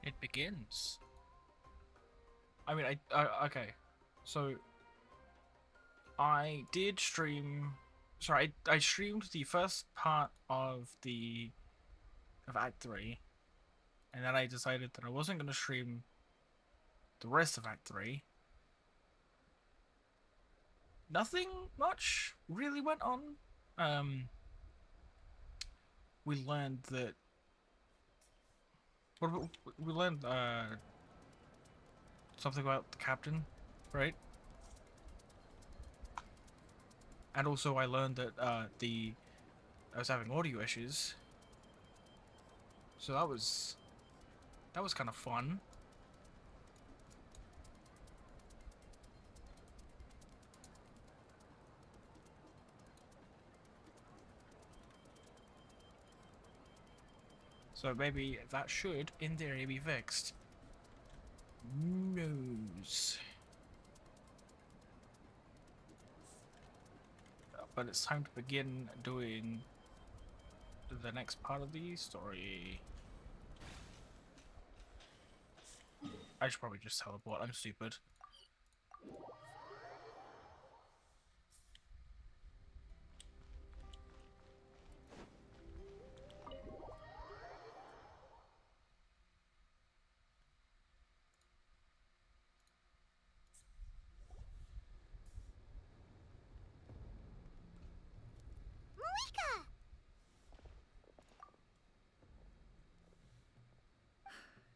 It begins. I mean, okay. So, I did stream. Sorry, I streamed the first part of Act 3, and then I decided that I wasn't going to stream the rest of Act 3. Nothing much really went on. Um, we learned that. We learned something about the captain, right? And also I learned that I was having audio issues. So that was kind of fun. So maybe that should, in theory, be fixed. Knows. But it's time to begin doing the next part of the story. I should probably just teleport. I'm stupid.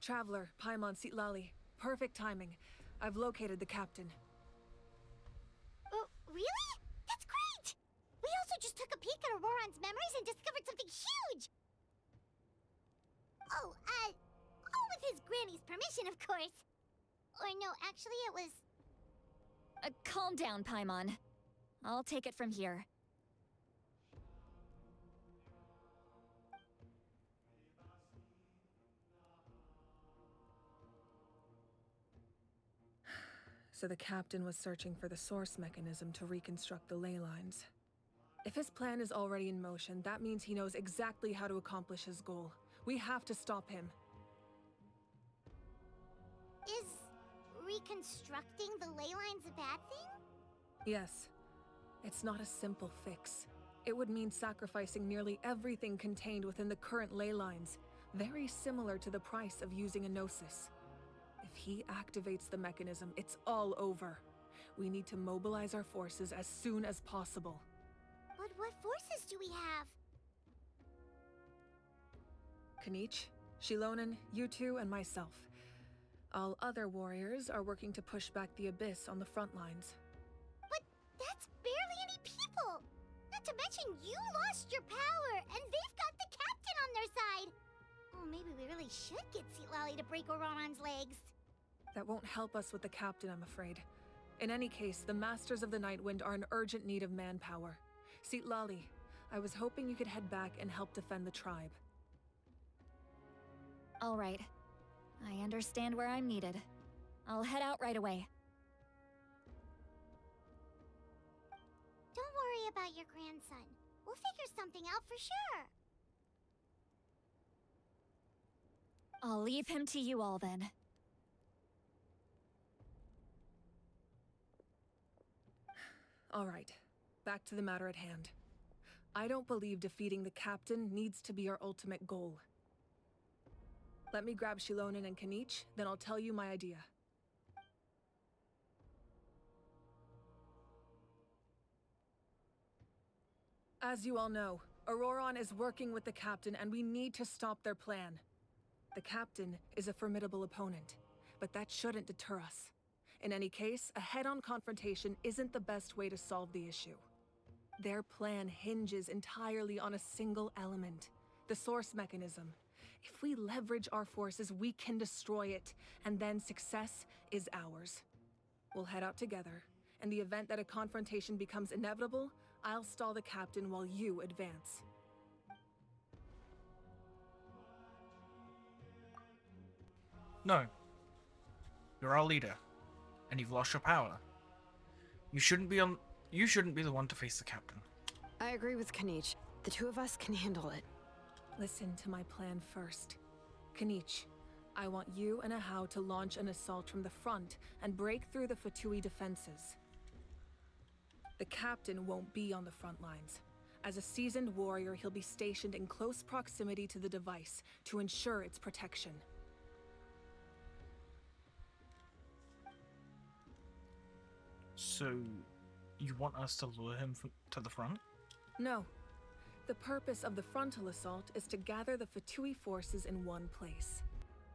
Traveler, Paimon Sitlali. Perfect timing. I've located the captain. Oh, really? That's great! We also just took a peek at Auroron's memories and discovered something huge! Oh, all with his granny's permission, of course. Or no, actually it was... Calm down, Paimon. I'll take it from here. So the captain was searching for the source mechanism to reconstruct the ley lines. If his plan is already in motion, that means he knows exactly how to accomplish his goal. We have to stop him. Is reconstructing the ley lines a bad thing? Yes. It's not a simple fix. It would mean sacrificing nearly everything contained within the current ley lines, very similar to the price of using a gnosis. If he activates the mechanism, it's all over. We need to mobilize our forces as soon as possible. But what forces do we have? Kanich, Shilonen, you two, and myself. All other warriors are working to push back the Abyss on the front lines. But that's barely any people! Not to mention you lost your power, and they've got the captain on their side! Oh, maybe we really should get Sitlali to break Auroron's legs. That won't help us with the captain, I'm afraid. In any case, the Masters of the Nightwind are in urgent need of manpower. Sitlali, I was hoping you could head back and help defend the tribe. All right. I understand where I'm needed. I'll head out right away. Don't worry about your grandson. We'll figure something out for sure. I'll leave him to you all then. All right, back to the matter at hand. I don't believe defeating the captain needs to be our ultimate goal. Let me grab Shilonen and Kanich, then I'll tell you my idea. As you all know, Auroron is working with the captain and we need to stop their plan. The captain is a formidable opponent, but that shouldn't deter us. In any case, a head-on confrontation isn't the best way to solve the issue. Their plan hinges entirely on a single element, the source mechanism. If we leverage our forces, we can destroy it, and then success is ours. We'll head out together. In the event that a confrontation becomes inevitable, I'll stall the captain while you advance. No. You're our leader, and you've lost your power. You shouldn't be the one to face the captain. I agree with Kanich. The two of us can handle it. Listen to my plan first. Kanich, I want you and Ahau to launch an assault from the front and break through the Fatui defenses. The captain won't be on the front lines. As a seasoned warrior, he'll be stationed in close proximity to the device to ensure its protection. So, you want us to lure him to the front? No. The purpose of the frontal assault is to gather the Fatui forces in one place.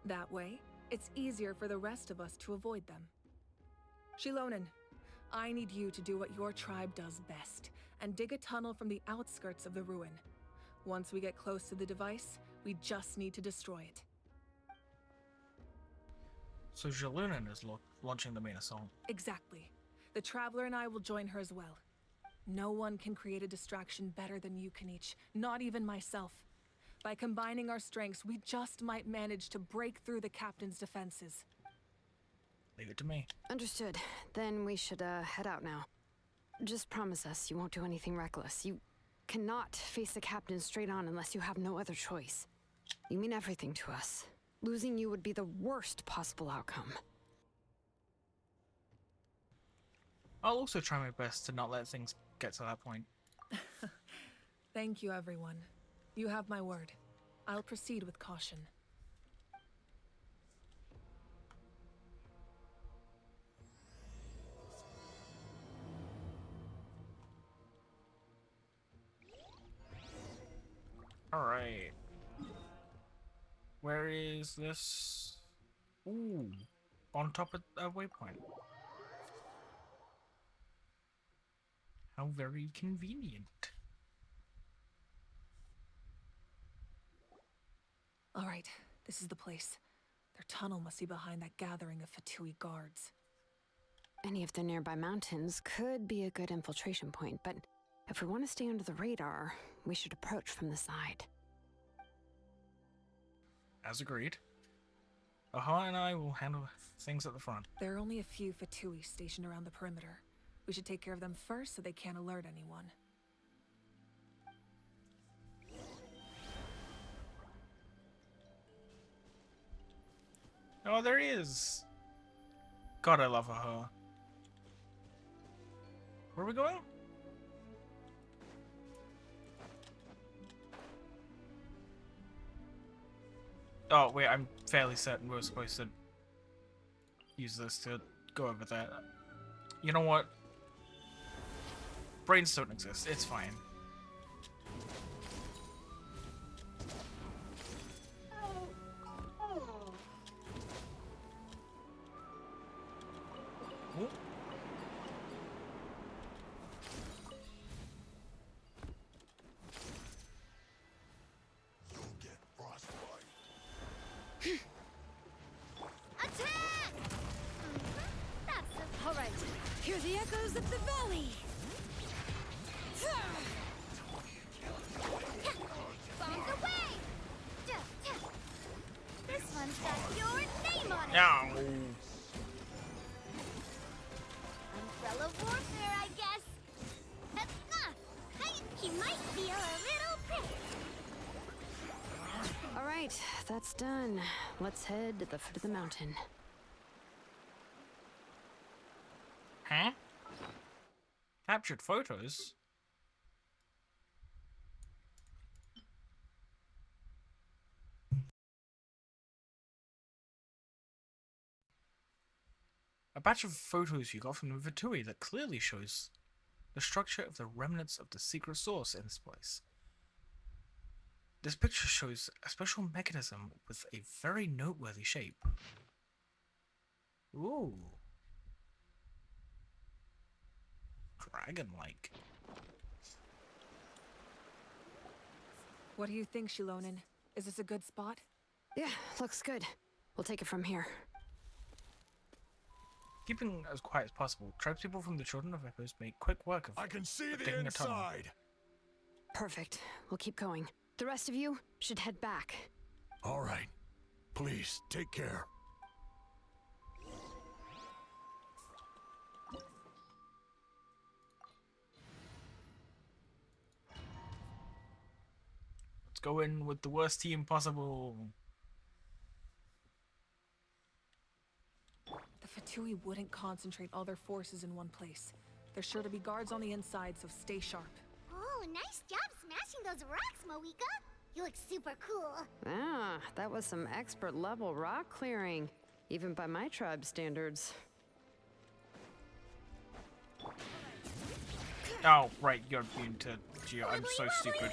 That way, it's easier for the rest of us to avoid them. Shilonen, I need you to do what your tribe does best, and dig a tunnel from the outskirts of the ruin. Once we get close to the device, we just need to destroy it. So Jalunan is launching the main assault. Exactly. The Traveler and I will join her as well. No one can create a distraction better than you, Kanich, not even myself. By combining our strengths, we just might manage to break through the captain's defenses. Leave it to me. Understood. Then we should, head out now. Just promise us you won't do anything reckless. You cannot face the captain straight on unless you have no other choice. You mean everything to us. Losing you would be the worst possible outcome. I'll also try my best to not let things get to that point. Thank you, everyone. You have my word. I'll proceed with caution. Alright. Where is this? Ooh. On top of a waypoint. How very convenient. All right, this is the place. Their tunnel must be behind that gathering of Fatui guards. Any of the nearby mountains could be a good infiltration point, but if we want to stay under the radar, we should approach from the side. As agreed. Aha and I will handle things at the front. There are only a few Fatui stationed around the perimeter. We should take care of them first so they can't alert anyone. Oh, there he is. God, I love Aha. Where are we going? Oh, wait, I'm fairly certain we're supposed to use this to go over there. You know what? Brains don't exist. It's fine. Ooh. Attack! That's a All right, hear the echoes of the valley! bombs away! This one's got your name on it! Yeah. Umbrella warfare, I guess. He might be a little prick. All right, that's done. Let's head to the foot of the mountain. Huh? Captured photos? A batch of photos you got from the Vitui that clearly shows the structure of the remnants of the secret source in this place. This picture shows a special mechanism with a very noteworthy shape. Ooh. Dragon-like. What do you think, Shilonen? Is this a good spot? Yeah, looks good. We'll take it from here. Keeping as quiet as possible, tribespeople from the Children of Hippos make quick work of I can see the digging a tunnel. inside. Perfect. We'll keep going. The rest of you should head back. All right. Please, take care. Let's go in with the worst team possible. Fatui wouldn't concentrate all their forces in one place. There's sure to be guards on the inside, so stay sharp. Oh, nice job smashing those rocks, Moika. You look super cool. Ah, that was some expert level rock clearing, even by my tribe standards. Oh, right, you're immune to Geo. I'm so stupid.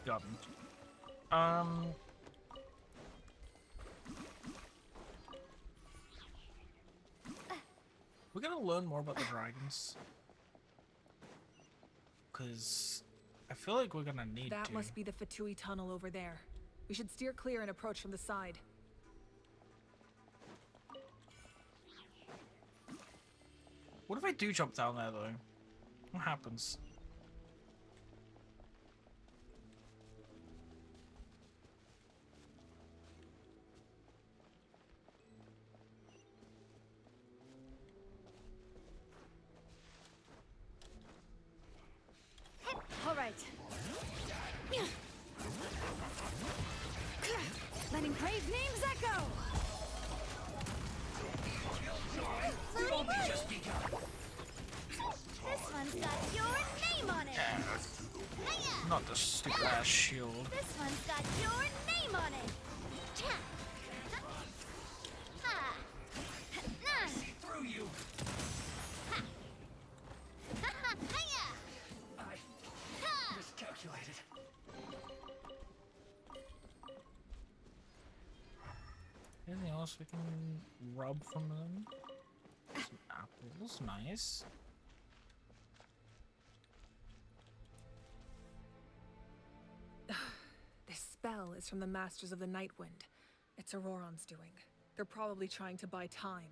Got him. We're gonna learn more about the dragons. Because I feel like we're gonna need That to. must be the Fatui tunnel over there. We should steer clear and approach from the side. What if I do jump down there, though? What happens? All right. Letting brave names echo. This one's got your name on it. Hiya! Not the stupid ass shield. This one's got your name on it. Cha. Ha. Nah. Through you. Ha. Hiya! I Ha. miscalculated. Anything else we can rub from them? Some apples, nice. This spell is from the Masters of the Night Wind. It's Auroron's doing. They're probably trying to buy time.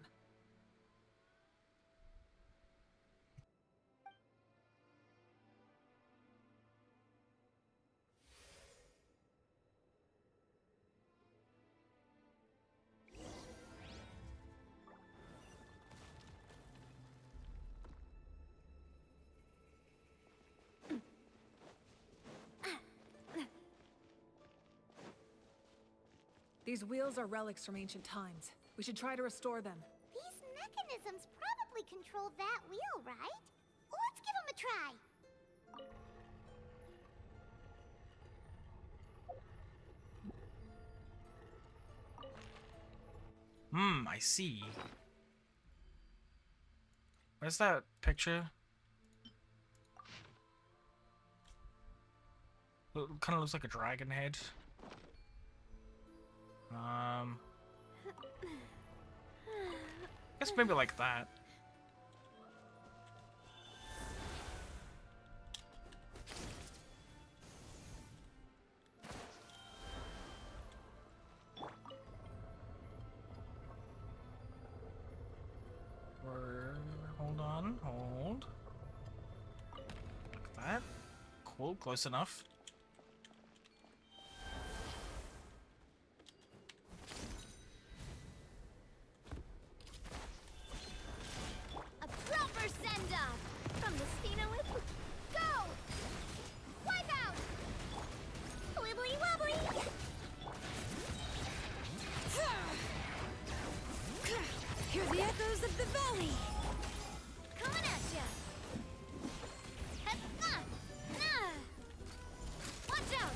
These wheels are relics from ancient times. We should try to restore them. These mechanisms probably control that wheel, right? Let's give them a try. I see. Where's that picture? Kind of looks like a dragon head. Guess maybe like that. Hold on, hold. Like that. Cool, close enough. A proper send-off from the Spinowith. Go! Wipe out! Wibbly wobbly! Hear the echoes of the valley. Coming at ya! Watch out!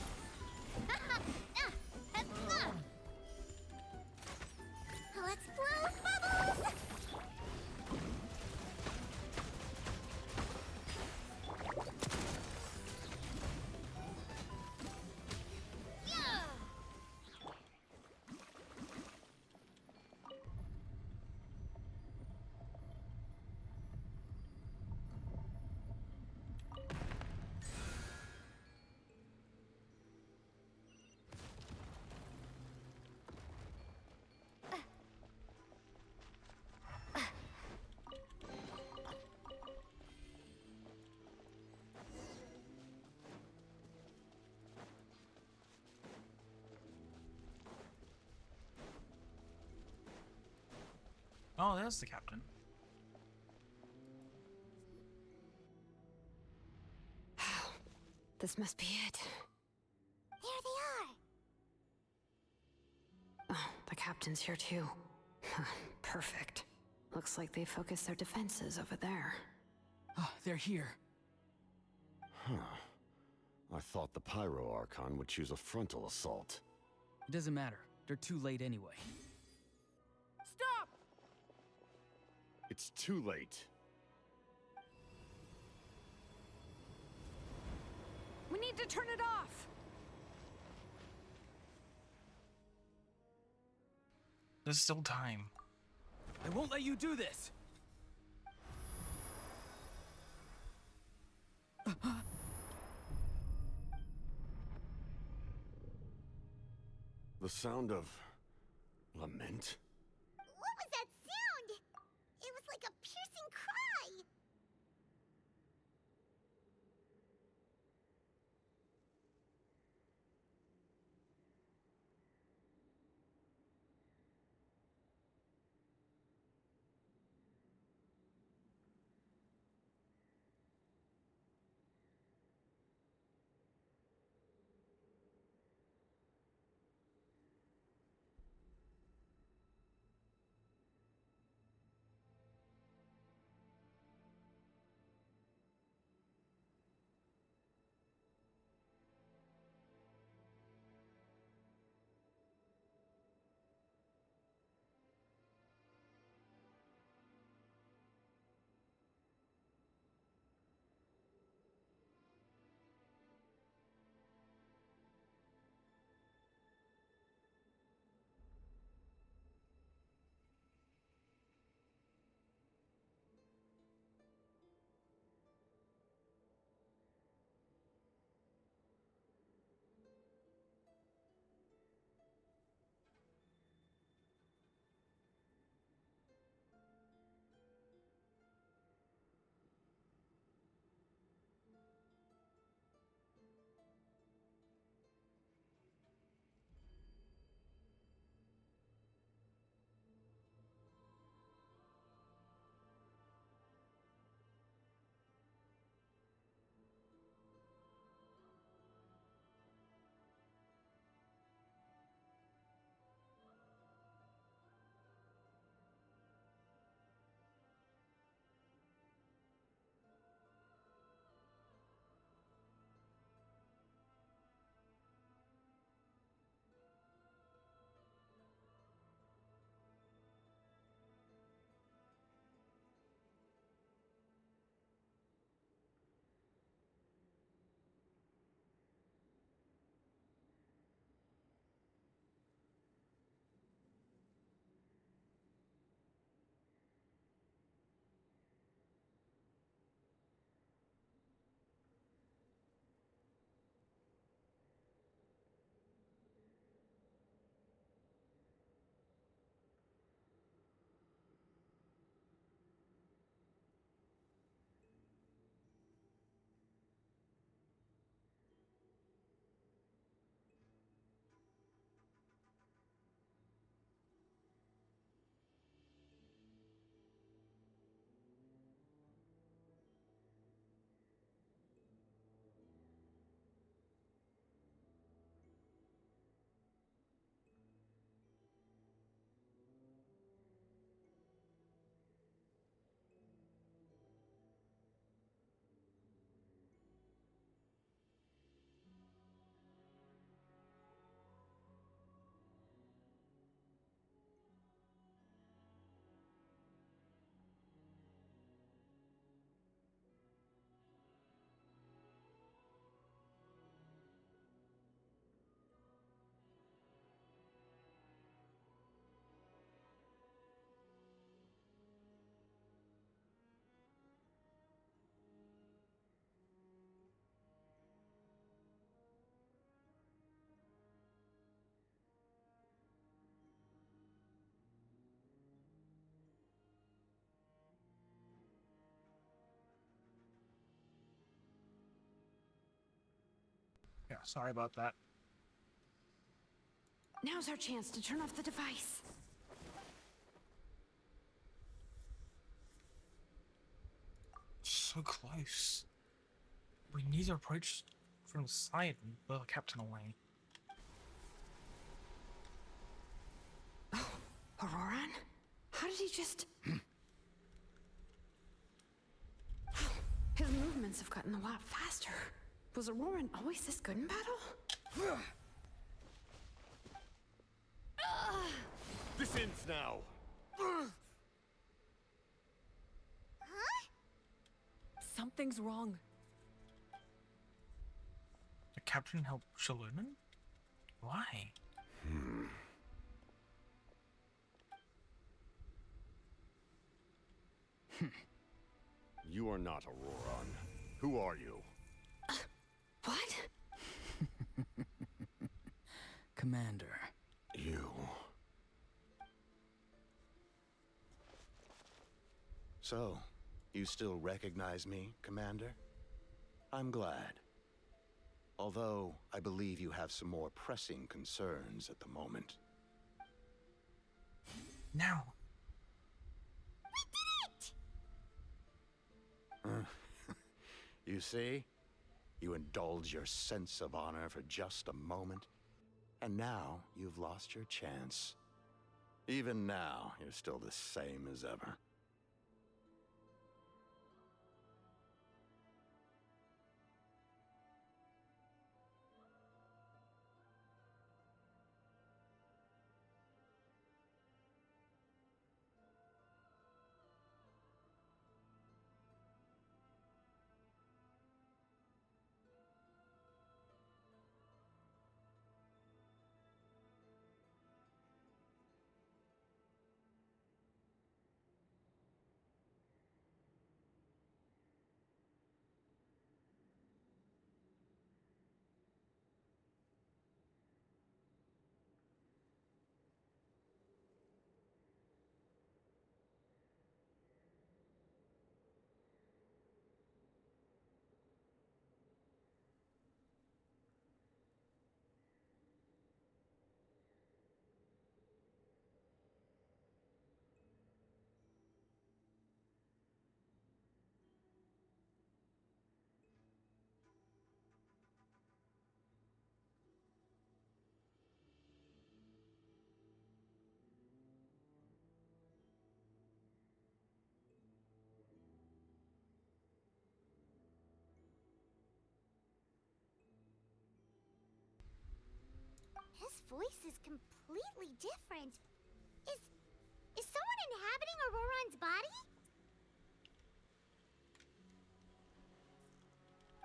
Let's blow bubbles! Yeah! Oh, there's the captain. This must be it. There they are. Oh, the captain's here too. Perfect. Looks like they focused their defenses over there. Oh, they're here. Huh. I thought the Pyro Archon would choose a frontal assault. It doesn't matter. They're too late anyway. Stop! It's too late. We need to turn it off! There's still time. I won't let you do this! The sound of lament? What was that sound? It was like a piercing cry. Yeah, sorry about that. Now's our chance to turn off the device. so close. We need to approach from the side and lure the captain away. Oh, Auroran? How did he just... His movements have gotten a lot faster. Was Auroran always this good in battle? This ends now. Something's wrong. The captain helped Shalunan? Why? You are not Auroran. Who are you? What? Commander. You. So, you still recognize me, Commander? I'm glad. Although, I believe you have some more pressing concerns at the moment. Now. You see? You indulge your sense of honor for just a moment, and now you've lost your chance. Even now, you're still the same as ever. His voice is completely different. Is someone inhabiting Auroran's body?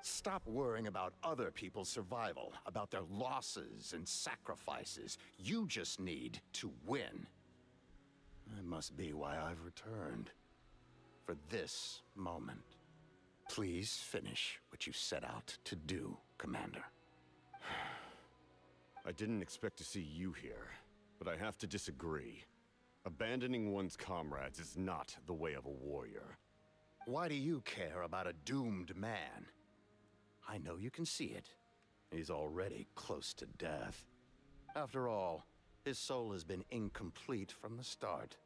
Stop worrying about other people's survival, about their losses and sacrifices. You just need to win. That must be why I've returned. For this moment. Please finish what you set out to do, Commander. I didn't expect to see you here, but I have to disagree. Abandoning one's comrades is not the way of a warrior. Why do you care about a doomed man? I know you can see it. He's already close to death. After all, his soul has been incomplete from the start.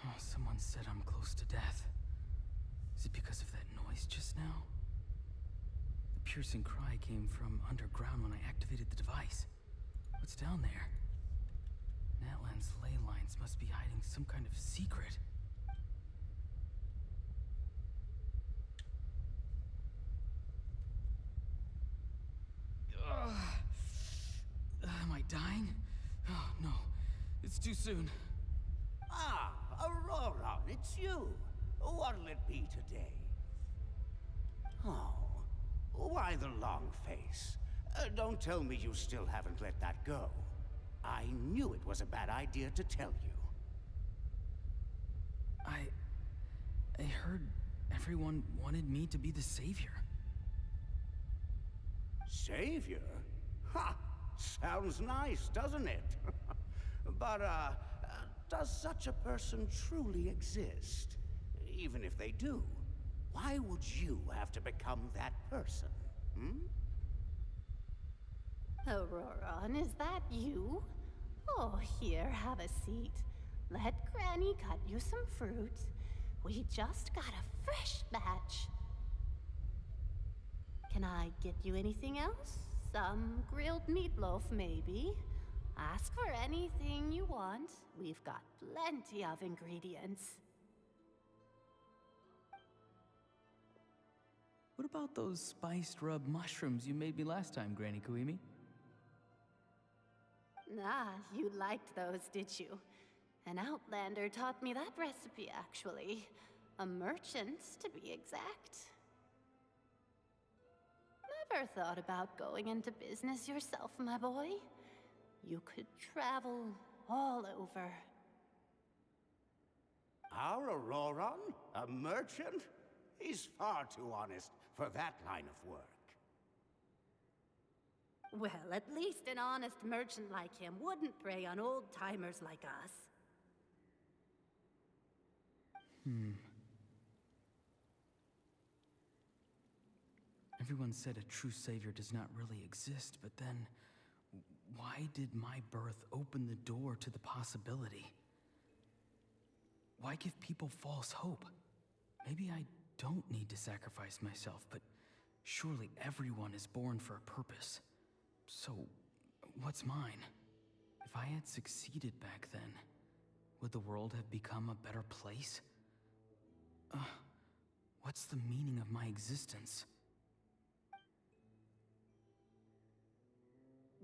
Oh, someone said I'm close to death. Is it because of that noise just now? The piercing cry came from underground when I activated the device. What's down there? Natlan's ley lines must be hiding some kind of secret. Am I dying? Oh, no. It's too soon. Ah, Aurora, it's you. What'll it be today? Oh, why the long face? Don't tell me you still haven't let that go. I knew it was a bad idea to tell you. I heard everyone wanted me to be the savior. Savior? Ha! Sounds nice, doesn't it? But, does such a person truly exist? Even if they do, why would you have to become that person? Hmm? Auroron, is that you? Oh, here, have a seat. Let Granny cut you some fruit. We just got a fresh batch. Can I get you anything else? Some grilled meatloaf, maybe? Ask for anything you want. We've got plenty of ingredients. What about those spiced rub mushrooms you made me last time, Granny Kuimi? Ah, you liked those, did you? An outlander taught me that recipe, actually. A merchant, to be exact. Never thought about going into business yourself, my boy? You could travel all over. Our Auroron? A merchant? He's far too honest for that line of work. Well, at least an honest merchant like him wouldn't prey on old-timers like us. Everyone said a true savior does not really exist, but then why did my birth open the door to the possibility? Why give people false hope? Maybe I don't need to sacrifice myself, but surely everyone is born for a purpose. So, what's mine? If I had succeeded back then, would the world have become a better place? What's the meaning of my existence?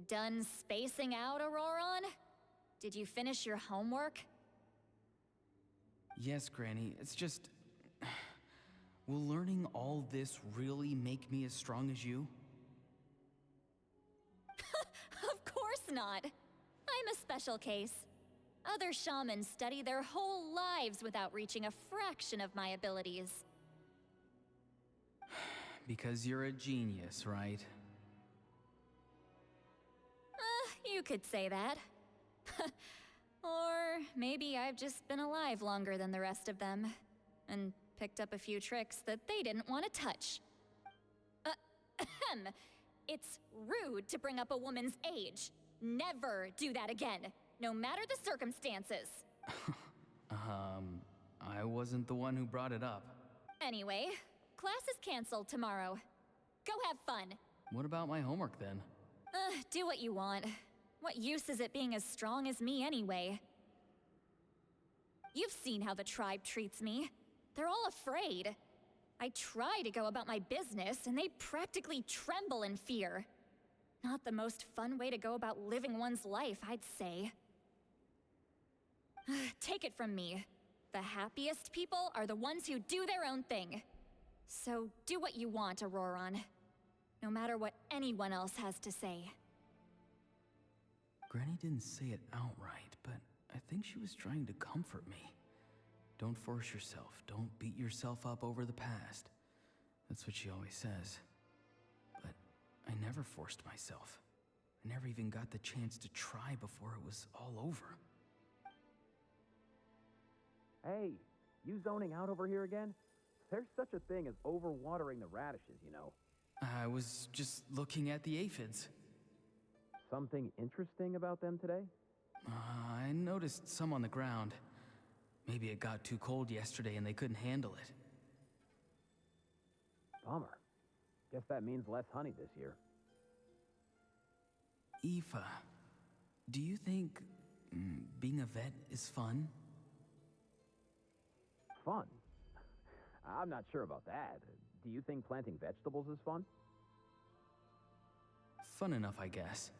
Done spacing out, Auroron? Did you finish your homework? Yes, Granny, it's just... Will learning all this really make me as strong as you? Of course not. I'm a special case. Other shamans study their whole lives without reaching a fraction of my abilities. Because you're a genius, right? You could say that. Or maybe I've just been alive longer than the rest of them, and picked up a few tricks that they didn't want to touch. It's rude to bring up a woman's age. Never do that again, no matter the circumstances. I wasn't the one who brought it up. Anyway, class is canceled tomorrow. Go have fun. What about my homework then? Do what you want. What use is it being as strong as me anyway? You've seen how the tribe treats me. They're all afraid. I try to go about my business, and they practically tremble in fear. Not the most fun way to go about living one's life, I'd say. Take it from me. The happiest people are the ones who do their own thing. So do what you want, Auroron. No matter what anyone else has to say. Granny didn't say it outright, but I think she was trying to comfort me. Don't force yourself. Don't beat yourself up over the past. That's what she always says. But I never forced myself. I never even got the chance to try before it was all over. Hey, you zoning out over here again? There's such a thing as overwatering the radishes, you know. I was just looking at the aphids. Something interesting about them today? I noticed some on the ground. Maybe it got too cold yesterday and they couldn't handle it. Bummer. Guess that means less honey this year. Aoife, do you think being a vet is fun? Fun? I'm not sure about that. Do you think planting vegetables is fun? Fun enough, I guess.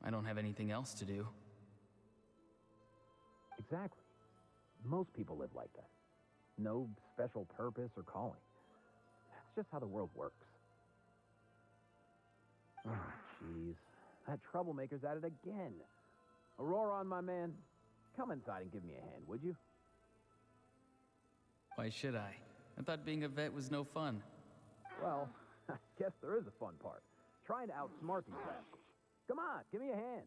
I don't have anything else to do. Exactly. Most people live like that. No special purpose or calling. That's just how the world works. Oh, jeez. That troublemaker's at it again. Auroron, my man, come inside and give me a hand, would you? Why should I? I thought being a vet was no fun. Well, I guess there is a fun part. Trying to outsmart these rascals. Come on, give me a hand.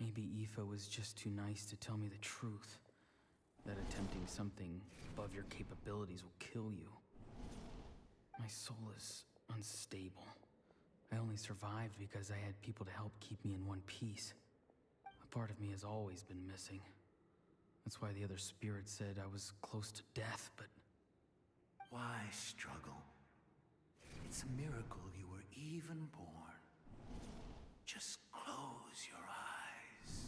Maybe Aoife was just too nice to tell me the truth. That attempting something above your capabilities will kill you. My soul is unstable. I only survived because I had people to help keep me in one piece. A part of me has always been missing. That's why the other spirits said I was close to death, but... Why struggle? It's a miracle you were even born. Just close your eyes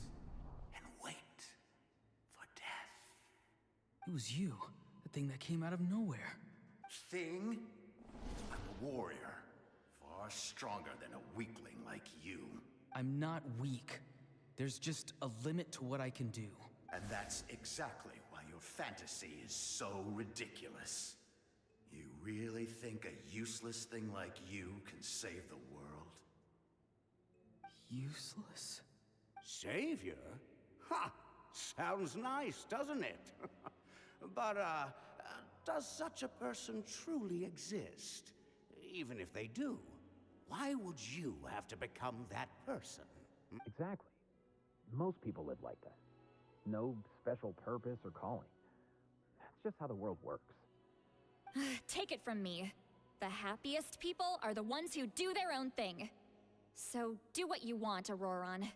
and wait for death. It was you, the thing that came out of nowhere. Thing? I'm a warrior. Far stronger than a weakling like you. I'm not weak. There's just a limit to what I can do. And that's exactly why your fantasy is so ridiculous. You really think a useless thing like you can save the world? Useless? Savior? Ha! Sounds nice, doesn't it? But, does such a person truly exist? Even if they do, why would you have to become that person? Exactly. Most people live like that. No special purpose or calling. That's just how the world works. Take it from me. The happiest people are the ones who do their own thing. So do what you want, Auroron.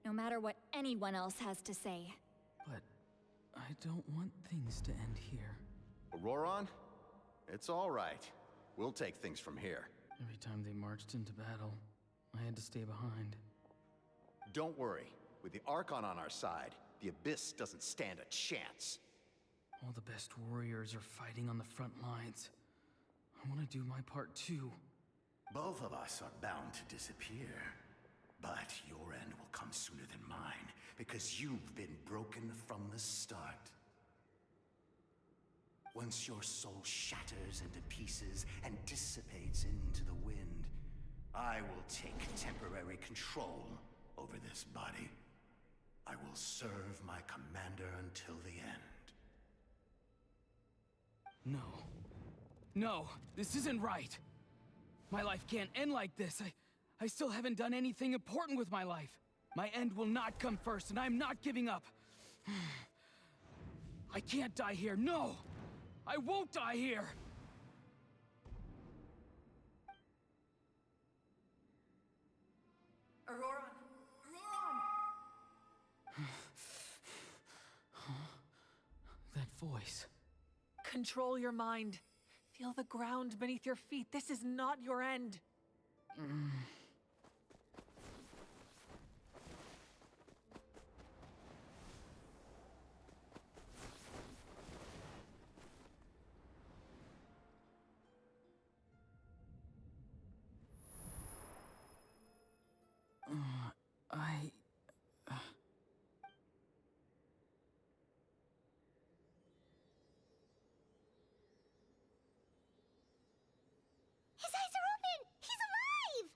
No matter what anyone else has to say. But I don't want things to end here. Auroron? It's all right. We'll take things from here. Every time they marched into battle, I had to stay behind. Don't worry. With the Archon on our side, the Abyss doesn't stand a chance. All the best warriors are fighting on the front lines. I want to do my part too. Both of us are bound to disappear. But your end will come sooner than mine, because you've been broken from the start. Once your soul shatters into pieces and dissipates into the wind, I will take temporary control over this body. I will serve my commander until the end. No. No, this isn't right. My life can't end like this. I still haven't done anything important with my life. My end will not come first, and I'm not giving up. I can't die here, no! I won't die here! Auroron! Auroron! That voice. Control your mind. Feel the ground beneath your feet. This is not your end. His eyes are open! He's alive!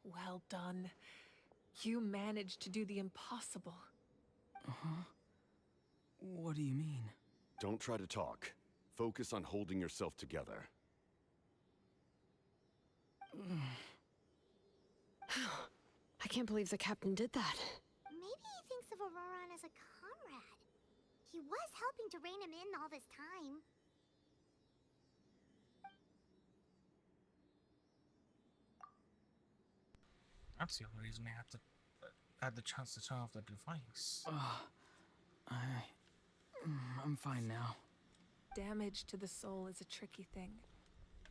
Well done. You managed to do the impossible. Uh-huh. What do you mean? Don't try to talk. Focus on holding yourself together. I can't believe the captain did that. Maybe he thinks of Auroron as a comrade. He was helping to rein him in all this time. That's the only reason I had the chance to turn off the device. I'm fine now. Damage to the soul is a tricky thing.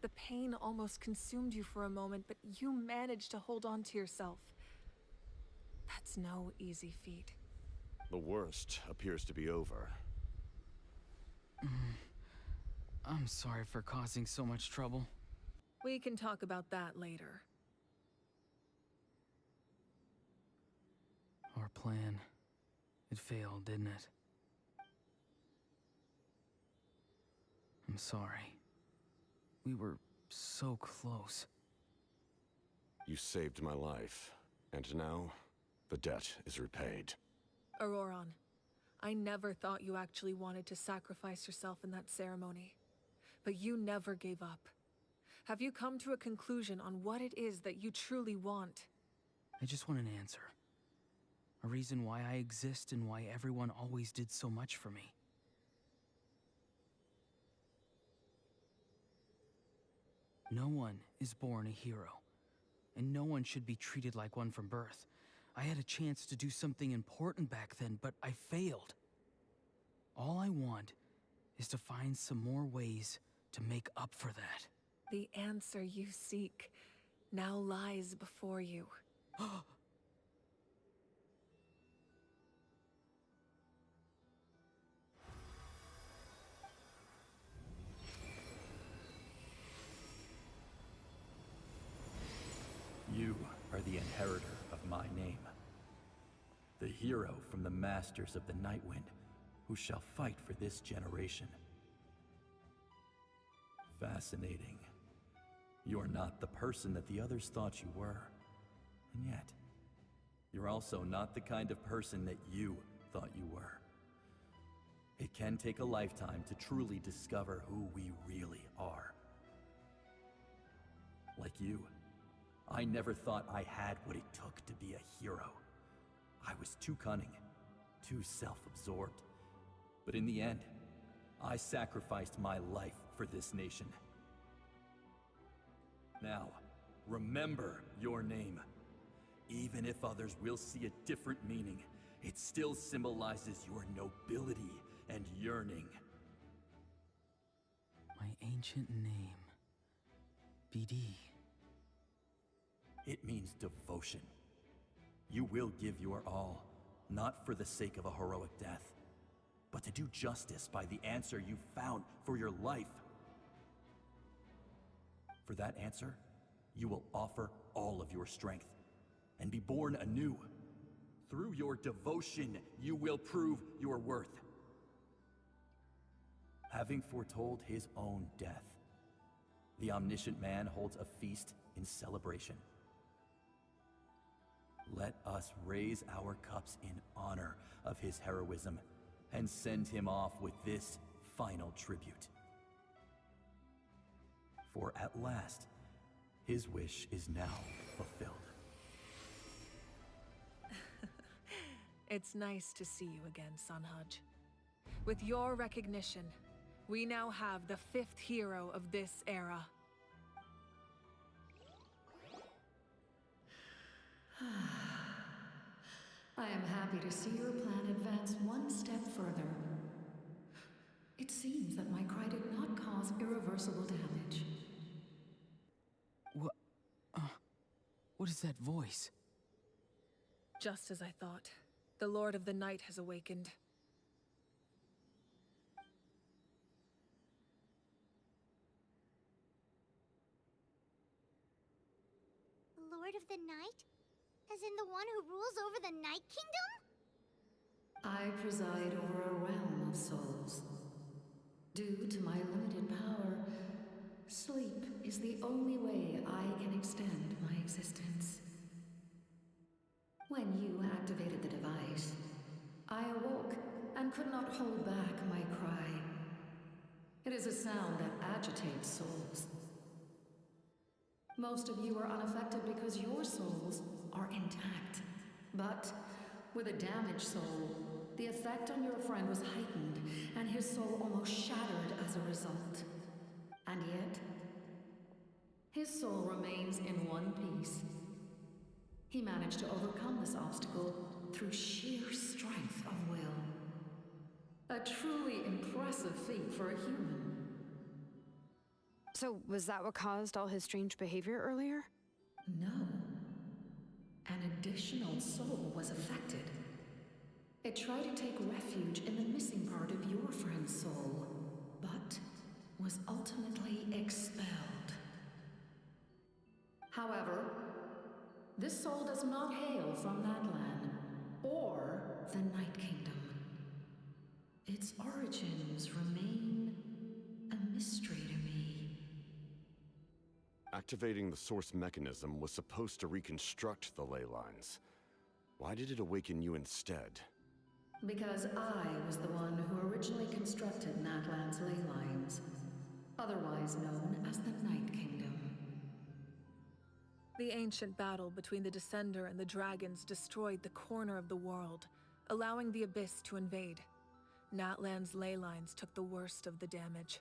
The pain almost consumed you for a moment, but you managed to hold on to yourself. That's no easy feat. The worst appears to be over. I'm sorry for causing so much trouble. We can talk about that later. Our plan. It failed, didn't it? I'm sorry. We were so close. You saved my life, and now the debt is repaid. Auroron, I never thought you actually wanted to sacrifice yourself in that ceremony. But you never gave up. Have you come to a conclusion on what it is that you truly want? I just want an answer. A reason why I exist and why everyone always did so much for me. No one is born a hero. and no one should be treated like one from birth. I had a chance to do something important back then, but I failed. All I want is to find some more ways to make up for that. The answer you seek now lies before you. You are the inheritor of my name. The hero from the masters of the Nightwind, who shall fight for this generation. Fascinating. You are not the person that the others thought you were. And yet, you're also not the kind of person that you thought you were. It can take a lifetime to truly discover who we really are. Like you, I never thought I had what it took to be a hero. I was too cunning, too self-absorbed. But in the end, I sacrificed my life for this nation. Now, remember your name. Even if others will see a different meaning, it still symbolizes your nobility and yearning. My ancient name. BD. It means devotion. You will give your all, not for the sake of a heroic death, but to do justice by the answer you found for your life. For that answer, you will offer all of your strength and be born anew. Through your devotion, you will prove your worth. Having foretold his own death, the omniscient man holds a feast in celebration. Let us raise our cups in honor of his heroism and send him off with this final tribute. For at last, his wish is now fulfilled. It's nice to see you again, Sunhudge. With your recognition, we now have the 5th hero of this era. I am happy to see your plan advance one step further. It seems that my cry did not cause irreversible damage. What is that voice? Just as I thought. The Lord of the Night has awakened. Lord of the Night? As in the one who rules over the Night Kingdom? I preside over a realm of souls. Due to my limited power, sleep is the only way I can extend my existence. When you activated the device, I awoke and could not hold back my cry. It is a sound that agitates souls. Most of you are unaffected because your souls are intact. But with a damaged soul, the effect on your friend was heightened, and his soul almost shattered as a result. And yet, his soul remains in one piece. He managed to overcome this obstacle through sheer strength of will. A truly impressive feat for a human. So, was that what caused all his strange behavior earlier? No. An additional soul was affected. It tried to take refuge in the missing part of your friend's soul, but was ultimately expelled. However, this soul does not hail from Natlan, or the Night Kingdom. Its origins remain a mystery to me. Activating the source mechanism was supposed to reconstruct the ley lines. Why did it awaken you instead? Because I was the one who originally constructed Natlan's ley lines, otherwise known as the Night Kingdom. The ancient battle between the Descender and the dragons destroyed the corner of the world, allowing the Abyss to invade. Natlan's ley lines took the worst of the damage.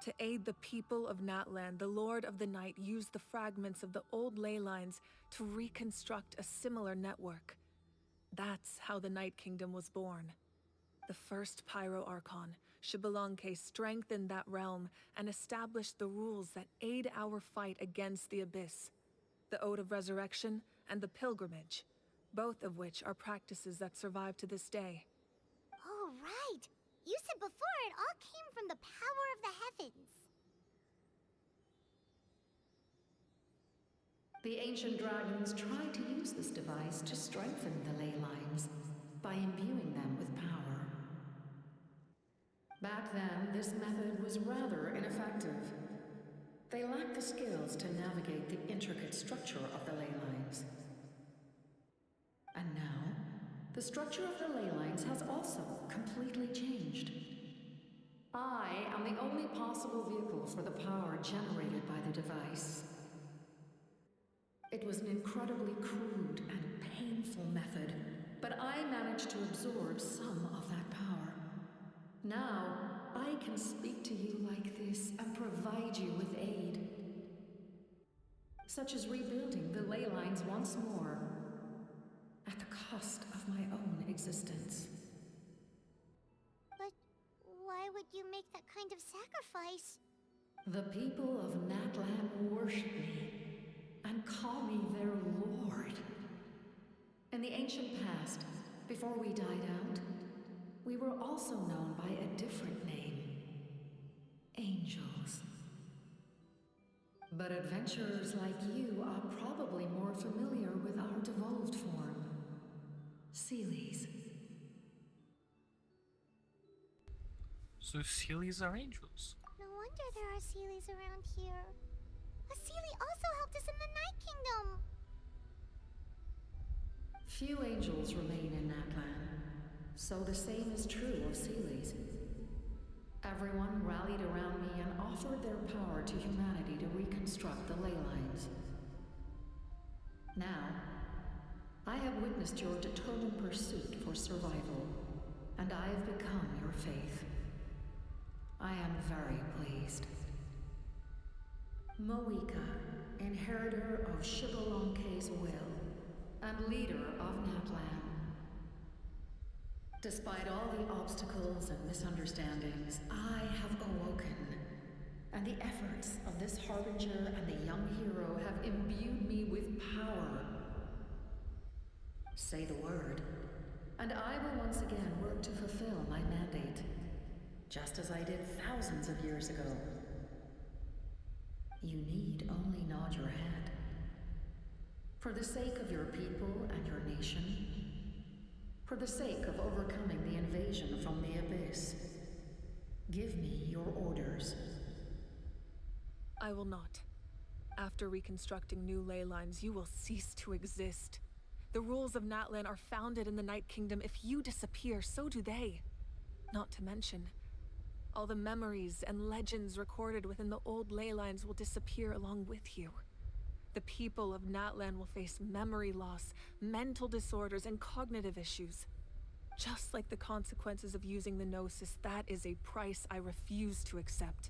To aid the people of Natlan, the Lord of the Night used the fragments of the old ley lines to reconstruct a similar network. That's how the Night Kingdom was born. The first Pyro Archon, Xbalanque, strengthened that realm and established the rules that aid our fight against the Abyss. The Ode of Resurrection and the Pilgrimage, both of which are practices that survive to this day. Oh, right! You said before it all came from the power of the heavens. The ancient dragons tried to use this device to strengthen the ley lines by imbuing them with power. Back then, this method was rather ineffective. They lacked the skills to navigate the intricate structure of the ley lines. And now, the structure of the ley lines has also completely changed. I am the only possible vehicle for the power generated by the device. It was an incredibly crude and painful method, but I managed to absorb some of that power. Now, I can speak to you like this and provide you with aid. Such as rebuilding the ley lines once more, at the cost of my own existence. But why would you make that kind of sacrifice? The people of Natlan worship me and call me their lord. In the ancient past, before we died out, we were also known by a different name. Angels. But adventurers like you are probably more familiar with our devolved form. Seelies. So Seelies are angels. No wonder there are Seelies around here. A Seelie also helped us in the Night Kingdom. Few angels remain in Natlan, so the same is true of Seelies. Everyone rallied around me and offered their power to humanity to reconstruct the ley lines. Now, I have witnessed your determined pursuit for survival, and I have become your faith. I am very pleased. Moika, inheritor of Xbalanque's will, and leader of Natlan. Despite all the obstacles and misunderstandings, I have awoken, and the efforts of this harbinger and the young hero have imbued me with power. Say the word, and I will once again work to fulfill my mandate, just as I did thousands of years ago. You need only nod your head. For the sake of your people and your nation, for the sake of overcoming the invasion from the Abyss, give me your orders. I will not. After reconstructing new ley lines, you will cease to exist. The rules of Natlan are founded in the Night Kingdom. If you disappear, so do they. Not to mention, all the memories and legends recorded within the old ley lines will disappear along with you. The people of Natlan will face memory loss, mental disorders, and cognitive issues. Just like the consequences of using the Gnosis, that is a price I refuse to accept.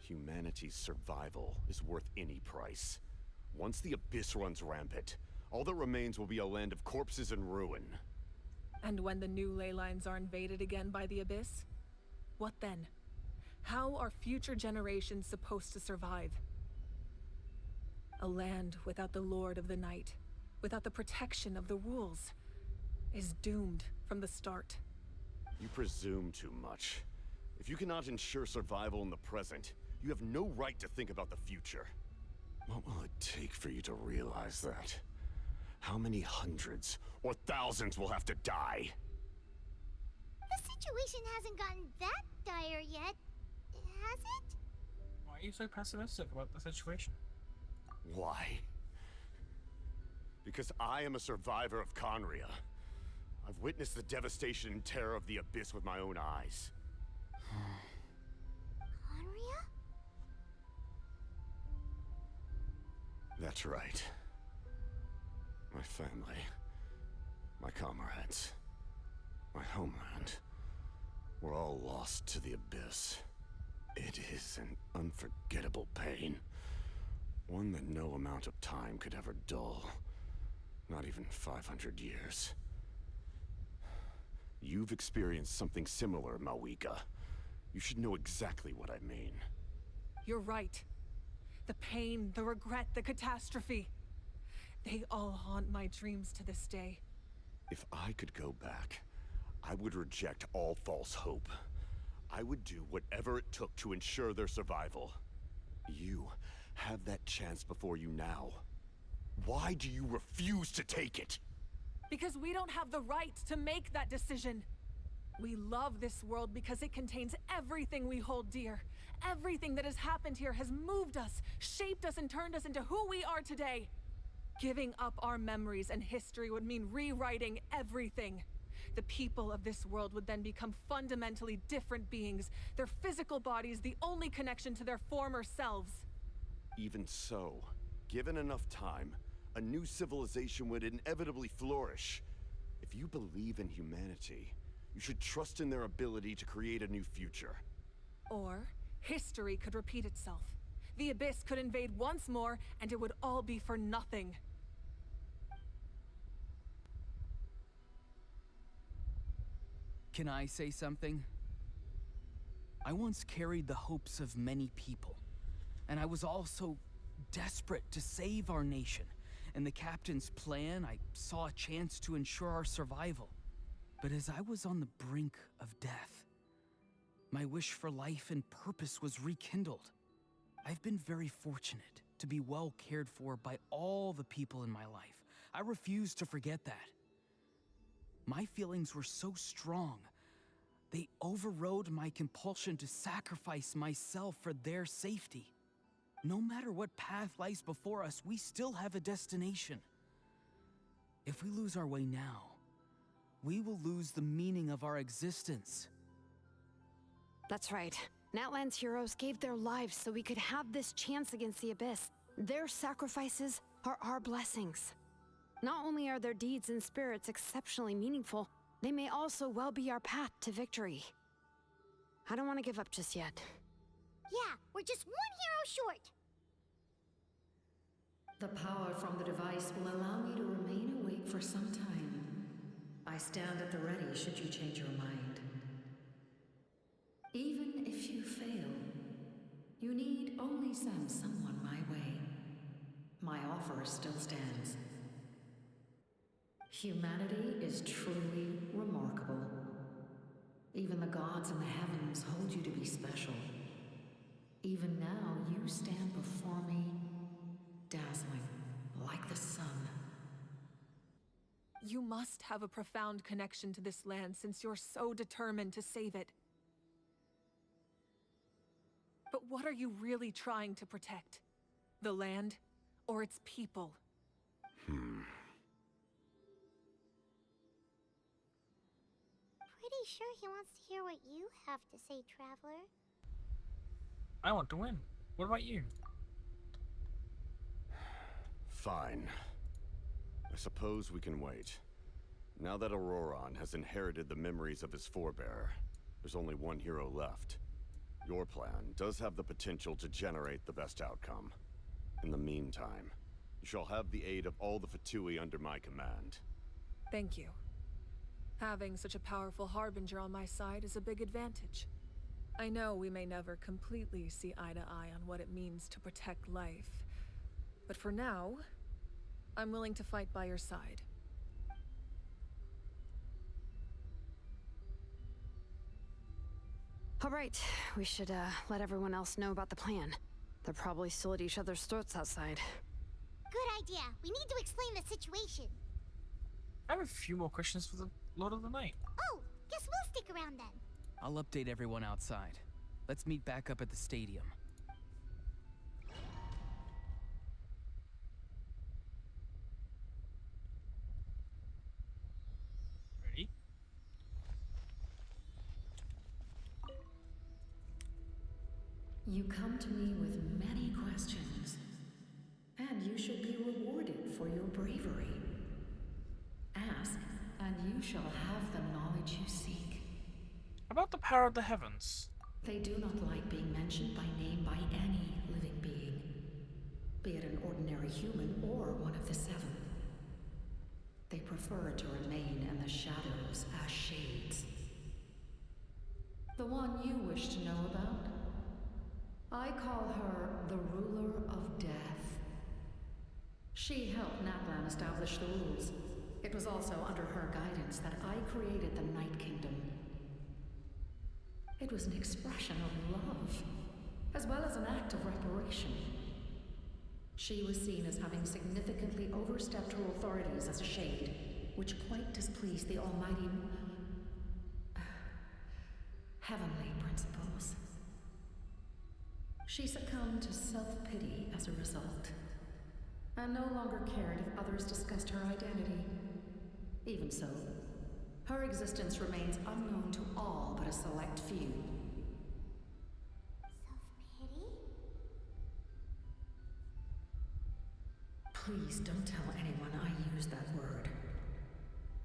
Humanity's survival is worth any price. Once the Abyss runs rampant, all that remains will be a land of corpses and ruin. And when the new ley lines are invaded again by the Abyss? What then? How are future generations supposed to survive? A land without the Lord of the Night, without the protection of the rules, is doomed from the start. You presume too much. If you cannot ensure survival in the present, you have no right to think about the future. What will it take for you to realize that? How many hundreds or thousands will have to die? The situation hasn't gotten that dire yet, has it? Why are you so pessimistic about the situation? Why? Because I am a survivor of Conria. I've witnessed the devastation and terror of the Abyss with my own eyes. Conria? That's right. My family, my comrades, my homeland, were all lost to the Abyss. It is an unforgettable pain. One that no amount of time could ever dull. Not even 500 years. You've experienced something similar, Mawika. You should know exactly what I mean. You're right. The pain, the regret, the catastrophe. They all haunt my dreams to this day. If I could go back, I would reject all false hope. I would do whatever it took to ensure their survival. You have that chance before you now. Why do you refuse to take it? Because we don't have the right to make that decision. We love this world because it contains everything we hold dear. Everything that has happened here has moved us, shaped us, and turned us into who we are today. Giving up our memories and history would mean rewriting everything. The people of this world would then become fundamentally different beings, their physical bodies the only connection to their former selves. Even so, given enough time, a new civilization would inevitably flourish. If you believe in humanity, you should trust in their ability to create a new future. Or, history could repeat itself. The Abyss could invade once more, and it would all be for nothing. Can I say something? I once carried the hopes of many people, and I was also desperate to save our nation. In the captain's plan, I saw a chance to ensure our survival. But as I was on the brink of death, my wish for life and purpose was rekindled. I've been very fortunate to be well cared for by all the people in my life. I refuse to forget that. My feelings were so strong, they overrode my compulsion to sacrifice myself for their safety. No matter what path lies before us, we still have a destination. If we lose our way now, we will lose the meaning of our existence. That's right. Natlan's heroes gave their lives so we could have this chance against the Abyss. Their sacrifices are our blessings. Not only are their deeds and spirits exceptionally meaningful, they may also well be our path to victory. I don't want to give up just yet. Yeah, we're just one hero short. The power from the device will allow me to remain awake for some time. I stand at the ready should you change your mind. Even if you fail, you need only send someone my way. My offer still stands. Humanity is truly remarkable. Even the gods in the heavens hold you to be special. Even now, you stand before me, dazzling like the sun. You must have a profound connection to this land since you're so determined to save it. But what are you really trying to protect? The land or its people? Pretty sure he wants to hear what you have to say, Traveler. I want to win. What about you? Fine. I suppose we can wait. Now that Auroron has inherited the memories of his forebearer, there's only one hero left. Your plan does have the potential to generate the best outcome. In the meantime, you shall have the aid of all the Fatui under my command. Thank you. Having such a powerful harbinger on my side is a big advantage. I know we may never completely see eye to eye on what it means to protect life, but for now, I'm willing to fight by your side. All right, we should let everyone else know about the plan. They're probably still at each other's throats outside. Good idea. We need to explain the situation. I have a few more questions for the Lord of the Night. Oh, guess we'll stick around then. I'll update everyone outside. Let's meet back up at the stadium. Ready? You come to me with many questions, and you should be rewarded for your bravery. Ask, and you shall have the knowledge you seek. About the power of the heavens. They do not like being mentioned by name by any living being, be it an ordinary human or one of the seven. They prefer to remain in the shadows as shades. The one you wish to know about? I call her the Ruler of Death. She helped Natlan establish the rules. It was also under her guidance that I created the Night Kingdom. It was an expression of love, as well as an act of reparation. She was seen as having significantly overstepped her authorities as a shade, which quite displeased the almighty heavenly principles. She succumbed to self-pity as a result, and no longer cared if others discussed her identity. Even so, her existence remains unknown to all but a select few. Self-pity? Please don't tell anyone I used that word.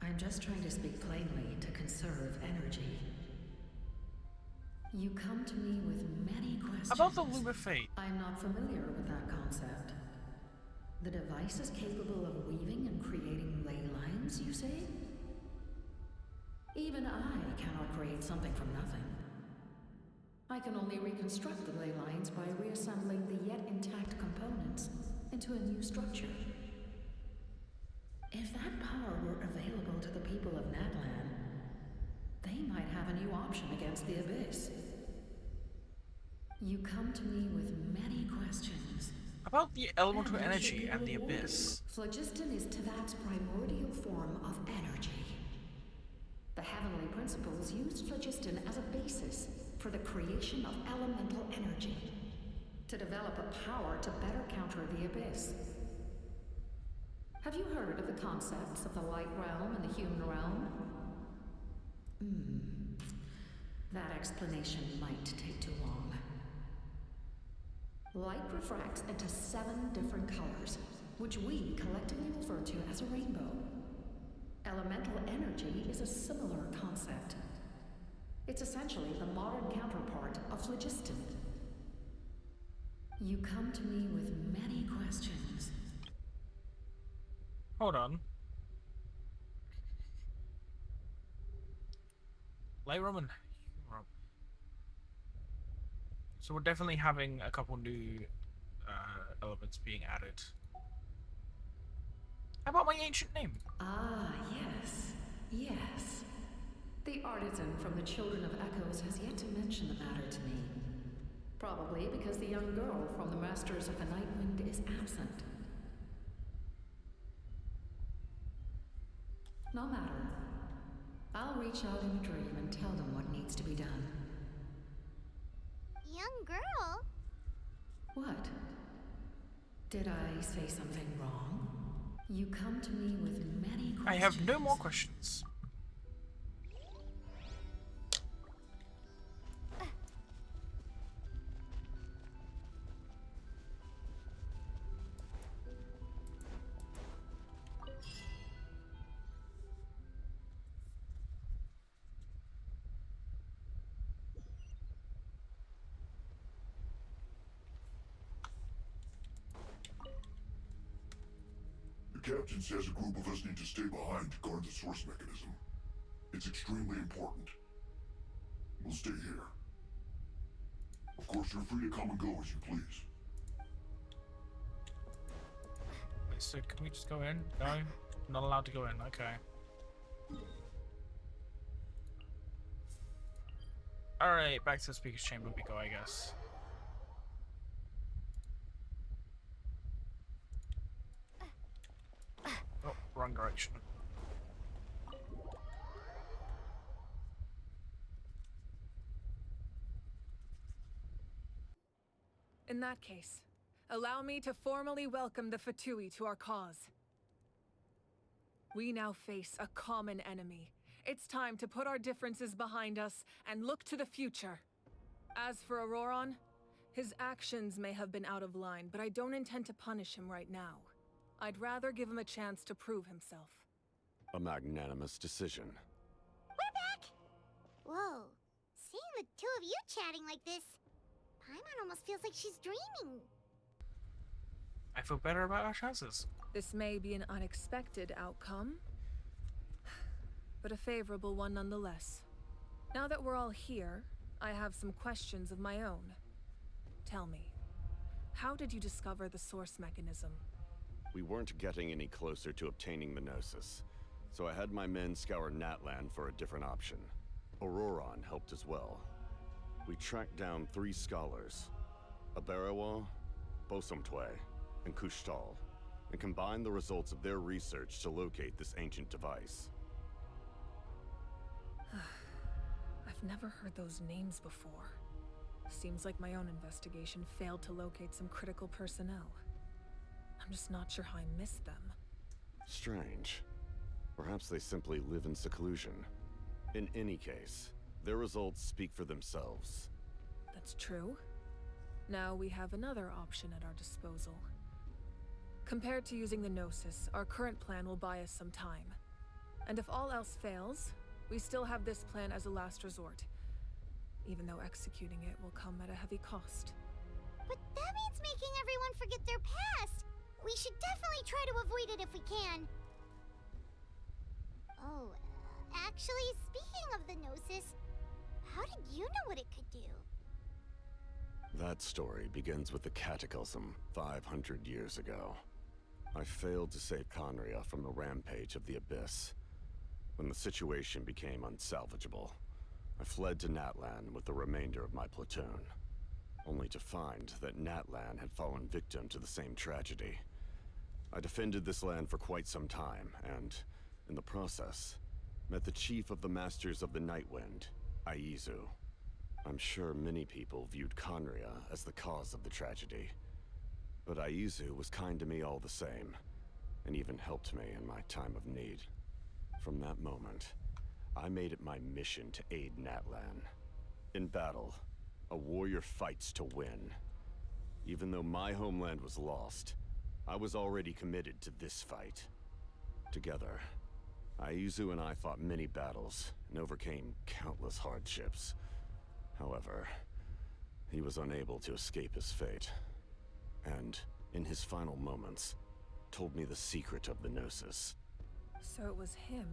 I'm just trying to speak plainly to conserve energy. You come to me with many questions. About the Loom of Fate. I'm not familiar with that concept. The device is capable of weaving and creating ley lines, you say? Even I cannot create something from nothing. I can only reconstruct the ley lines by reassembling the yet intact components into a new structure. If that power were available to the people of Natlan, they might have a new option against the Abyss. You come to me with many questions. About the elemental energy and the Abyss. Phlogiston is Teyvat's primordial form of energy. The heavenly principles used phlogiston as a basis for the creation of elemental energy, to develop a power to better counter the Abyss. Have you heard of the concepts of the light realm and the human realm? That explanation might take too long. Light refracts into 7 different colors, which we collectively refer to as a rainbow. Elemental energy is a similar concept. It's essentially the modern counterpart of phlogiston. You come to me with many questions. Hold on. Lightroom and Humor. So we're definitely having a couple new elements being added. How about my ancient name? Ah, yes. Yes. The artisan from the Children of Echoes has yet to mention the matter to me. Probably because the young girl from the Masters of the Nightwind is absent. No matter. I'll reach out in a dream and tell them what needs to be done. Young girl? What? Did I say something wrong? You come to me with many questions. I have no more questions. The captain says a group of us need to stay behind to guard the source mechanism. It's extremely important. We'll stay here. Of course, you're free to come and go as you please. Wait, so can we just go in? No? Not allowed to go in, okay. Alright, back to the speaker's chamber we go, I guess. Oh, wrong direction. In that case, allow me to formally welcome the Fatui to our cause. We now face a common enemy. It's time to put our differences behind us and look to the future. As for Auroron, his actions may have been out of line, but I don't intend to punish him right now. I'd rather give him a chance to prove himself. A magnanimous decision. We're back! Whoa. Seeing the two of you chatting like this, Paimon almost feels like she's dreaming. I feel better about our chances. This may be an unexpected outcome, but a favorable one nonetheless. Now that we're all here, I have some questions of my own. Tell me, how did you discover the source mechanism? We weren't getting any closer to obtaining the Gnosis, so I had my men scour Natlan for a different option. Auroron helped as well. We tracked down 3 scholars, Aberawa, Bosomtwe, and Kushtal, and combined the results of their research to locate this ancient device. I've never heard those names before. Seems like my own investigation failed to locate some critical personnel. I'm just not sure how I missed them. Strange. Perhaps they simply live in seclusion. In any case, their results speak for themselves. That's true. Now we have another option at our disposal. Compared to using the Gnosis, our current plan will buy us some time. And if all else fails, we still have this plan as a last resort. Even though executing it will come at a heavy cost. But that means making everyone forget their past! We should definitely try to avoid it if we can. Oh, actually, speaking of the Gnosis, how did you know what it could do? That story begins with the Cataclysm 500 years ago. I failed to save Conria from the rampage of the Abyss. When the situation became unsalvageable, I fled to Natlan with the remainder of my platoon, only to find that Natlan had fallen victim to the same tragedy. I defended this land for quite some time, and, in the process, met the chief of the Masters of the Nightwind, Aizu. I'm sure many people viewed Conria as the cause of the tragedy, but Aizu was kind to me all the same, and even helped me in my time of need. From that moment, I made it my mission to aid Natlan. In battle, a warrior fights to win. Even though my homeland was lost, I was already committed to this fight. Together, Aizu and I fought many battles and overcame countless hardships. However, he was unable to escape his fate, and, in his final moments, told me the secret of the Gnosis. So it was him.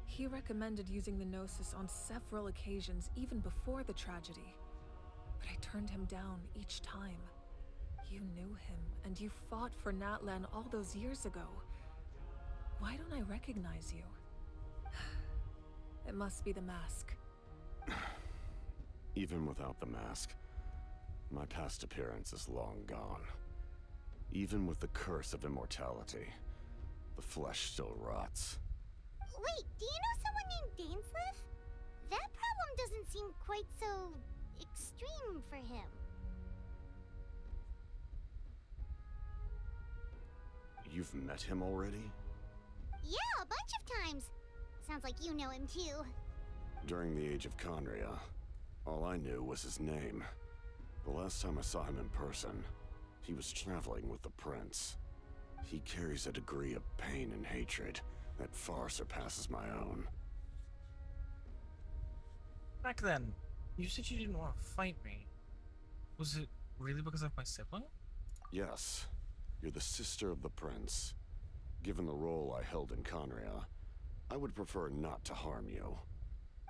He recommended using the Gnosis on several occasions, even before the tragedy. But I turned him down each time. You knew him, and you fought for Natlan all those years ago. Why don't I recognize you? It must be the mask. Even without the mask, my past appearance is long gone. Even with the curse of immortality, the flesh still rots. Wait, do you know someone named Dainsleif? That problem doesn't seem quite so extreme for him. You've met him already? Yeah, a bunch of times. Sounds like you know him too. During the age of Conria, all I knew was his name. The last time I saw him in person, he was traveling with the prince. He carries a degree of pain and hatred that far surpasses my own. Back then, you said you didn't want to fight me. Was it really because of my sibling? Yes, you're the sister of the prince. Given the role I held in Conria, I would prefer not to harm you.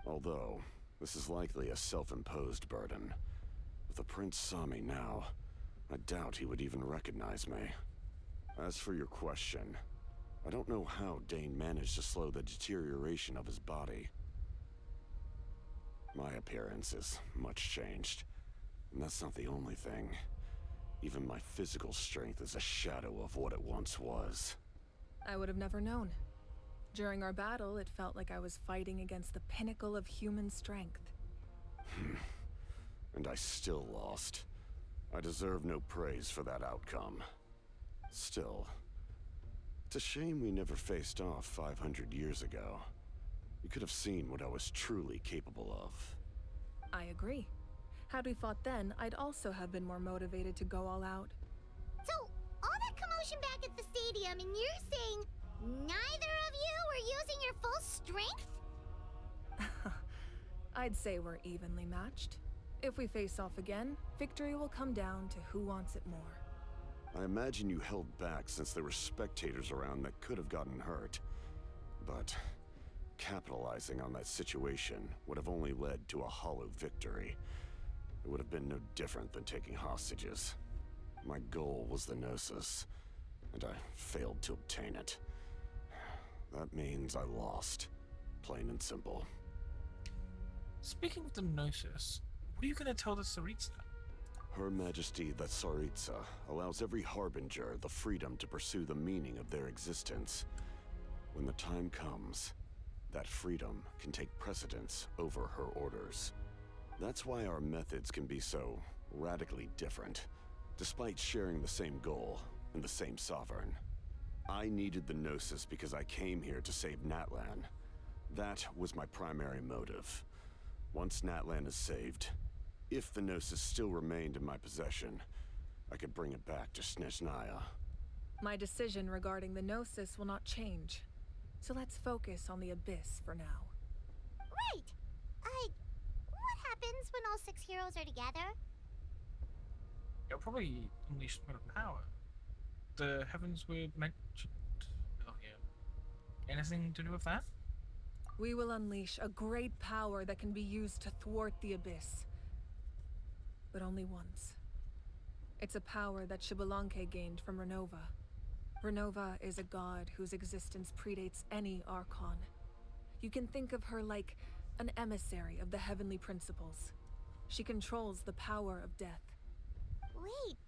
Although, this is likely a self-imposed burden. If the prince saw me now, I doubt he would even recognize me. As for your question, I don't know how Dane managed to slow the deterioration of his body. My appearance is much changed, and that's not the only thing. Even my physical strength is a shadow of what it once was. I would have never known. During our battle, it felt like I was fighting against the pinnacle of human strength. And I still lost. I deserve no praise for that outcome. Still, it's a shame we never faced off 500 years ago. You could have seen what I was truly capable of. I agree. Had we fought then, I'd also have been more motivated to go all out. So, all that commotion back at the stadium, and you're saying neither of you were using your full strength? I'd say we're evenly matched. If we face off again, victory will come down to who wants it more. I imagine you held back since there were spectators around that could have gotten hurt. But capitalizing on that situation would have only led to a hollow victory. It would have been no different than taking hostages. My goal was the Gnosis, and I failed to obtain it. That means I lost. Plain and simple. Speaking of the Gnosis, what are you gonna tell the Tsaritsa? Her Majesty the Tsaritsa allows every Harbinger the freedom to pursue the meaning of their existence. When the time comes, that freedom can take precedence over her orders. That's why our methods can be so radically different, despite sharing the same goal and the same sovereign. I needed the Gnosis because I came here to save Natlan. That was my primary motive. Once Natlan is saved, if the Gnosis still remained in my possession, I could bring it back to Snezhnaya. My decision regarding the Gnosis will not change. So let's focus on the Abyss for now. Right! What happens when all 6 heroes are together? It'll probably unleash a bit of power. The heavens were mentioned earlier. Anything to do with that? We will unleash a great power that can be used to thwart the Abyss. But only once. It's a power that Xbalanque gained from Renova. Renova is a god whose existence predates any Archon. You can think of her like an emissary of the heavenly principles. She controls the power of death. Wait,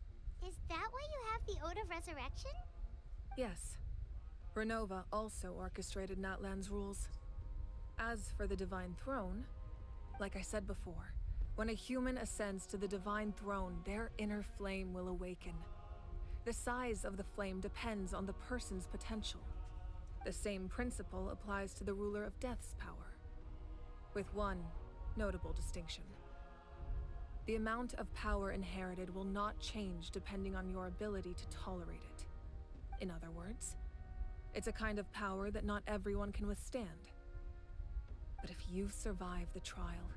is that why you have the Ode of Resurrection? Yes. Renova also orchestrated Natlan's rules. As for the Divine Throne, like I said before, when a human ascends to the Divine Throne, their inner flame will awaken. The size of the flame depends on the person's potential. The same principle applies to the ruler of Death's power, with one notable distinction. The amount of power inherited will not change depending on your ability to tolerate it. In other words, it's a kind of power that not everyone can withstand. But if you survive the trial,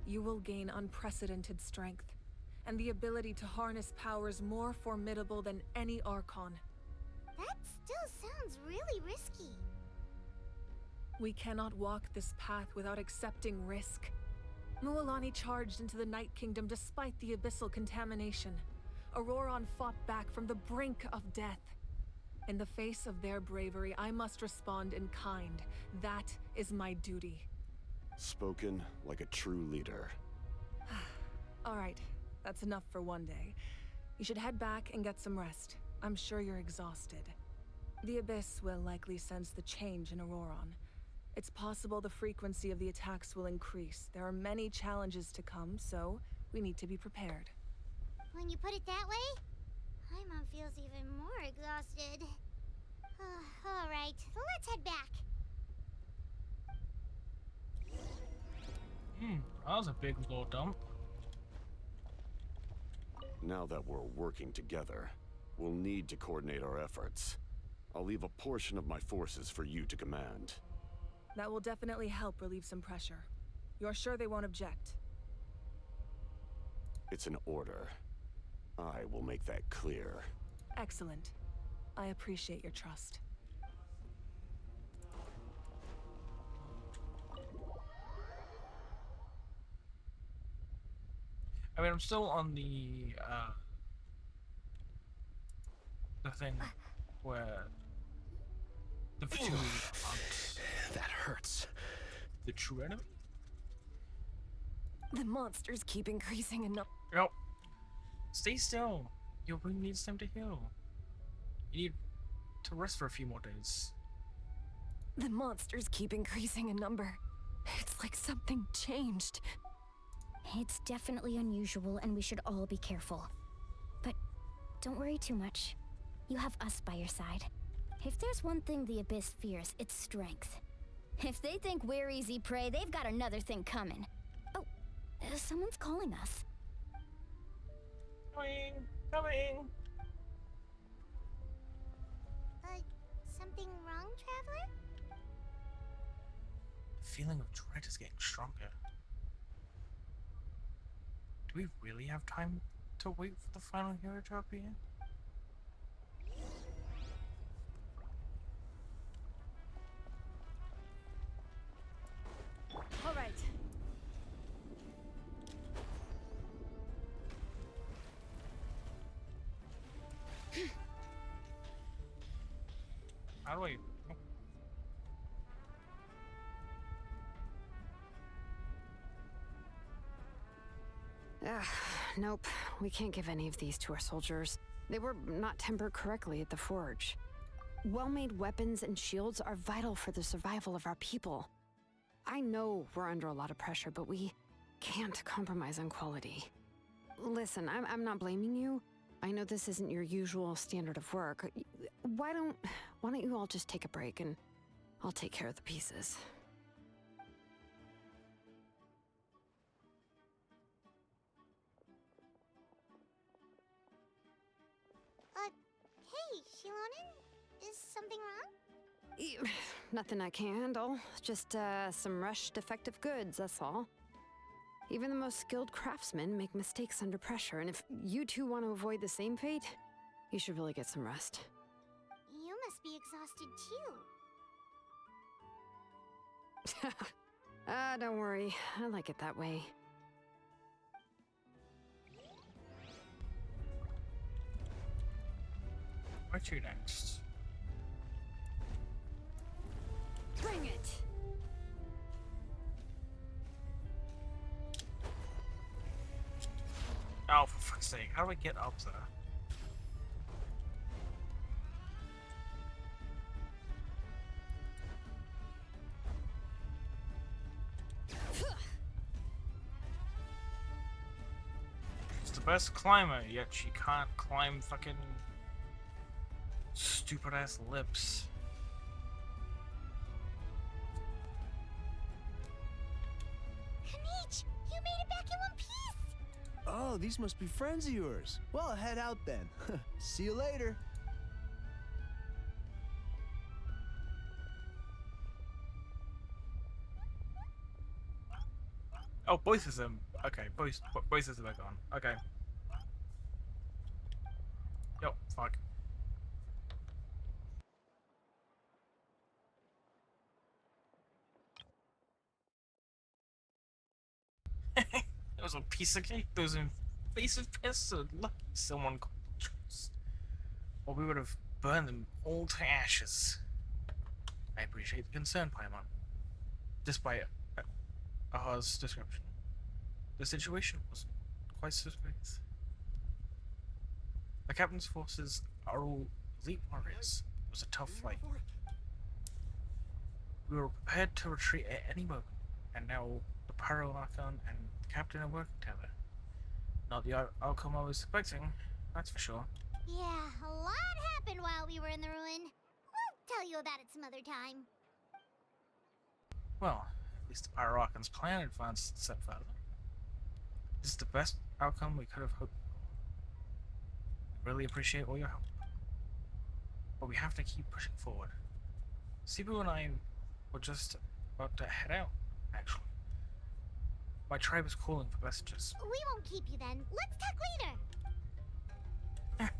you will gain unprecedented strength, and the ability to harness powers more formidable than any Archon. That still sounds really risky. We cannot walk this path without accepting risk. Mualani charged into the Night Kingdom despite the abyssal contamination. Auroron fought back from the brink of death. In the face of their bravery, I must respond in kind. That is my duty. Spoken like a true leader. All right, that's enough for one day. You should head back and get some rest. I'm sure you're exhausted. The Abyss will likely sense the change in Auroron. It's possible the frequency of the attacks will increase. There are many challenges to come, so we need to be prepared. When you put it that way, Paimon feels even more exhausted. All right, let's head back. That was a big lore dump. Now that we're working together, we'll need to coordinate our efforts. I'll leave a portion of my forces for you to command. That will definitely help relieve some pressure. You're sure they won't object? It's an order. I will make that clear. Excellent. I appreciate your trust. I mean, I'm still on the thing where the two aren't that hurts. the true enemy. The monsters keep increasing in number. Yep. Stay still. Your wound needs time to heal. You need to rest for a few more days. The monsters keep increasing in number. It's like something changed. It's definitely unusual, and we should all be careful. But don't worry too much. You have us by your side. If there's one thing the Abyss fears, it's strength. If they think we're easy prey, they've got another thing coming. Oh, someone's calling us. Coming. Something wrong, Traveler? The feeling of dread is getting stronger. we really have time to wait for the final hero to appear? All right. How do I... Nope. We can't give any of these to our soldiers. They were not tempered correctly at the forge. Well-made weapons and shields are vital for the survival of our people. I know we're under a lot of pressure, but we can't compromise on quality. Listen, I'm not blaming you. I know this isn't your usual standard of work. Why don't you all just take a break and I'll take care of the pieces. Hey, Shilonen? Is something wrong? Nothing I can handle. Just some rushed defective goods, that's all. Even the most skilled craftsmen make mistakes under pressure, and if you two want to avoid the same fate, you should really get some rest. You must be exhausted too. Don't worry. I like it that way. Where to next? Bring it! Oh, for fuck's sake, how do I get up there? She's the best climber, yet she can't climb fucking stupid ass lips. Kanich, you made it back in one piece! Oh, these must be friends of yours. Well, head out then. See you later. Oh, both of them. Okay, both of them are gone. Okay. Yo, fuck. That was a piece of cake. Those invasive pests are lucky someone called Trust. Or we would have burned them all to ashes. I appreciate the concern, Paimon. Despite Aha's description, the situation was quite suspicious. The captain's forces are all elite warriors. It was a tough fight. We were prepared to retreat at any moment, and now the Pyro Archon and the captain are working together. Not the outcome I was expecting, that's for sure. Yeah, a lot happened while we were in the ruin. We'll tell you about it some other time. Well, at least the Pyro Archon's plan advanced a step further. This is the best outcome we could have hoped for. I really appreciate all your help. But we have to keep pushing forward. Sibu and I were just about to head out, actually. My tribe is calling for messages. We won't keep you then. Let's talk later.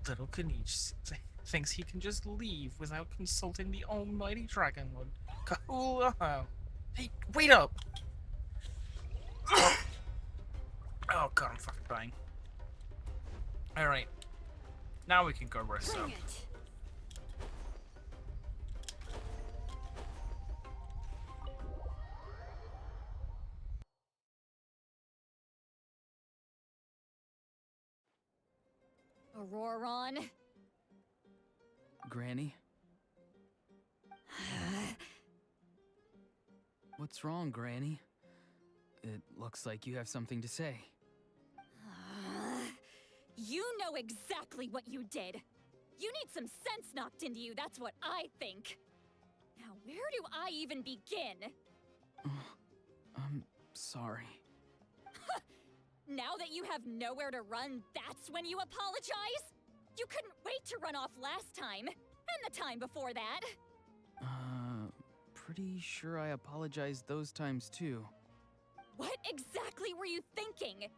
Little Kanich thinks he can just leave without consulting the almighty Dragon Lord. Cool. Hey, wait up! Oh god, I'm fucking dying. Alright. Now we can go rest up. Auroron? Granny? What's wrong, Granny? It looks like you have something to say. You know exactly what you did. You need some sense knocked into you, that's what I think. Now, where do I even begin? I'm sorry. Now that you have nowhere to run, that's when you apologize? You couldn't wait to run off last time, and the time before that. Pretty sure I apologized those times too. What exactly were you thinking?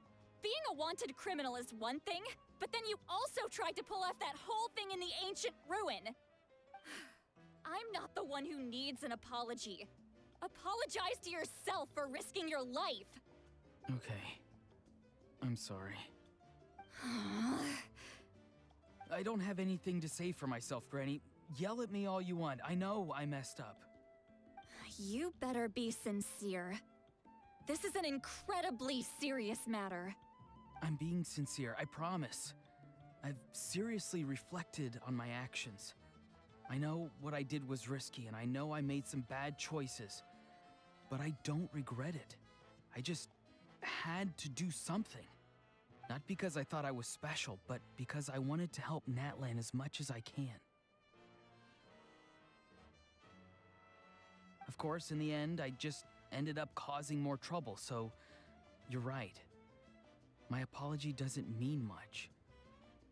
Being a wanted criminal is one thing, but then you also tried to pull off that whole thing in the ancient ruin. I'm not the one who needs an apology. Apologize to yourself for risking your life. Okay. I'm sorry. I don't have anything to say for myself, Granny. Yell at me all you want. I know I messed up. You better be sincere. This is an incredibly serious matter. I'm being sincere, I promise. I've seriously reflected on my actions. I know what I did was risky, and I know I made some bad choices. But I don't regret it. I just had to do something. Not because I thought I was special, but because I wanted to help Natlan as much as I can. Of course, in the end, I just ended up causing more trouble, so you're right. My apology doesn't mean much,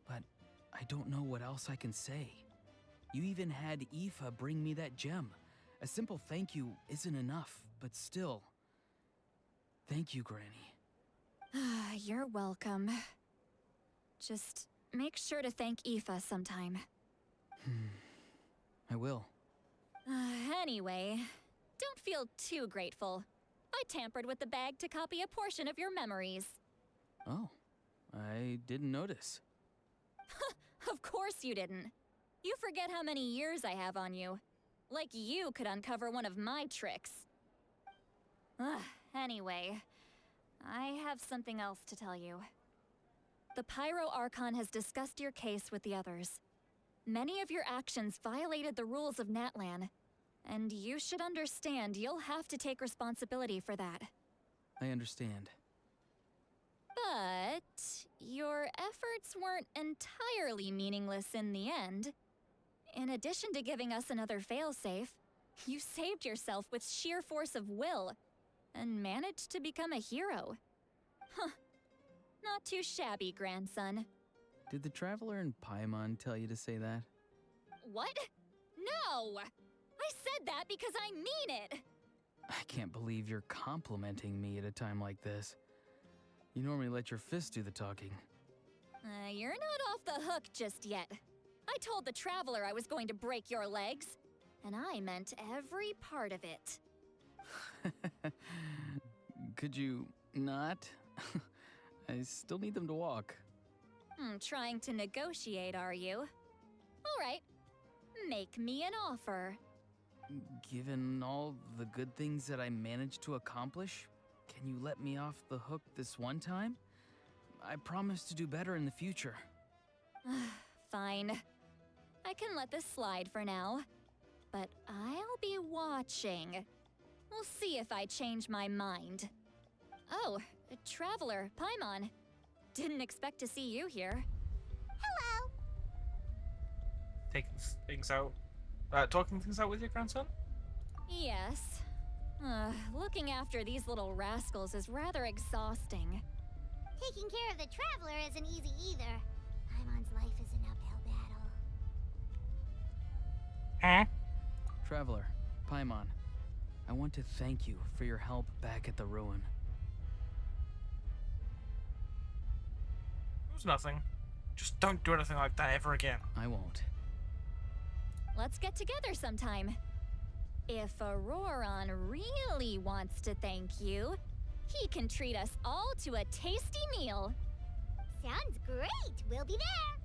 but I don't know what else I can say. You even had Aoife bring me that gem. A simple thank you isn't enough, but still. Thank you, Granny. You're welcome. Just make sure to thank Aoife sometime. I will. Anyway, don't feel too grateful. I tampered with the bag to copy a portion of your memories. Oh, I didn't notice. Of course you didn't. You forget how many years I have on you. Like you could uncover one of my tricks. Anyway, I have something else to tell you. The Pyro Archon has discussed your case with the others. Many of your actions violated the rules of Natlan, and you should understand you'll have to take responsibility for that. I understand. But your efforts weren't entirely meaningless in the end. In addition to giving us another failsafe, you saved yourself with sheer force of will and managed to become a hero. Huh. Not too shabby, grandson. Did the Traveler in Paimon tell you to say that? What? No! I said that because I mean it! I can't believe you're complimenting me at a time like this. You normally let your fist do the talking. You're not off the hook just yet. I told the Traveler I was going to break your legs, and I meant every part of it. Could you not? I still need them to walk. Trying to negotiate, are you? All right. Make me an offer. Given all the good things that I managed to accomplish, can you let me off the hook this one time? I promise to do better in the future. Fine. I can let this slide for now. But I'll be watching. We'll see if I change my mind. Oh, Traveler, Paimon. Didn't expect to see you here. Hello! Taking things out. Talking things out with your grandson? Yes. Looking after these little rascals is rather exhausting. Taking care of the Traveler isn't easy either. Paimon's life is an uphill battle. Traveler, Paimon, I want to thank you for your help back at the ruin. It was nothing. Just don't do anything like that ever again. I won't. Let's get together sometime. If Auroron really wants to thank you, he can treat us all to a tasty meal. Sounds great! We'll be there!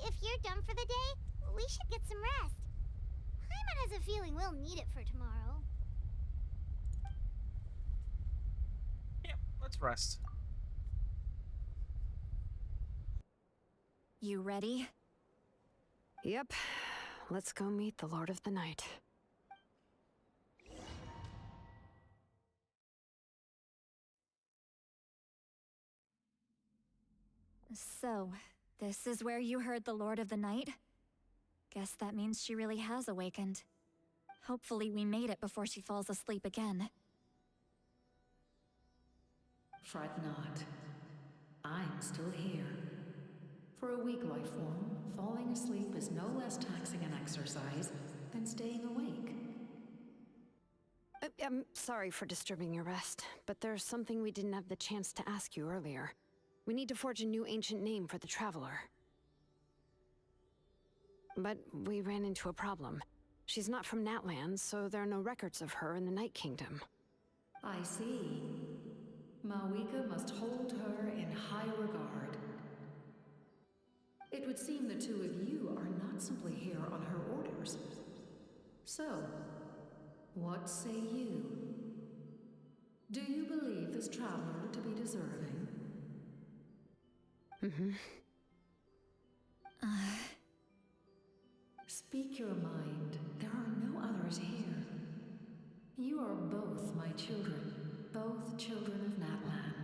If you're done for the day, we should get some rest. Paimon has a feeling we'll need it for tomorrow. Yep, let's rest. You ready? Yep. Let's go meet the Lord of the Night. So, this is where you heard the Lord of the Night? Guess that means she really has awakened. Hopefully we made it before she falls asleep again. Fret not. I'm still here. For a weak life form, falling asleep is no less taxing an exercise than staying awake. I'm sorry for disturbing your rest, but there's something we didn't have the chance to ask you earlier. We need to forge a new ancient name for the Traveler. But we ran into a problem. She's not from Natlan, so there are no records of her in the Night Kingdom. I see. Mawika must hold her in high regard. It would seem the two of you are not simply here on her orders. So, what say you? Do you believe this traveler to be deserving? Speak your mind. There are no others here. You are both my children, both children of Natlan.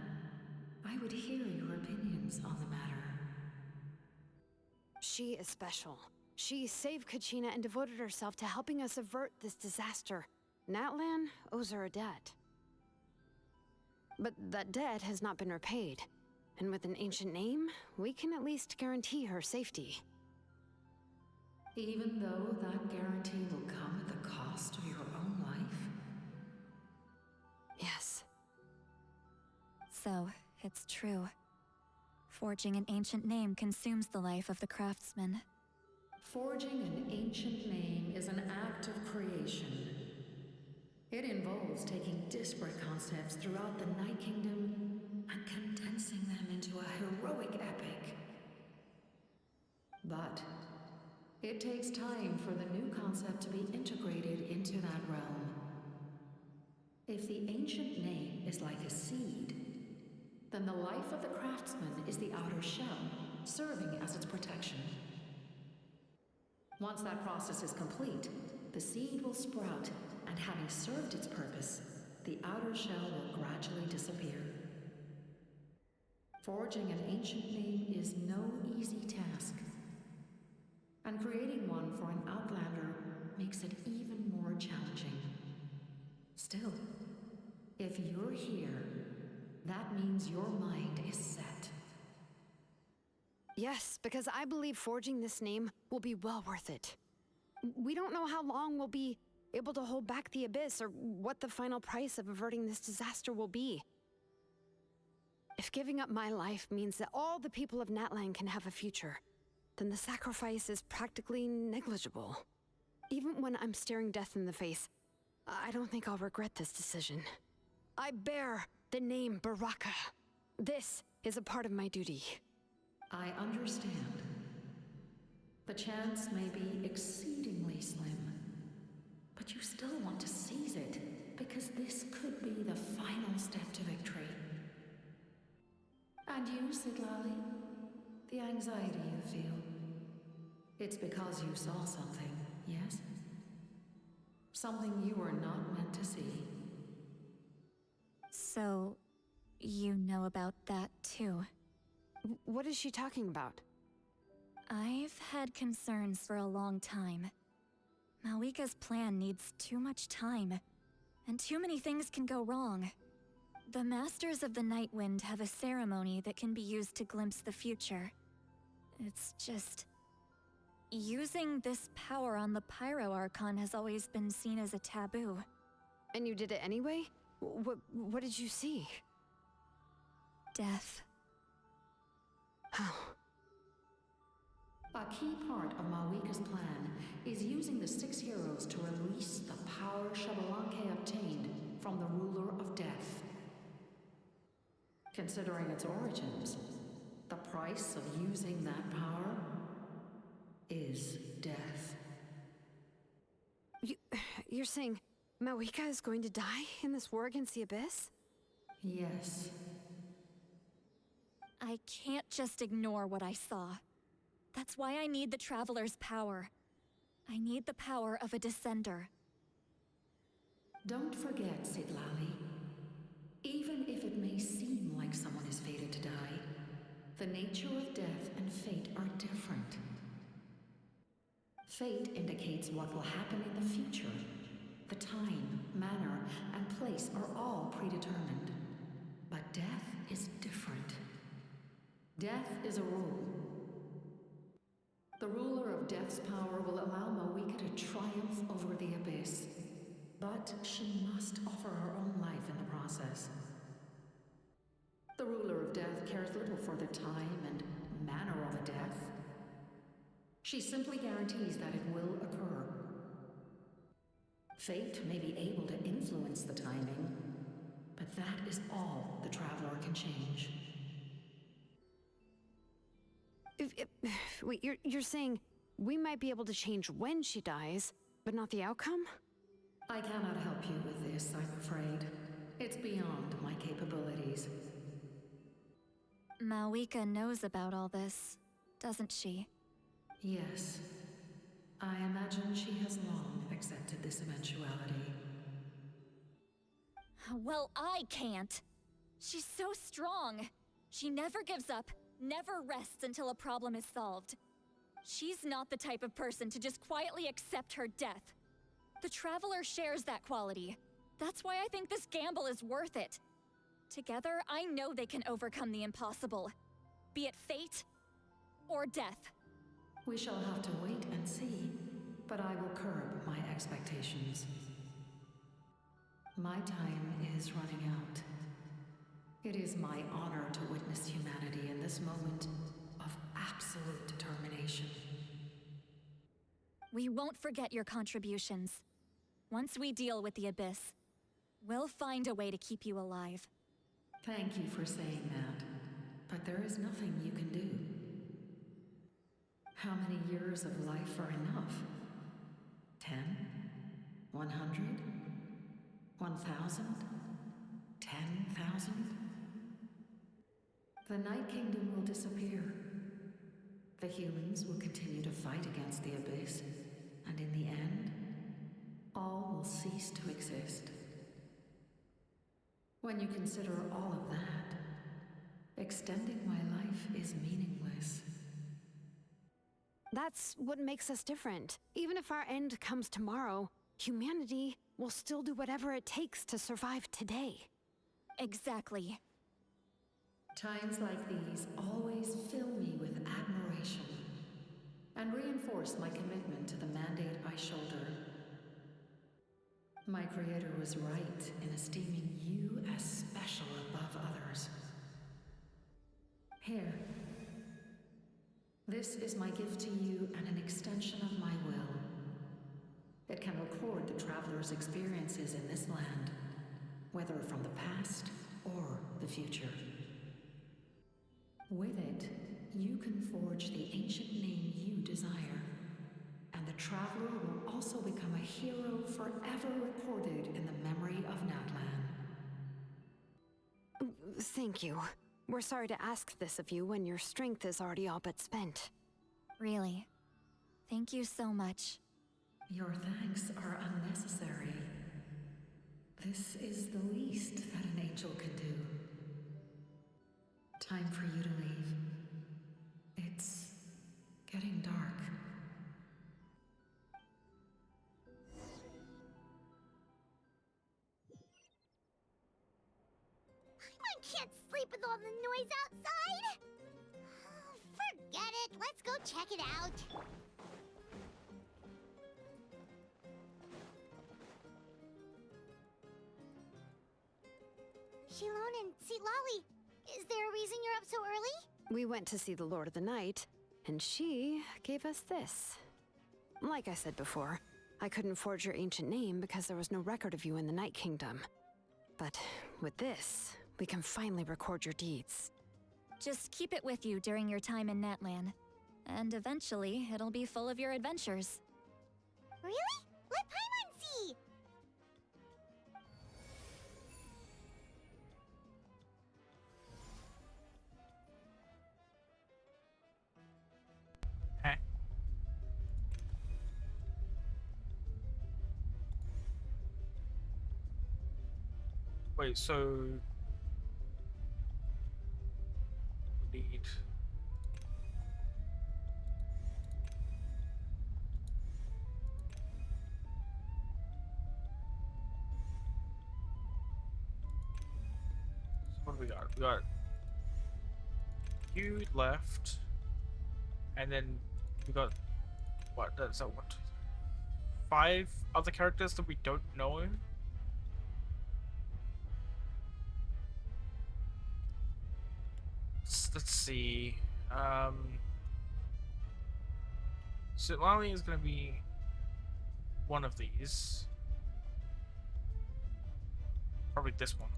I would hear your opinions on the matter. She is special. She saved Kachina and devoted herself to helping us avert this disaster. Natlan owes her a debt. But that debt has not been repaid. And with an ancient name, we can at least guarantee her safety. Even though that guarantee will come at the cost of your own life? Yes. So, it's true. Forging an ancient name consumes the life of the craftsman. Forging an ancient name is an act of creation. It involves taking disparate concepts throughout the Night Kingdom and condensing them into a heroic epic. But it takes time for the new concept to be integrated into that realm. If the ancient name is like a seed, then the life of the craftsman is the outer shell, serving as its protection. Once that process is complete, the seed will sprout, and having served its purpose, the outer shell will gradually disappear. Forging an ancient name is no easy task, and creating one for an outlander makes it even more challenging. Still, if you're here, that means your mind is set. Yes, because I believe forging this name will be well worth it. We don't know how long we'll be able to hold back the Abyss or what the final price of averting this disaster will be. If giving up my life means that all the people of Natlan can have a future, then the sacrifice is practically negligible. Even when I'm staring death in the face, I don't think I'll regret this decision. I bear the name Baraka. This is a part of my duty. I understand. The chance may be exceedingly slim, but you still want to seize it, because this could be the final step to victory. And you, Siglali? The anxiety you feel. It's because you saw something, yes? Something you were not meant to see. So, you know about that too? What is she talking about? I've had concerns for a long time. Mawika's plan needs too much time, and too many things can go wrong. The Masters of the Night Wind have a ceremony that can be used to glimpse the future. It's just... using this power on the Pyro Archon has always been seen as a taboo. And you did it anyway? What did you see? Death. How? A key part of Mawika's plan is using the 6 heroes to release the power Xbalanque obtained from the Ruler of Death. Considering its origins, the price of using that power is death. You're saying Mawika is going to die in this war against the Abyss? Yes. I can't just ignore what I saw. That's why I need the Traveler's power. I need the power of a Descender. Don't forget, Siglali. Even if it may seem like someone is fated to die, the nature of death and fate are different. Fate indicates what will happen in the future. The time, manner, and place are all predetermined. But death is different. Death is a rule. The ruler of Death's power will allow Mawika to triumph over the Abyss. But she must offer her own life in the process. The ruler of Death cares little for the time and manner of a death. She simply guarantees that it will occur. Fate may be able to influence the timing, but that is all the Traveler can change. Wait, you're saying we might be able to change when she dies, but not the outcome? I cannot help you with this, I'm afraid. It's beyond my capabilities. Mawika knows about all this, doesn't she? Yes. I imagine she has long accepted this eventuality. Well, I can't. She's so strong. She never gives up, never rests until a problem is solved. She's not the type of person to just quietly accept her death. The Traveler shares that quality. That's why I think this gamble is worth it. Together, I know they can overcome the impossible. Be it fate or death. We shall have to wait and see, but I will curb my expectations. My time is running out. It is my honor to witness humanity in this moment of absolute determination. We won't forget your contributions. Once we deal with the Abyss, we'll find a way to keep you alive. Thank you for saying that, but there is nothing you can do. How many years of life are enough? 10? 100? 1,000? 10,000? The Night Kingdom will disappear. The humans will continue to fight against the Abyss, and in the end, all will cease to exist. When you consider all of that, extending my life is meaningless. That's what makes us different. Even if our end comes tomorrow, humanity will still do whatever it takes to survive today. Exactly. Times like these always fill me with admiration and reinforce my commitment to the mandate I shoulder. My Creator was right in esteeming you as special above others. Here. This is my gift to you and an extension of my will. It can record the Traveler's experiences in this land, whether from the past or the future. With it, you can forge the ancient name you desire, and the Traveler will also become a hero forever recorded in the memory of Natlan. Thank you. We're sorry to ask this of you when your strength is already all but spent. Really. Thank you so much. Your thanks are unnecessary. This is the least that an angel can do. Time for you to leave. It's getting dark. I can't sleep with all the noise outside! Forget it, let's go check it out. Shilon and Lolly, is there a reason you're up so early? We went to see the Lord of the Night, and she gave us this. Like I said before, I couldn't forge your ancient name because there was no record of you in the Night Kingdom. But with this, we can finally record your deeds. Just keep it with you during your time in Natlan. And eventually, it'll be full of your adventures. Really? Let Paimon see! Huh? Wait, so... we need... What do we got? We got you left, and then we got what? That's that 1, 2, 3, 5 other characters that we don't know. Let's see. So Lali is going to be one of these. Probably this one,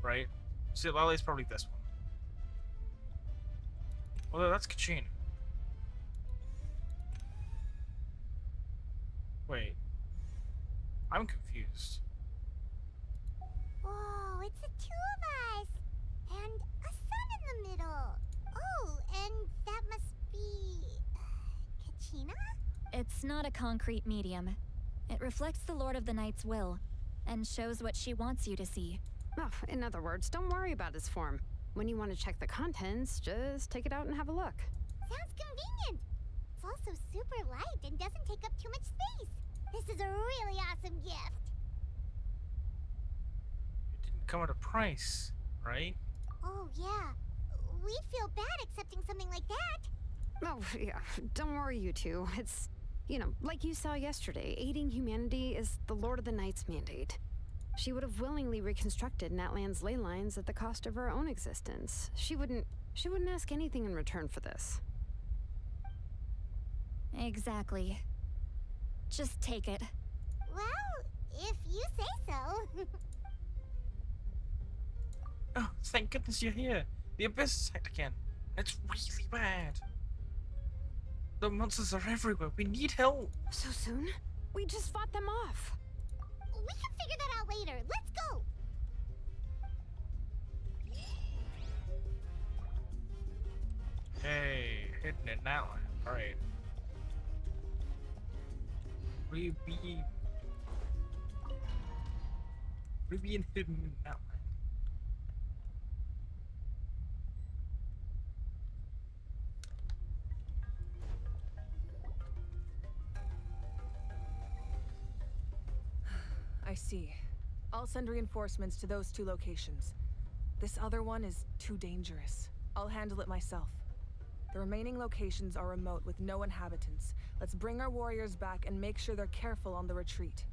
right? See, Lali is probably this one. Although that's Kachin. Wait. I'm confused. Whoa, it's the two of us! And a sun in the middle! Oh, and that must be... Kachina? It's not a concrete medium. It reflects the Lord of the Night's will, and shows what she wants you to see. Oh, in other words, don't worry about his form. When you want to check the contents, just take it out and have a look. Sounds convenient! It's also super light and doesn't take up too much space. This is a really awesome gift. It didn't come at a price, right? Oh, yeah. We'd feel bad accepting something like that. Oh, yeah, don't worry, you two. It's, you know, like you saw yesterday, aiding humanity is the Lord of the Night's mandate. She would have willingly reconstructed Natlan's ley lines at the cost of her own existence. She wouldn't ask anything in return for this. Exactly. Just take it. Well, if you say so. Oh, thank goodness you're here. The Abyss is hacked again. It's really bad. The monsters are everywhere. We need help. So soon? We just fought them off. We can figure that out later. Let's go. Hey, hidden in Natlan. Alright. We being hidden in Natlan. I see. I'll send reinforcements to those 2 locations. This other one is too dangerous. I'll handle it myself. The remaining locations are remote with no inhabitants. Let's bring our warriors back and make sure they're careful on the retreat.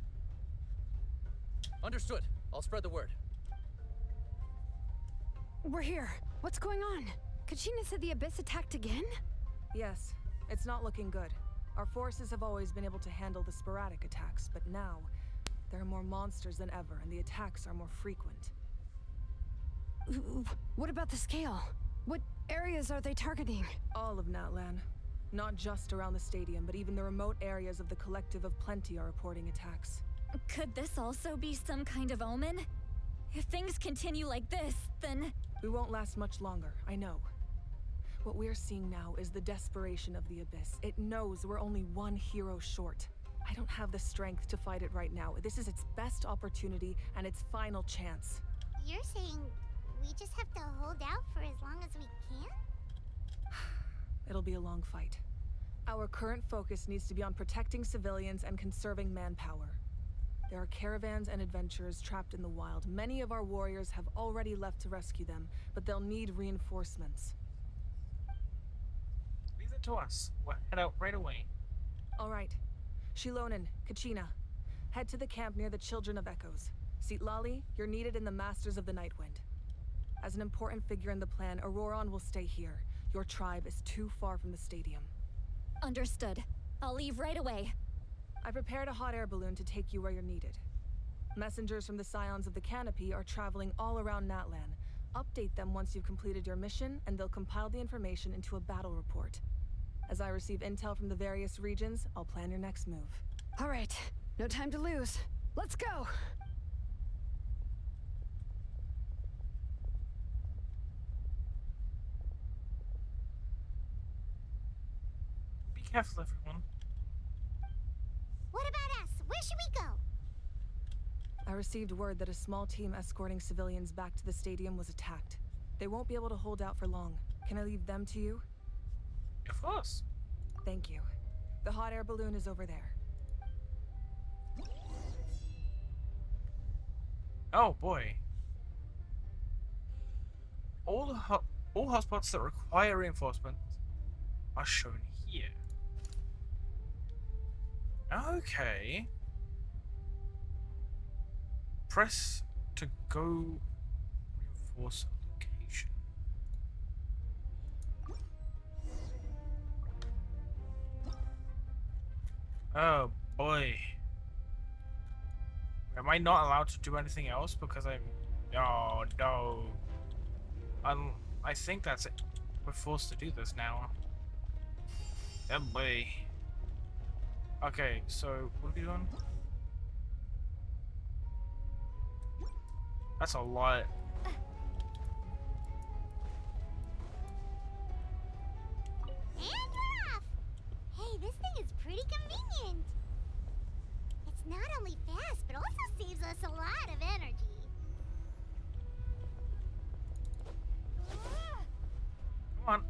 Understood. I'll spread the word. We're here. What's going on? Kachina said the Abyss attacked again? Yes, it's not looking good. Our forces have always been able to handle the sporadic attacks, but now there are more monsters than ever, and the attacks are more frequent. What about the scale? What areas are they targeting? All of Natlan. Not just around the stadium, but even the remote areas of the Collective of Plenty are reporting attacks. Could this also be some kind of omen? If things continue like this, then... We won't last much longer, I know. What we're seeing now is the desperation of the Abyss. It knows we're only one hero short. I don't have the strength to fight it right now. This is its best opportunity and its final chance. You're saying we just have to hold out for as long as we can? It'll be a long fight. Our current focus needs to be on protecting civilians and conserving manpower. There are caravans and adventurers trapped in the wild. Many of our warriors have already left to rescue them, but they'll need reinforcements. Leave it to us. We'll head out right away. All right. Shilonen, Kachina, head to the camp near the Children of Echoes. Lali, you're needed in the Masters of the Nightwind. As an important figure in the plan, Auroron will stay here. Your tribe is too far from the stadium. Understood. I'll leave right away. I prepared a hot air balloon to take you where you're needed. Messengers from the Scions of the Canopy are traveling all around Natlan. Update them once you've completed your mission, and they'll compile the information into a battle report. As I receive intel from the various regions, I'll plan your next move. All right, no time to lose. Let's go! Be careful, everyone. What about us? Where should we go? I received word that a small team escorting civilians back to the stadium was attacked. They won't be able to hold out for long. Can I leave them to you? Of course. Thank you. The hot air balloon is over there. Oh boy. all hotspots that require reinforcement are shown here. Okay. Press to go reinforce a location. Oh boy. Am I not allowed to do anything else because I'm... Oh no. I think that's it. We're forced to do this now. Oh boy. Okay, so what are we doing? That's a lot. And we're off! Hey, this thing is pretty convenient. It's not only fast, but also saves us a lot of energy. Come on.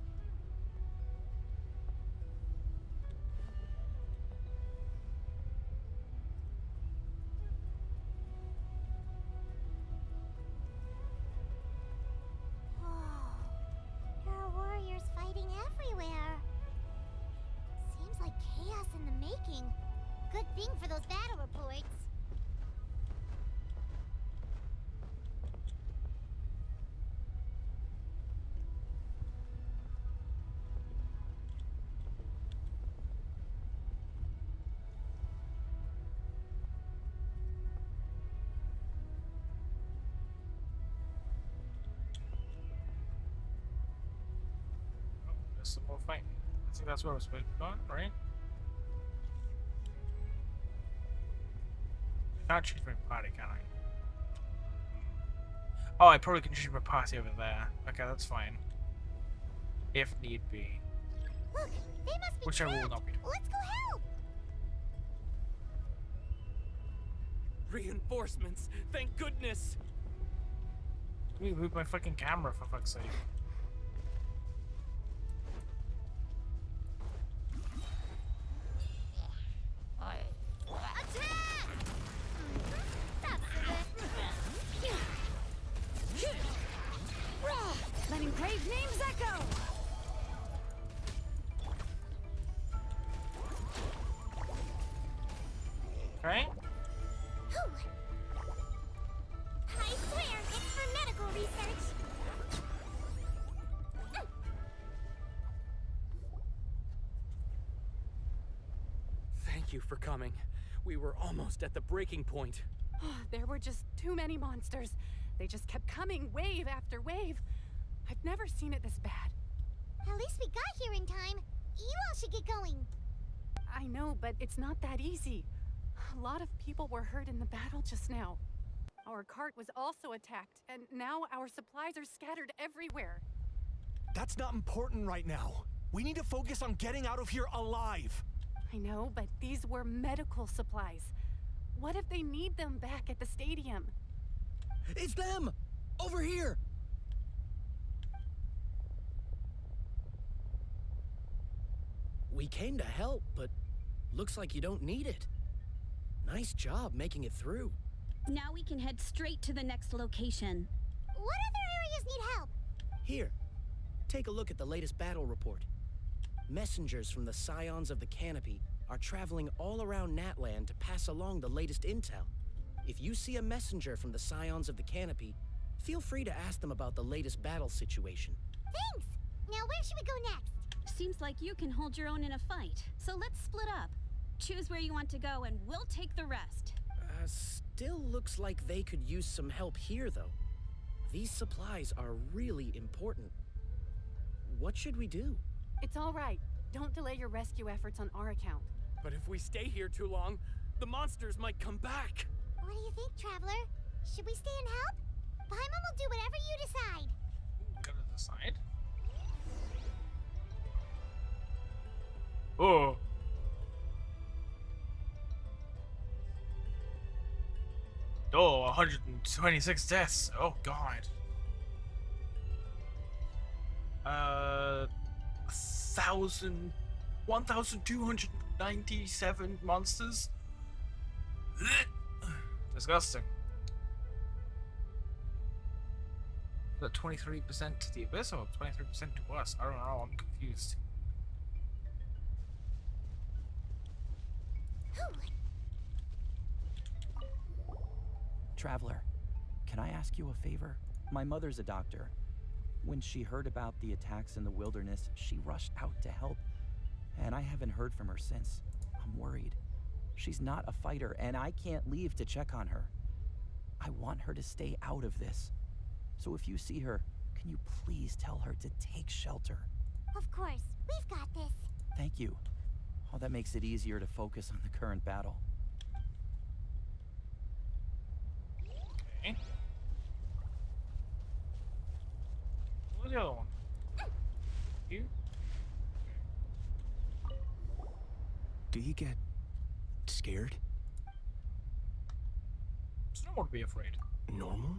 There are warriors fighting everywhere. Seems like chaos in the making. Good thing for those battle reports. There's some more fighting. I think that's where we're supposed to be going, right? I can't change my party, can I? Oh, I probably can change my party over there. Okay, that's fine. If need be. Look, they must be Which I will trapped. not be doing. Let's go help. Reinforcements! Thank goodness! Let me move my fucking camera for fuck's sake. Letting brave names echo! Okay? I swear, it's for medical research. Thank you for coming. We were almost at the breaking point. There were just too many monsters. They just kept coming, wave after wave. I've never seen it this bad. At least we got here in time. You all should get going. I know, but it's not that easy. A lot of people were hurt in the battle just now. Our cart was also attacked, and now our supplies are scattered everywhere. That's not important right now. We need to focus on getting out of here alive. I know, but these were medical supplies. What if they need them back at the stadium? It's them! Over here! We came to help, but looks like you don't need it. Nice job making it through. Now we can head straight to the next location. What other areas need help? Here, take a look at the latest battle report. Messengers from the Scions of the Canopy are traveling all around Natlan to pass along the latest intel. If you see a messenger from the Scions of the Canopy, feel free to ask them about the latest battle situation. Thanks! Now where should we go next? Seems like you can hold your own in a fight, so let's split up. Choose where you want to go and we'll take the rest. Still looks like they could use some help here, though. These supplies are really important. What should we do? It's all right. Don't delay your rescue efforts on our account. But if we stay here too long, the monsters might come back. What do you think, Traveler? Should we stay and help? Paimon will do whatever you decide. We gotta decide. Oh. Oh, 126 deaths. Oh god. 1,297 monsters. Disgusting. that 23% to the Abyss or 23% to us? I don't know, I'm confused. Traveler, can I ask you a favor? My mother's a doctor. When she heard about the attacks in the wilderness, she rushed out to help, and I haven't heard from her since. I'm worried. She's not a fighter, and I can't leave to check on her. I want her to stay out of this. So if you see her, can you please tell her to take shelter? Of course, we've got this. Thank you. Oh, that makes it easier to focus on the current battle. Okay. What was the other one? You? Do you get scared? It's normal to be afraid. Normal?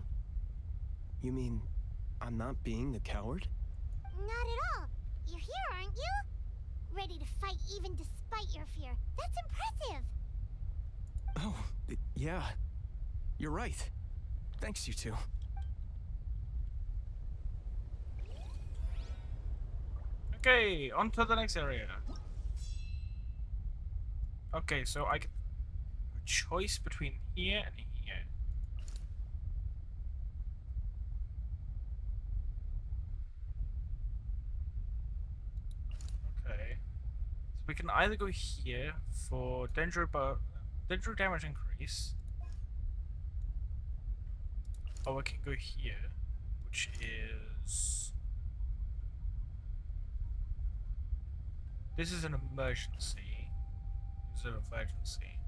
You mean I'm not being a coward? Not at all. You're here, aren't you? Ready to fight even despite your fear. That's impressive. Oh, yeah. You're right. Thanks, you two. Okay, on to the next area. Okay, so I get a choice between here and here. Okay. So we can either go here for danger damage increase, or we can go here, which is... This is an emergency. This is an emergency.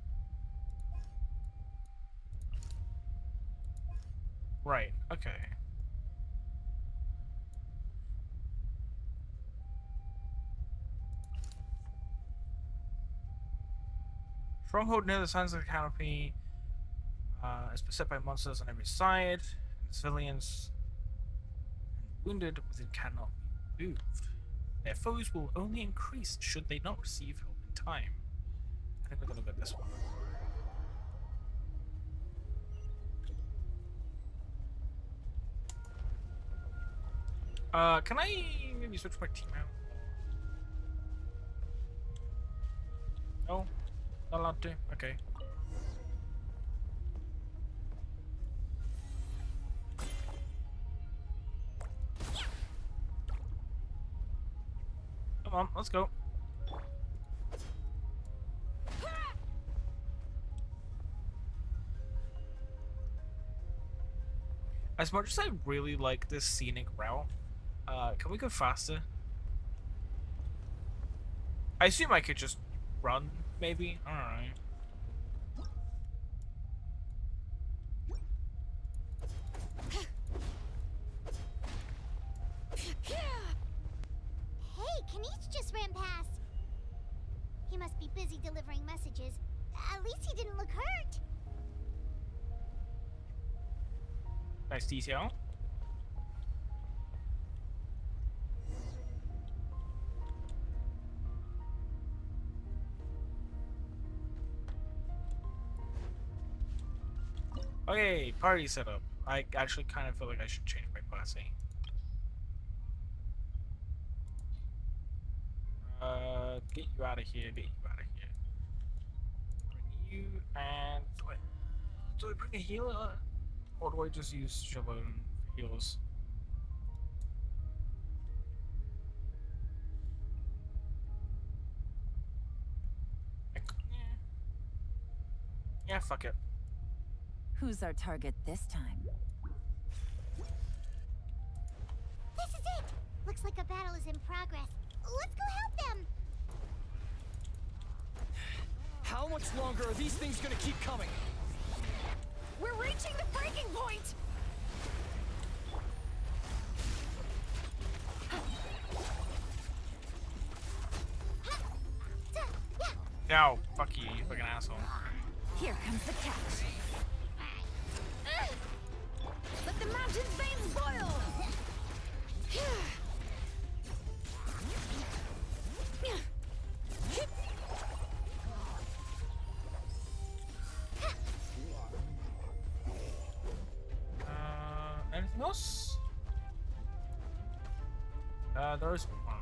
Right, okay. Stronghold near the signs of the canopy is beset by monsters on every side, and civilians and wounded within cannot be moved. Their foes will only increase should they not receive help in time. I think we're gonna get this one. Can I maybe switch my team out? No? Not allowed to? Okay. Come on, let's go. As much as I really like this scenic route, can we go faster? I assume I could just run, maybe? I don't know. Hey, Kanish just ran past. He must be busy delivering messages. At least he didn't look hurt. Nice detail. Okay, party setup. I actually kind of feel like I should change my party. Get you out of here, get you out of here. Bring you, and do I bring a healer? Or do I just use Shalom for heals? Yeah, fuck it. Who's our target this time? This is it! Looks like a battle is in progress. Let's go help them! How much longer are these things gonna keep coming? We're reaching the breaking point! No, fuck you, you fucking asshole. Here comes the catch. Let the mountain's veins boil! Anything else? There's one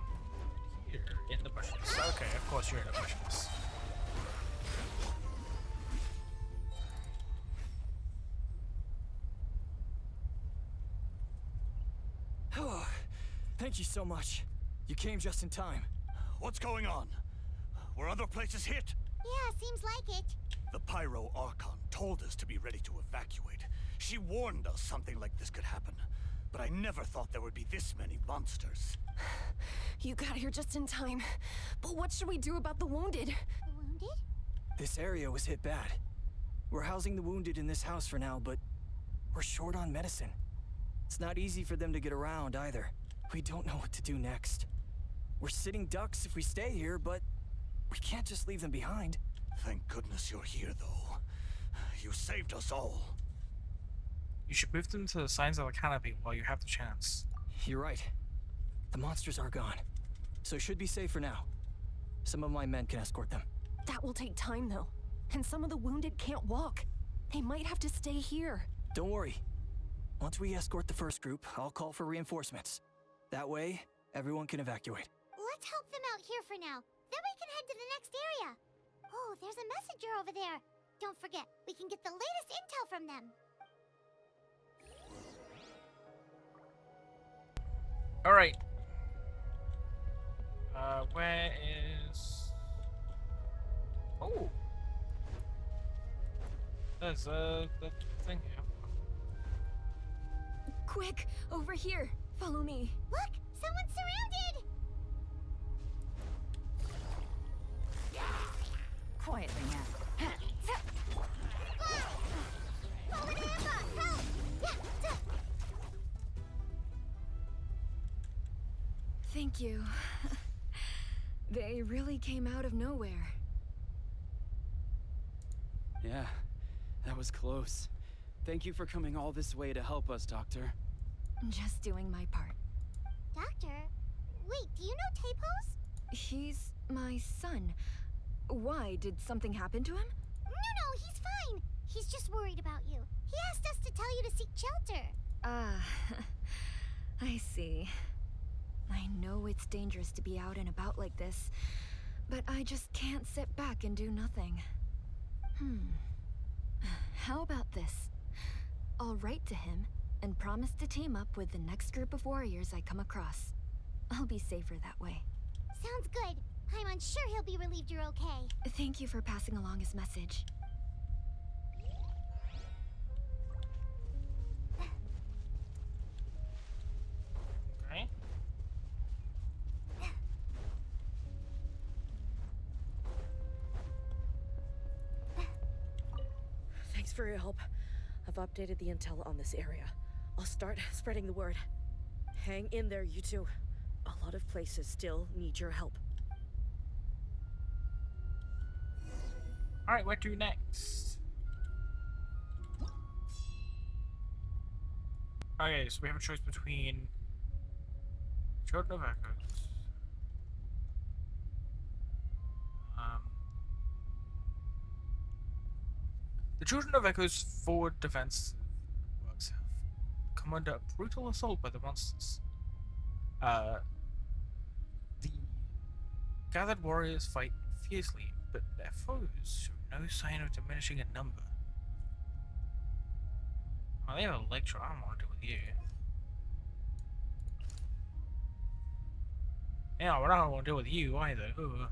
here in the bushes. Okay, of course you're in the bushes. Oh, thank you so much. You came just in time. What's going on? Were other places hit? Yeah, seems like it. The Pyro Archon told us to be ready to evacuate. She warned us something like this could happen. But I never thought there would be this many monsters. You got here just in time. But what should we do about the wounded? The wounded? This area was hit bad. We're housing the wounded in this house for now, but we're short on medicine. It's not easy for them to get around either. We don't know what to do next. We're sitting ducks if we stay here, but we can't just leave them behind. Thank goodness you're here, though. You saved us all. You should move them to the sides of the canopy while you have the chance. You're right. The monsters are gone, so should be safe for now. Some of my men can escort them. That will take time, though. And some of the wounded can't walk. They might have to stay here. Don't worry. Once we escort the first group, I'll call for reinforcements. That way, everyone can evacuate. Let's help them out here for now. Then we can head to the next area. Oh, there's a messenger over there. Don't forget, we can get the latest intel from them. Alright. Where is... Oh! There's the thing here. Quick, over here. Follow me. Look, someone's surrounded! Quietly now. Thank you. They really came out of nowhere. Yeah, that was close. Thank you for coming all this way to help us, Doctor. Just doing my part. Doctor? Wait, do you know Tapos? He's my son. Why? Did something happen to him? No, he's fine. He's just worried about you. He asked us to tell you to seek shelter. Ah, I see. I know it's dangerous to be out and about like this, but I just can't sit back and do nothing. How about this? I'll write to him and promise to team up with the next group of warriors I come across. I'll be safer that way. Sounds good. I'm unsure he'll be relieved you're okay. Thank you for passing along his message. Okay. Thanks for your help. I've updated the intel on this area. I'll start spreading the word. Hang in there, you two. A lot of places still need your help. Alright, where to next? Okay, so we have a choice between Children of Echoes. The Children of Echoes forward defense works have come under brutal assault by the monsters. The gathered warriors fight fiercely, but their foes show no sign of diminishing in number. Oh, they have electro. I don't want to deal with you. Yeah, but I don't want to deal with you either. Ugh.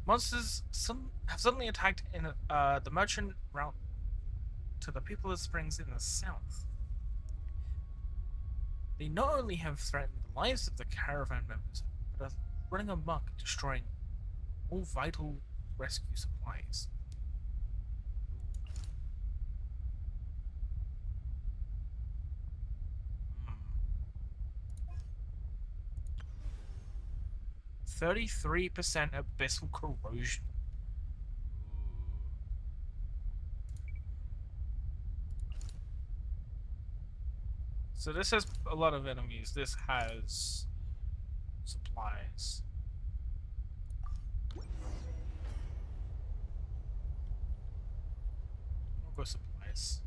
Monsters have suddenly attacked in the merchant route to the People's Springs in the south. They not only have threatened the lives of the caravan members, but are running amok, destroying all vital rescue supplies. 33% abyssal corrosion. So this has a lot of enemies. This has supplies. We'll go supplies.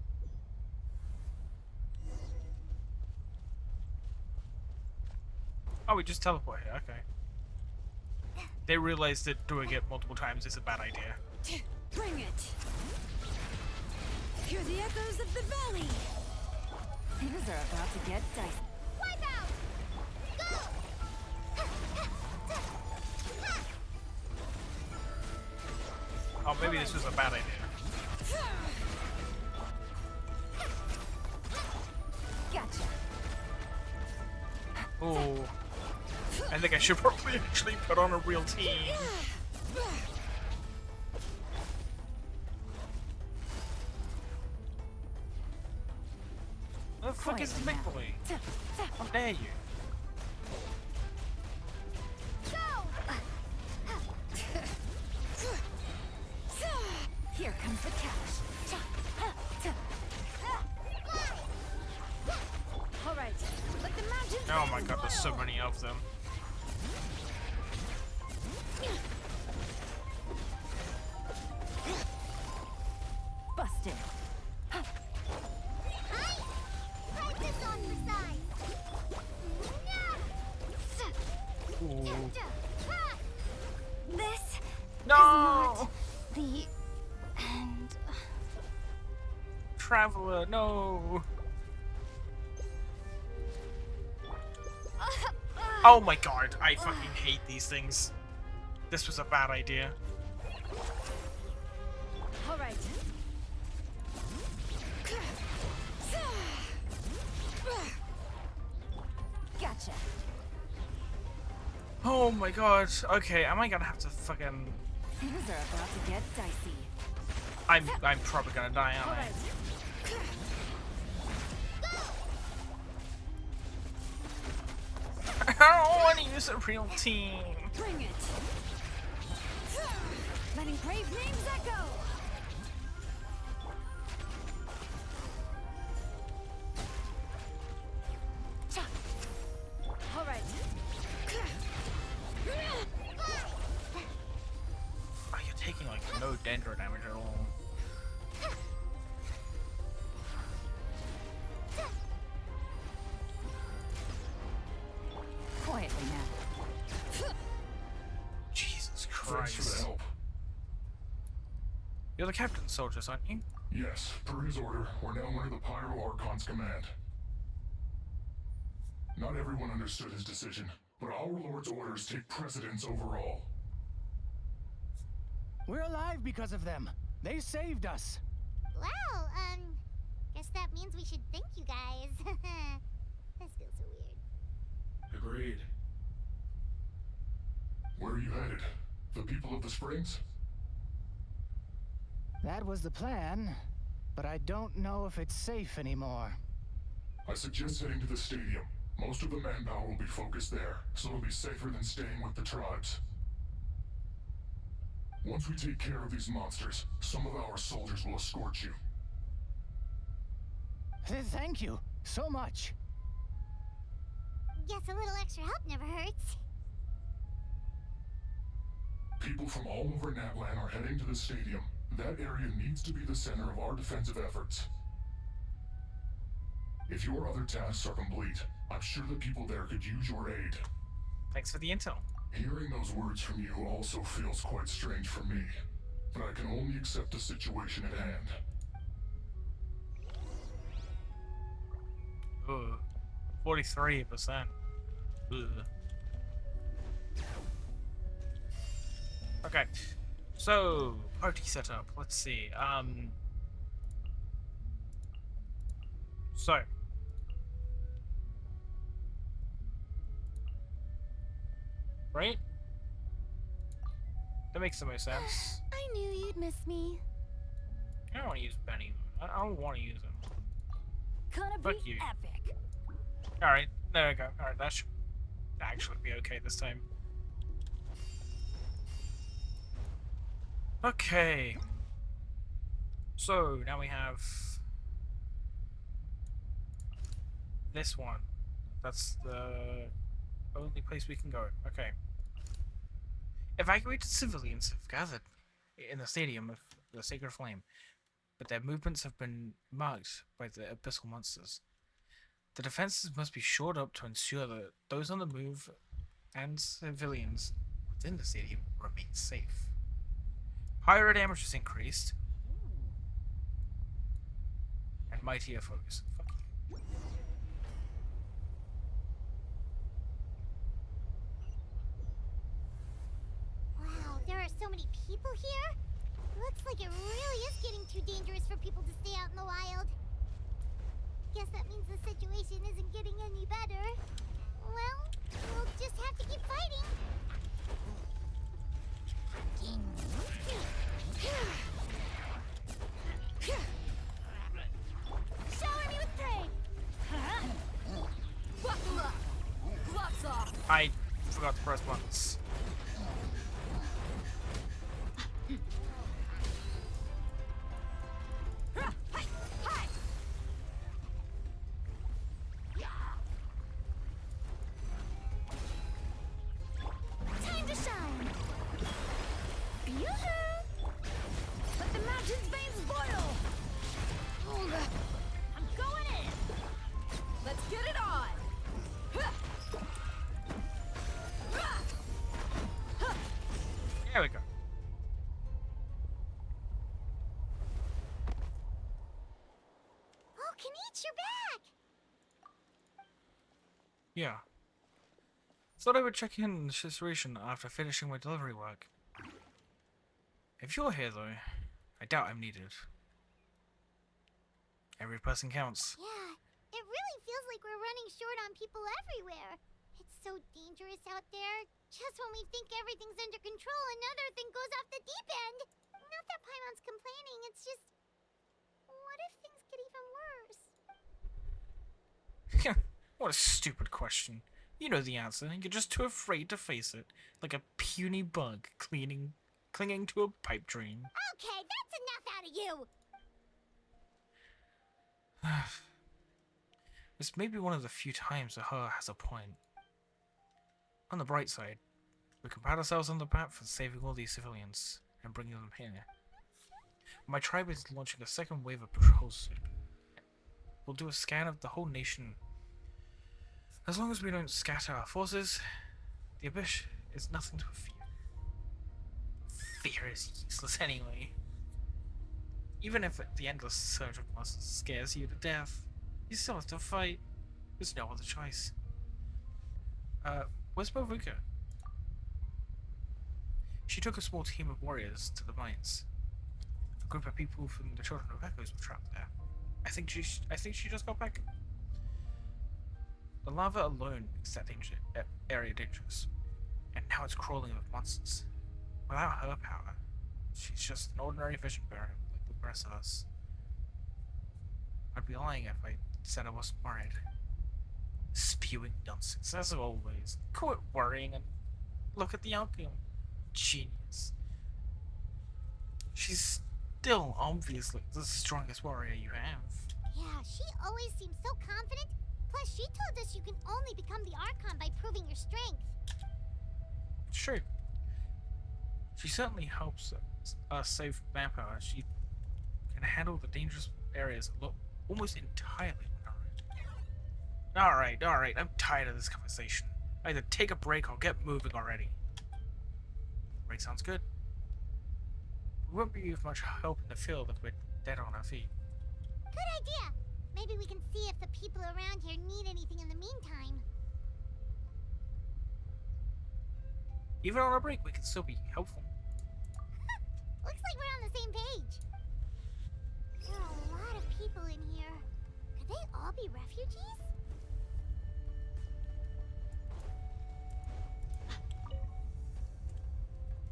Oh, we just teleport here. Okay. They realized that doing it multiple times is a bad idea. Bring it! Hear the echoes of the valley! Things are about to get dicey. Wipe out! Oh, maybe this was a bad idea. Gotcha. Oh. I think I should probably actually put on a real team. Where the fuck is the big boy? How dare you? Here comes the cash. All right, let the mountains. Oh my god, there's so many of them. Busted. Practice on for size. This No! is not the end. Traveler, no! Oh my god, I fucking hate these things. This was a bad idea. All right. Gotcha. Oh my god. Okay, am I gonna have to fucking... Things are about to get dicey. I'm probably gonna die, aren't I? I don't want to use a real team. Bring it. Letting brave names echo. All right. Oh, you're taking like no dendro damage at all. Quietly now. Jesus Thanks for Christ. the help. You're the captain's soldiers, aren't you? Yes, per his order, we're now under the Pyro Archon's command. Not everyone understood his decision, but our Lord's orders take precedence over all. We're alive because of them. They saved us. Well, guess that means we should thank you guys. This feels so weird. Agreed. Where are you headed? The people of the Springs? That was the plan, but I don't know if it's safe anymore. I suggest heading to the stadium. Most of the manpower will be focused there, so it'll be safer than staying with the tribes. Once we take care of these monsters, some of our soldiers will escort you. Thank you so much. Guess a little extra help never hurts. People from all over Natlan are heading to the stadium. That area needs to be the center of our defensive efforts. If your other tasks are complete, I'm sure the people there could use your aid. Thanks for the intel. Hearing those words from you also feels quite strange for me, but I can only accept the situation at hand. Ugh. 43%. Ugh. Okay. So, party setup. Let's see. So. Right? That makes the most sense. I knew you'd miss me. I don't want to use Benny. I don't want to use him. Gonna Fuck be you. epic. Alright, there we go. Alright, that should actually be okay this time. Okay. So, now we have this one. That's the only place we can go. Okay. Evacuated civilians have gathered in the stadium of the Sacred Flame, but their movements have been marked by the abyssal monsters. The defenses must be shored up to ensure that those on the move and civilians within the city remain safe. Pyro damage is increased. And mightier foes. Wow, there are so many people here? Looks like it really is getting too dangerous for people to stay out in the wild. Guess that means the situation isn't getting any better. Well, we'll just have to keep fighting. Shower me with praise! Buckle up! Gloves off! I forgot to press buttons. Time to shine! Yoo-hoo! Let the mountain's veins boil! I'm going in! Let's get it on! There we go. Oh, Kanich, you're back! Yeah. Thought I would check in on the situation after finishing my delivery work. If you're here though, I doubt I'm needed. Every person counts. Yeah, it really feels like we're running short on people everywhere. It's so dangerous out there. Just when we think everything's under control, another thing goes off the deep end. Not that Paimon's complaining, it's just... What if things get even worse? What a stupid question. You know the answer, and you're just too afraid to face it. Like a puny bug clinging to a pipe dream. Okay, that's enough out of you! This may be one of the few times that her has a point. On the bright side, we can pat ourselves on the back for saving all these civilians and bringing them here. My tribe is launching a second wave of patrols soon. We'll do a scan of the whole nation. As long as we don't scatter our forces, the Abyss is nothing to fear. Fear is useless anyway. Even if the endless surge of monsters scares you to death, you still have to fight. There's no other choice. Where's Bavuka? She took a small team of warriors to the mines. A group of people from the Children of Echoes were trapped there. I think she just got back. The lava alone makes that area dangerous, and now it's crawling with monsters. Without her power, she's just an ordinary vision bearer like the rest of us. I'd be lying if I said I wasn't worried. Spewing nonsense, as always. Quit worrying and look at the outcome. Genius. She's still obviously the strongest warrior you have. Yeah, she always seems so confident. Plus, she told us you can only become the Archon by proving your strength. It's true. She certainly helps us save manpower. She can handle the dangerous areas almost entirely. Alright, I'm tired of this conversation. Either take a break or get moving already. Break sounds good. We won't be of much help in the field if we're dead on our feet. Good idea! Maybe we can see if the people around here need anything in the meantime. Even on our break, we can still be helpful. Looks like we're on the same page. There are a lot of people in here. Could they all be refugees?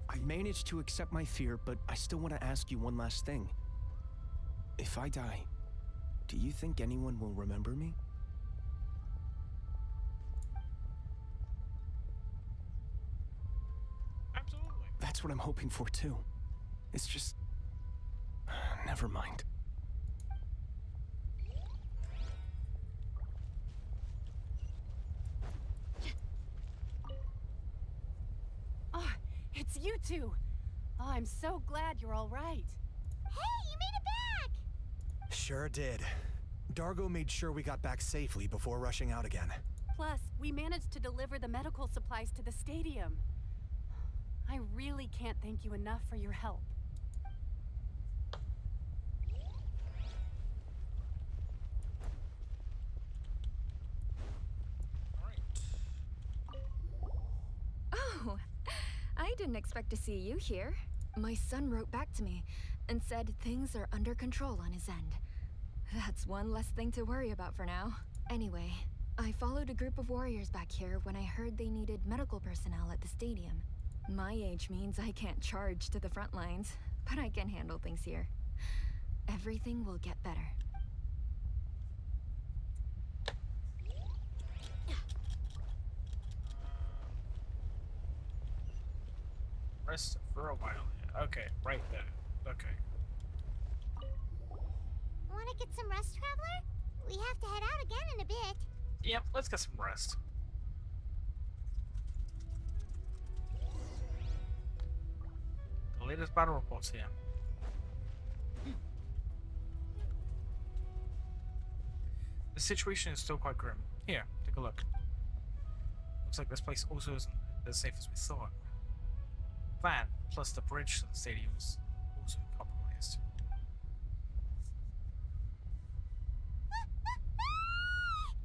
I managed to accept my fear, but I still want to ask you one last thing. If I die, do you think anyone will remember me? Absolutely. That's what I'm hoping for too. It's just... never mind. Oh, it's you two. Oh, I'm so glad you're all right. Hey, you made it back! Sure did. Dargo made sure we got back safely before rushing out again. Plus, we managed to deliver the medical supplies to the stadium. I really can't thank you enough for your help. Oh, I didn't expect to see you here. My son wrote back to me and said things are under control on his end. That's one less thing to worry about for now. Anyway, I followed a group of warriors back here when I heard they needed medical personnel at the stadium. My age means I can't charge to the front lines, but I can handle things here. Everything will get better. Rest for a while. Okay, right there. Okay. Wanna get some rest, Traveler? We have to head out again in a bit. Yep, let's get some rest. The latest battle reports here. The situation is still quite grim. Here, take a look. Looks like this place also isn't as safe as we thought. That, plus the bridge to the stadium is also compromised.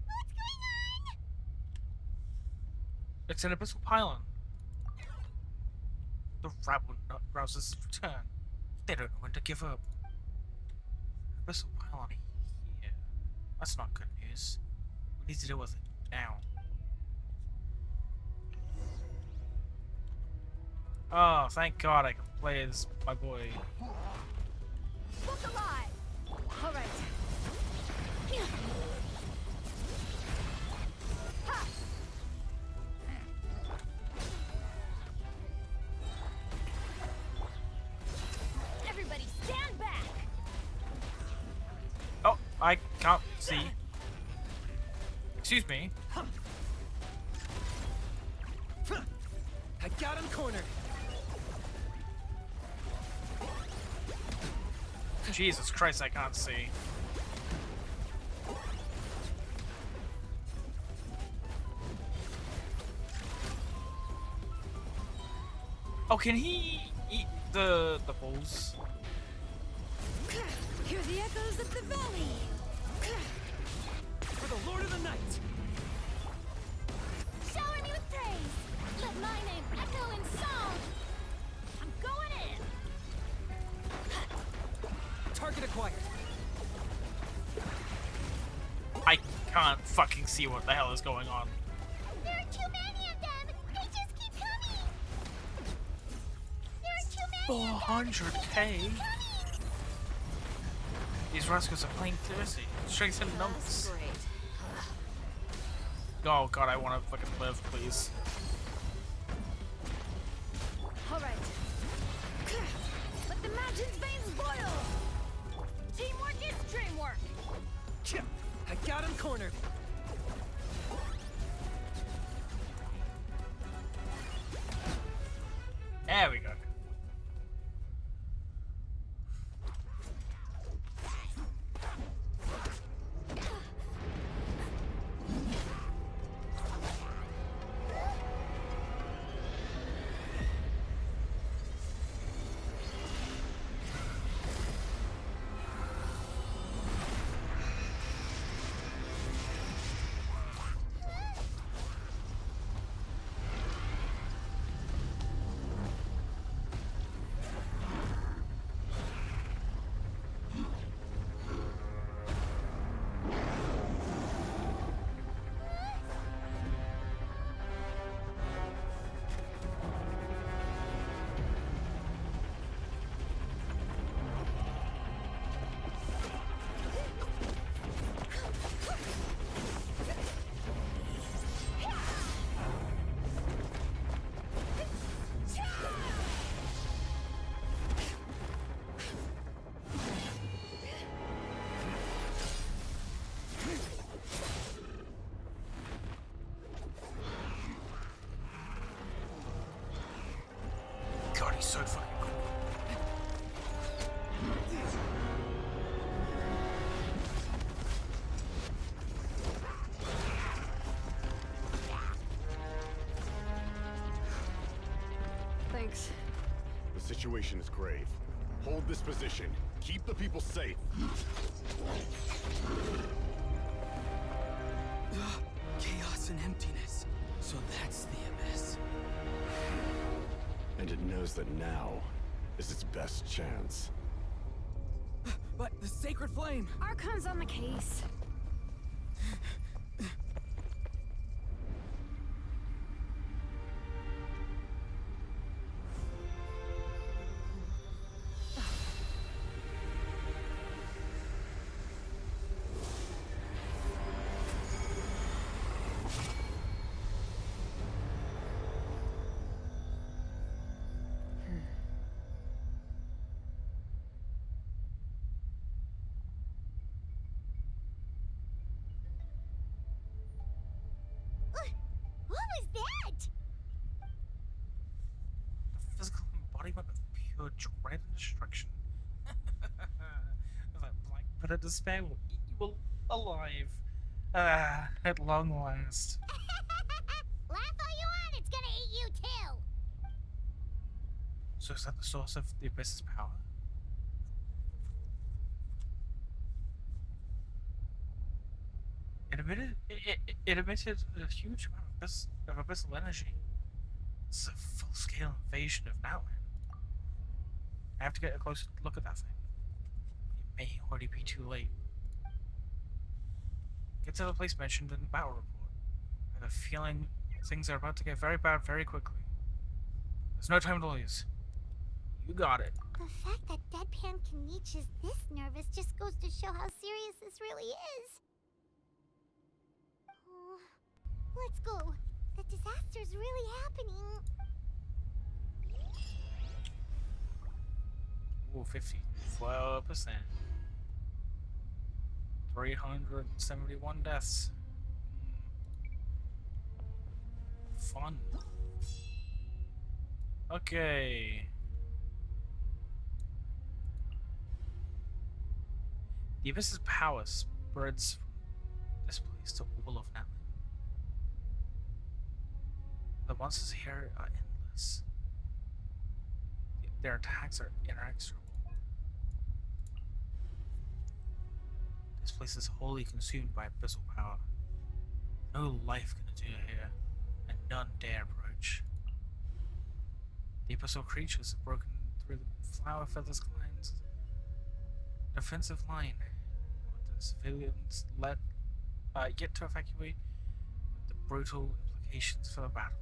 What's going on? It's an abyssal pylon. The rabble rousers return. They don't know when to give up. Abyssal pylon here. That's not good news. We need to deal with it now. Oh, thank God I can play as my boy. Look alive! All right. Ha! Everybody stand back! Oh, I can't see. Excuse me. I got him cornered. Jesus Christ, I can't see. Oh, can he eat the balls? Hear the echoes of the valley. For the Lord of the Night. Shower me with praise! Let my name echo in song! I'm going in! Target acquired. I can't fucking see what the hell is going on. There are too many of them! They just keep coming! There are too many 400k? These rascals are playing dirty. Strength in numbers. Oh God, I want to fucking live, please. All right. Let the mountain's veins boil! Teamwork is dreamwork! I got him cornered. There we go. God, he's so fucking cool. Thanks. The situation is grave. Hold this position. Keep the people safe. Chaos and emptiness. So that's the abyss. And it knows that now is its best chance. But the sacred flame! Archon's on the case. What was that? The physical embodiment of pure dread and destruction. That black pit of despair will eat you alive. At long last. Laugh all you want, it's gonna eat you too. So is that the source of the Abyss's power? It emitted a huge amount of abyssal energy. It's a full-scale invasion of Natlan. I have to get a closer look at that thing. It may already be too late. Get to the place mentioned in the battle report. I have a feeling things are about to get very bad very quickly. There's no time to lose. You got it. The fact that Deadpan Kanich is this nervous just goes to show how serious this really is. Oh, let's go. The disaster's really happening. Ooh, 54%. 371 deaths. Fun. Okay. The Abyss's power spreads from this place to all of Natlan. The monsters here are endless. Their attacks are inexorable. This place is wholly consumed by abyssal power. No life can endure here, and none dare approach. The abyssal creatures have broken through the flower feathers climbs defensive line, with the civilians yet to evacuate, with the brutal implications for the battle.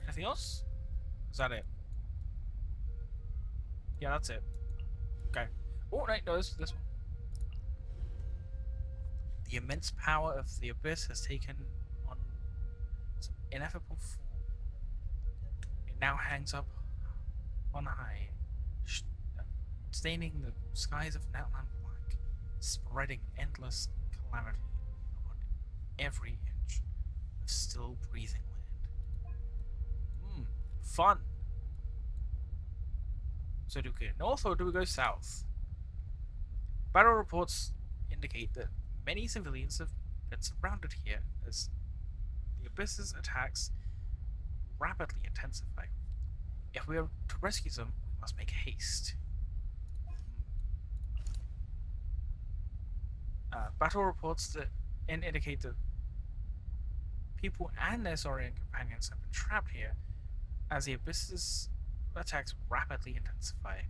Anything else? Is that it? Yeah, that's it. Okay. Oh, no, this one. The immense power of the Abyss has taken on some ineffable form. It now hangs up on high, staining the skies of Natlan black, spreading endless calamity upon every inch of still breathing land. Fun! So do we go north or do we go south? Battle reports indicate that many civilians have been surrounded here as the Abyss's attacks rapidly intensify. If we are to rescue them, we must make haste. Battle reports that indicate that people and their Saurian companions have been trapped here as the Abyss's attacks rapidly intensify.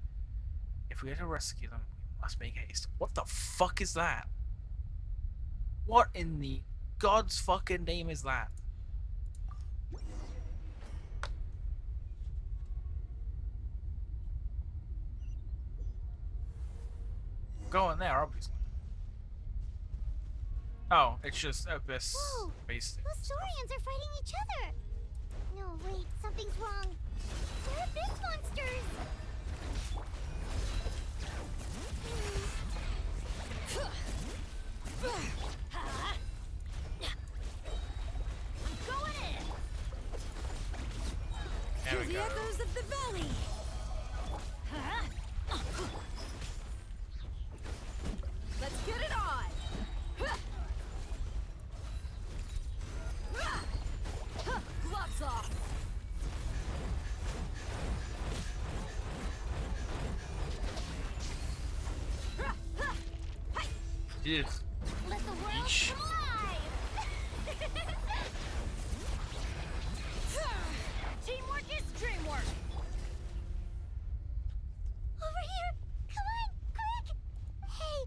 If we are to rescue them, we must make haste. What the fuck is that? What in the God's fucking name is that? Go in there, obviously. Oh, it's just Abyss based. Those Saurians are fighting each other. No, wait, something's wrong. They're Abyss monsters. Going in. There we the go. echoes of the valley. Let's get it on. Gloves off. Ew. Let the world Yeesh. come alive! Teamwork is dreamwork. Over here! Come on, quick! Hey,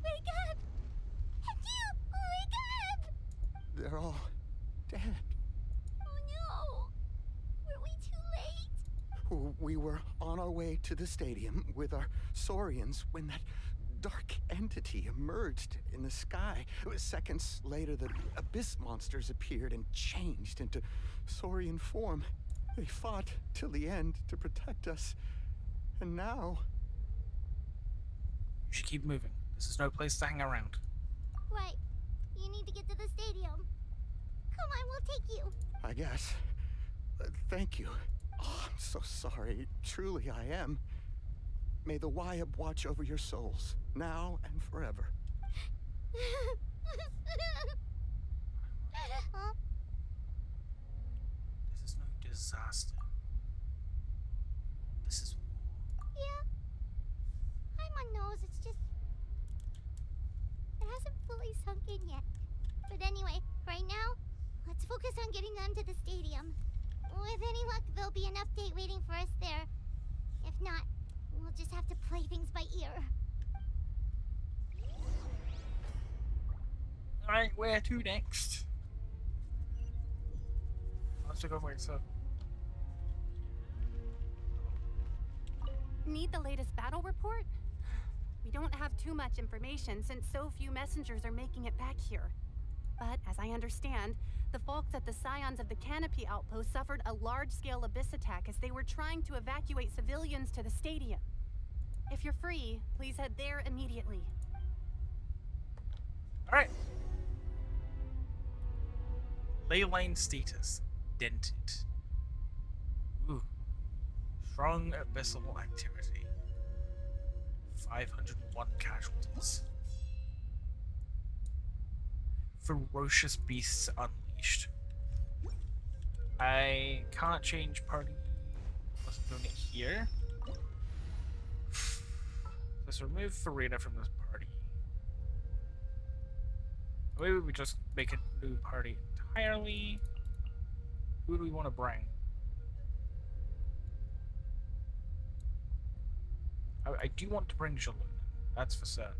wake up! And you, wake up! They're all dead. Oh no! Were we too late? We were on our way to the stadium with our Saurians when that dark entity emerged in the sky. Seconds later, the abyss monsters appeared and changed into Saurian form. They fought till the end to protect us. And now... You should keep moving. This is no place to hang around. Right. You need to get to the stadium. Come on, we'll take you. I guess. Thank you. Oh, I'm so sorry. Truly, I am. May the Wyab watch over your souls, now and forever. Huh? This is no disaster. This is war. Yeah. Paimon knows, it's just... It hasn't fully sunk in yet. But anyway, right now, let's focus on getting them to the stadium. With any luck, there'll be an update waiting for us there. If not, we'll just have to play things by ear. Alright, where to next? Let's go wait, so. Need the latest battle report? We don't have too much information since so few messengers are making it back here. But as I understand, the folks at the Scions of the Canopy outpost suffered a large-scale abyss attack as they were trying to evacuate civilians to the stadium. If you're free, please head there immediately. Alright. Leyline status. Dented. Ooh. Strong abyssal activity. 501 casualties. Ferocious beasts unleashed. I can't change party. Wasn't doing it here. Let's remove Farina from this party. Maybe we just make a new party entirely. Who do we want to bring? I do want to bring Jaloon. That's for certain.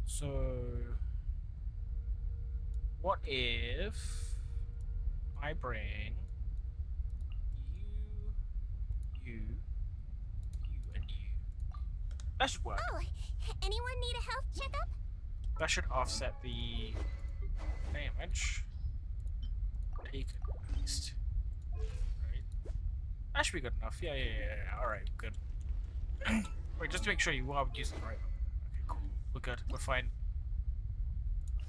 So, what if I bring you, and you? That should work. Oh, anyone need a health checkup? That should offset the damage taken at least. Right. That should be good enough. Yeah. Alright, good. Wait, just to make sure you are using the right one. Okay, cool. We're good. We're fine.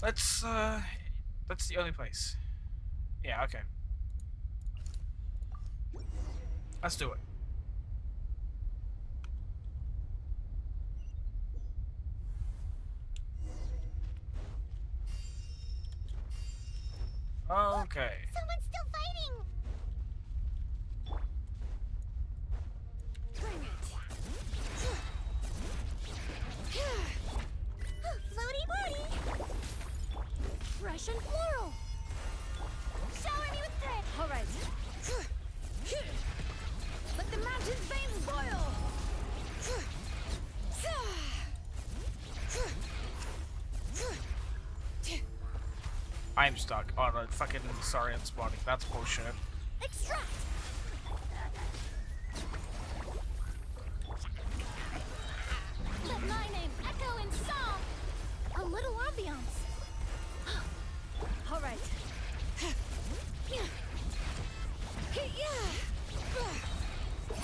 Let's, that's the only place. Yeah, okay. Let's do it. Okay. Someone's still fighting! Bring it! Floaty booty! Russian floral! Shower me with thread! Alright. Let the mountain's veins boil! I'm stuck on a fucking Saurian spawning. That's bullshit. Extract! Let my name echo in song! A little ambiance. Alright.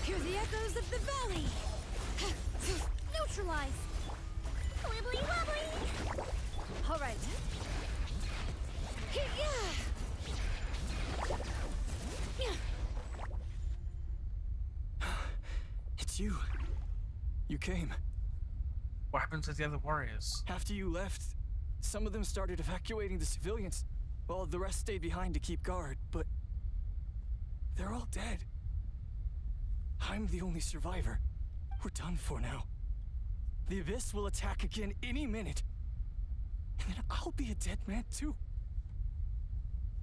Hear the echoes of the valley! Neutralize! Wibbly wobbly! Alright. It's you. You came. What happened to the other warriors? After you left, some of them started evacuating the civilians, while the rest stayed behind to keep guard, but They're all dead. I'm the only survivor. We're done for now. The Abyss will attack again any minute. And then I'll be a dead man too.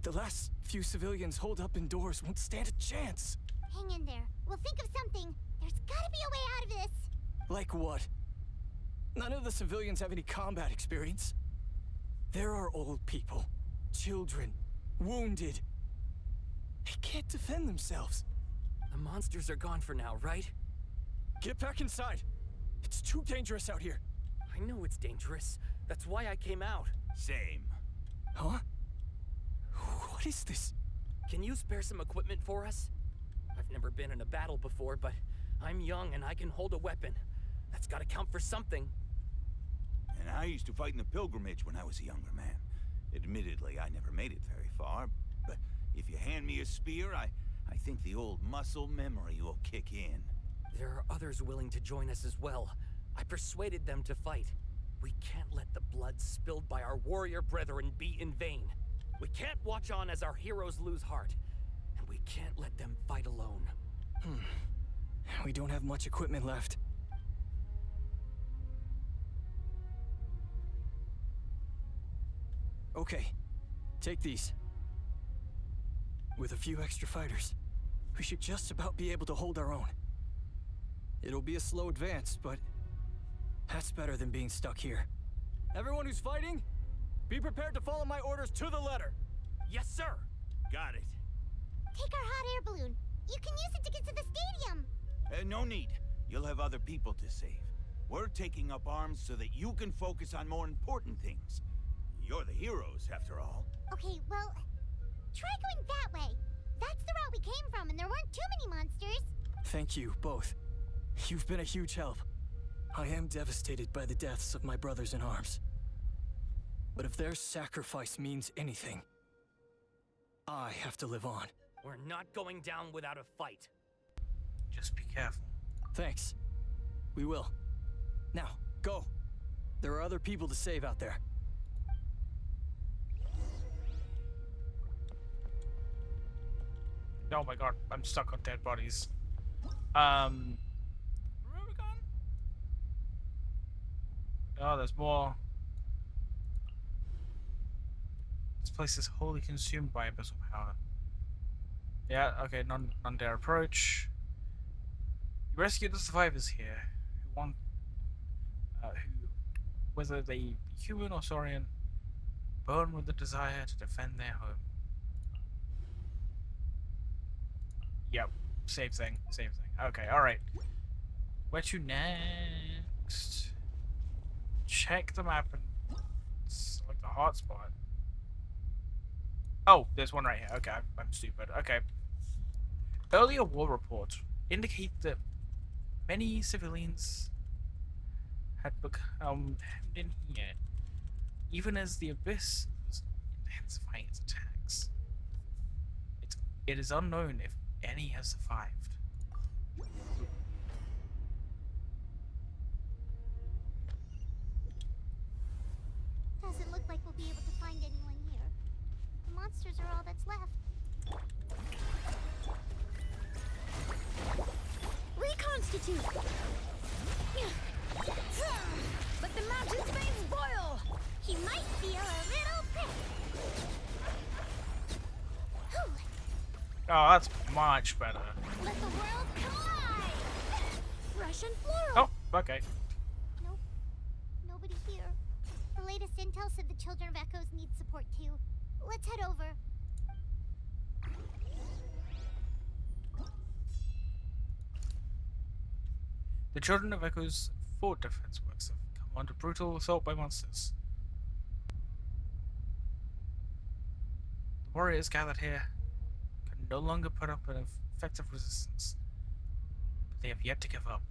The last few civilians holed up indoors won't stand a chance. Hang in there. We'll think of something. There's gotta be a way out of this. Like what? None of the civilians have any combat experience. There are old people, children, wounded. They can't defend themselves. The monsters are gone for now, right? Get back inside. It's too dangerous out here. I know it's dangerous. That's why I came out. Same. Huh? What is this? Can you spare some equipment for us? I've never been in a battle before, but I'm young and I can hold a weapon. That's gotta count for something. And I used to fight in the pilgrimage when I was a younger man. Admittedly, I never made it very far, but if you hand me a spear, I think the old muscle memory will kick in. There are others willing to join us as well. I persuaded them to fight. We can't let the blood spilled by our warrior brethren be in vain. We can't watch on as our heroes lose heart. And we can't let them fight alone. We don't have much equipment left. Okay, take these. With a few extra fighters, we should just about be able to hold our own. It'll be a slow advance, but that's better than being stuck here. Everyone who's fighting, be prepared to follow my orders to the letter. Yes, sir. Got it. Take our hot air balloon. You can use it to get to the stadium. No need. You'll have other people to save. We're taking up arms so that you can focus on more important things. You're the heroes, after all. Okay, well, try going that way. That's the route we came from, and there weren't too many monsters. Thank you, both. You've been a huge help. I am devastated by the deaths of my brothers in arms. But if their sacrifice means anything, I have to live on. We're not going down without a fight. Just be careful. Thanks. We will. Now, go. There are other people to save out there. Oh my god, I'm stuck on dead bodies. Where are we going? Oh, there's more. This place is wholly consumed by abyssal power. Yeah, okay, none dare approach. You rescue the survivors here, who whether they be human or saurian, burn with the desire to defend their home. Yep, same thing. Okay, alright. Where to next? Check the map and select the hotspot. Oh, there's one right here. Okay, I'm stupid. Okay. Earlier war reports indicate that many civilians had become hemmed in here, even as the Abyss was intensifying its attacks. It is unknown if any have survived. Doesn't look like we'll be able to find anyone here. The monsters are all that's left. Reconstitute! Let the mountain's veins boil! He might feel a little prick. Whew. Oh, that's much better. Let the world collide! Russian floral! Oh, okay. Nope. Nobody here. The latest intel said the Children of Echoes need support too. Let's head over. The Children of Echoes fort defense works have come under brutal assault by monsters. The warriors gathered here can no longer put up an effective resistance, but they have yet to give up.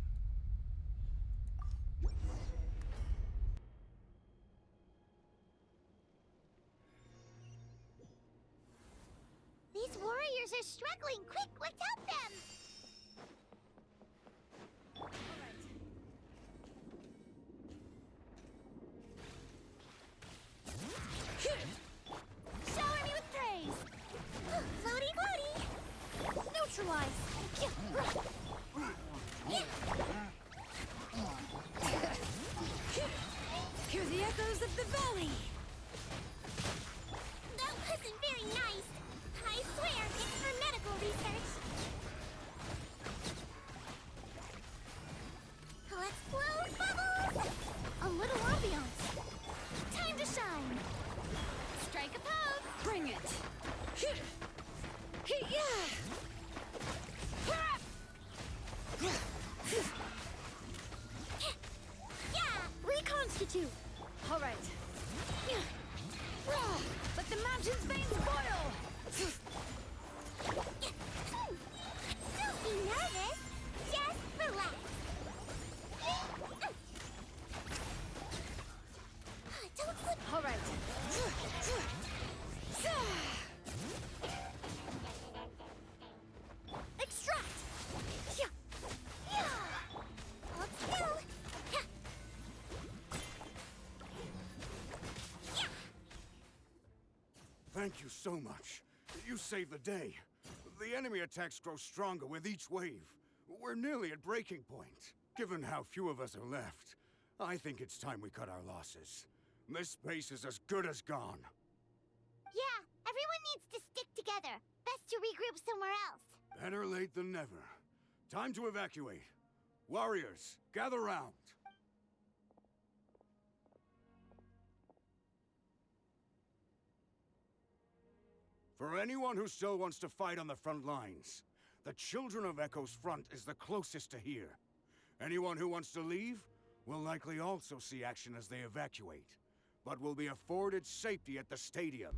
These warriors are struggling. Quick, let's help them! Shower me with praise! Floaty, floaty! otherwise. Hear the echoes of the valley! That wasn't very nice. I swear, it's for medical research. Let's blow bubbles! A little ambiance. Time to shine. Strike a pose. Bring it! Yeah! Reconstitute! Alright. Let the mountain's veins boil! Don't be nervous. Just relax. Don't slip. Alright. Extract! Yeah. Hold still. Thank you so much. You saved the day. The enemy attacks grow stronger with each wave. We're nearly at breaking point. Given how few of us are left, I think it's time we cut our losses. This base is as good as gone. Yeah, everyone needs to stick together. Best to regroup somewhere else. Better late than never. Time to evacuate. Warriors, gather round. For anyone who still wants to fight on the front lines, the Children of Echo's front is the closest to here. Anyone who wants to leave will likely also see action as they evacuate, but will be afforded safety at the stadium.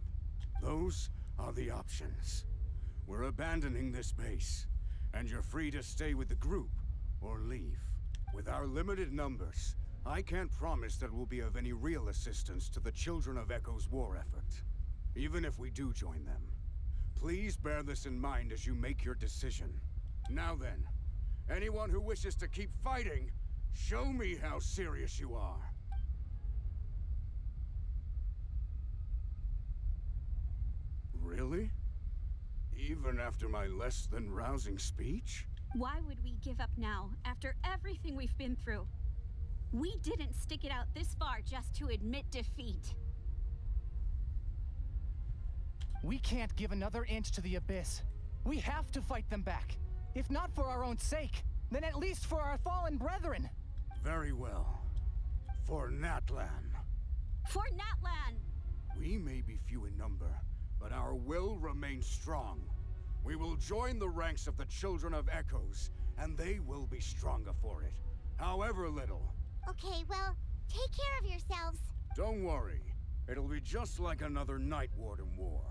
Those are the options. We're abandoning this base, and you're free to stay with the group or leave. With our limited numbers, I can't promise that we'll be of any real assistance to the Children of Echo's war effort. Even if we do join them, please bear this in mind as you make your decision. Now then, anyone who wishes to keep fighting, show me how serious you are. Really? Even after my less than rousing speech? Why would we give up now, after everything we've been through? We didn't stick it out this far just to admit defeat. We can't give another inch to the Abyss. We have to fight them back. If not for our own sake, then at least for our fallen brethren. Very well. For Natlan. For Natlan! We may be few in number, but our will remains strong. We will join the ranks of the Children of Echoes, and they will be stronger for it. However little. Okay, well, take care of yourselves. Don't worry. It'll be just like another Night Warden war.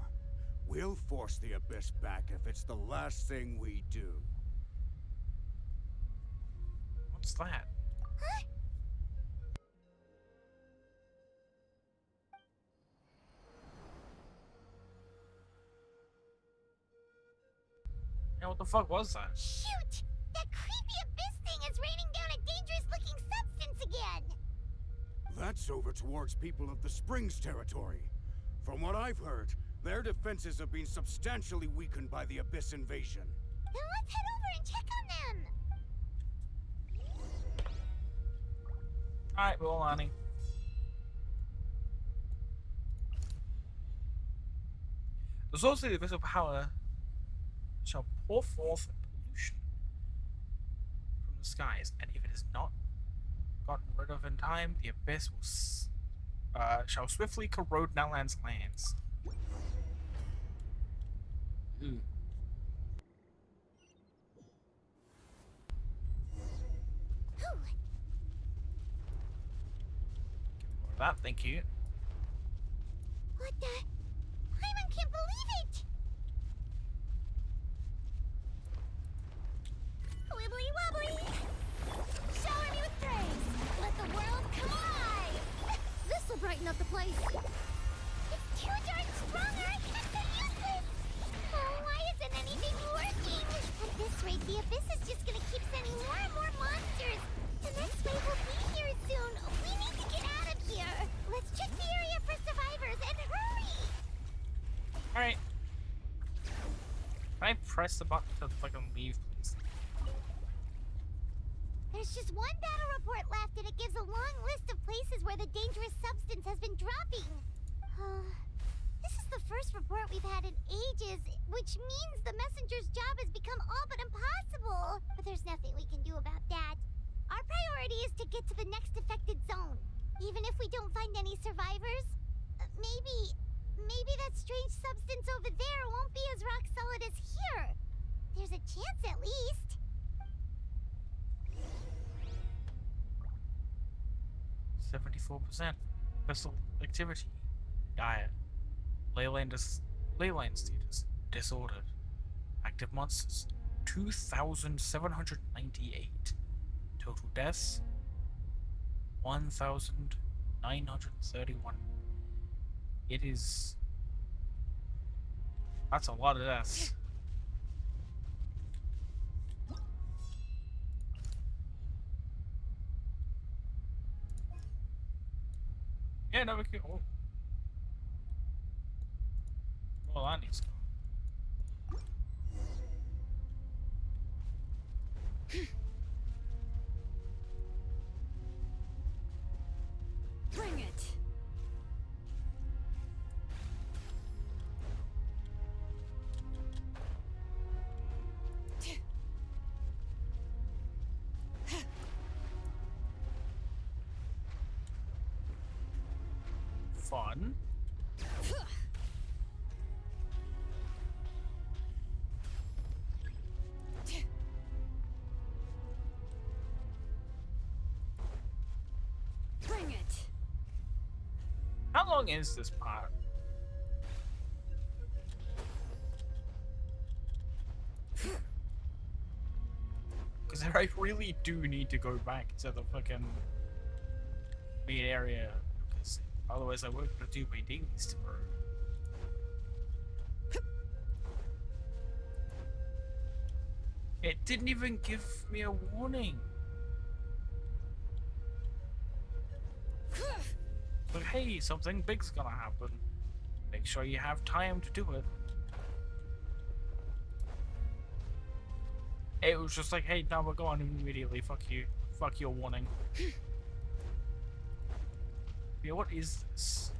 We'll force the Abyss back if it's the last thing we do. What's that? Huh? Yeah, what the fuck was that? Shoot! That creepy Abyss thing is raining down a dangerous-looking substance again! That's over towards people of the Springs territory. From what I've heard, their defenses have been substantially weakened by the Abyss invasion. Then let's head over and check on them! Alright, we're all Annie. The source of the abyssal power shall pour forth pollution from the skies, and if it is not gotten rid of in time, the abyss will shall swiftly corrode Natlan's lands. Ooh. More of that, thank you. What the? Hyman can't believe it! Wibbly wobbly! Shower me with praise! Let the world come alive! This'll brighten up the place! It's too darn strong or I can't so useless! Oh, why isn't anything working? At this rate, the Abyss is just gonna keep sending more and more monsters! The next wave will be here soon! We need to get out of here! Let's check the area for survivors and hurry! Alright. Can I press the button to fucking leave, please? There's just one battle report left, and it gives a long list of places where the dangerous substance has been dropping. This is the first report we've had in ages, which means the messenger's job has become all but impossible. But there's nothing we can do about that. Our priority is to get to the next affected zone. Even if we don't find any survivors, maybe that strange substance over there won't be as rock solid as here. There's a chance at least. 74%. Vessel activity. Diet. Leyline status. Disordered. Active monsters. 2,798. Total deaths. 1,931. It is... That's a lot of deaths. Yeah, no, we can... Oh. Well, that needs to go. Bring it. Fun. Bring it. How long is this part? Because I really do need to go back to the fucking main area, because otherwise I won't be able to do my dailies tomorrow. It didn't even give me a warning. But hey, something big's gonna happen. Make sure you have time to do it. It was just like, hey, now we're going immediately. Fuck you. Fuck your warning. Yeah, what is this?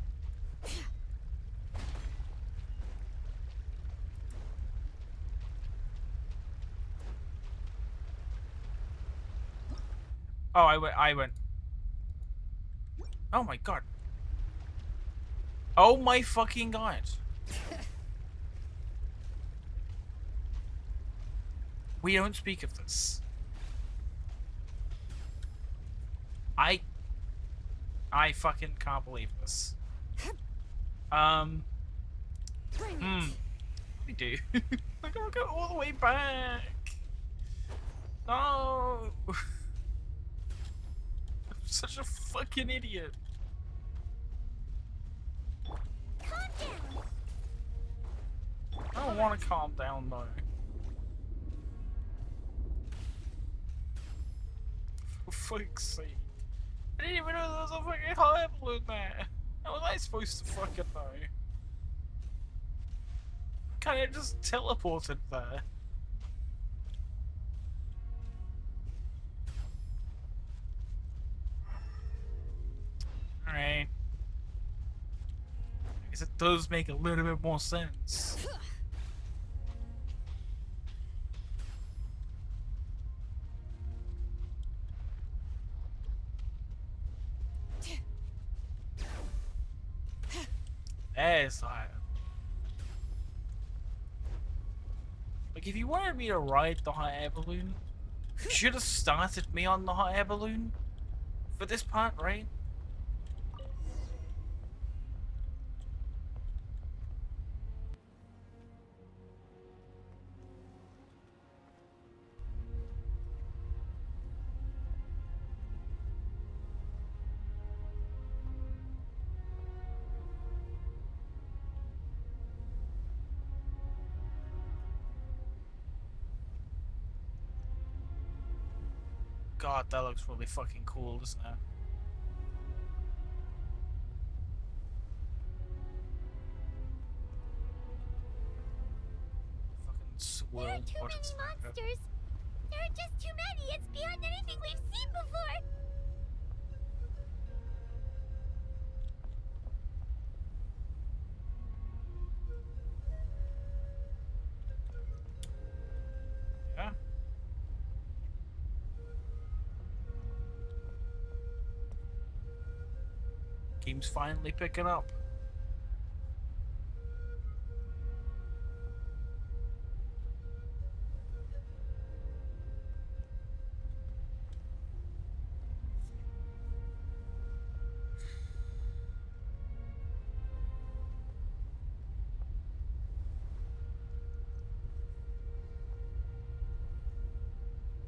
Oh, I went. Oh my god. Oh my fucking god. We don't speak of this. I fucking can't believe this. We do. I gotta go all the way back. No. I'm such a fucking idiot. I don't want to calm down though. For fuck's sake. I didn't even know there was a fucking high balloon there. How was I supposed to fucking know? Kinda just teleported there. Alright. I guess it does make a little bit more sense. There's the high. Like, if you wanted me to ride the hot air balloon, you should have started me on the hot air balloon for this part, right? God, that looks really fucking cool, doesn't it? Fucking There are world too what many it's made of. monsters. There are just too many. It's beyond anything we've seen before. Yeah. Game's finally picking up.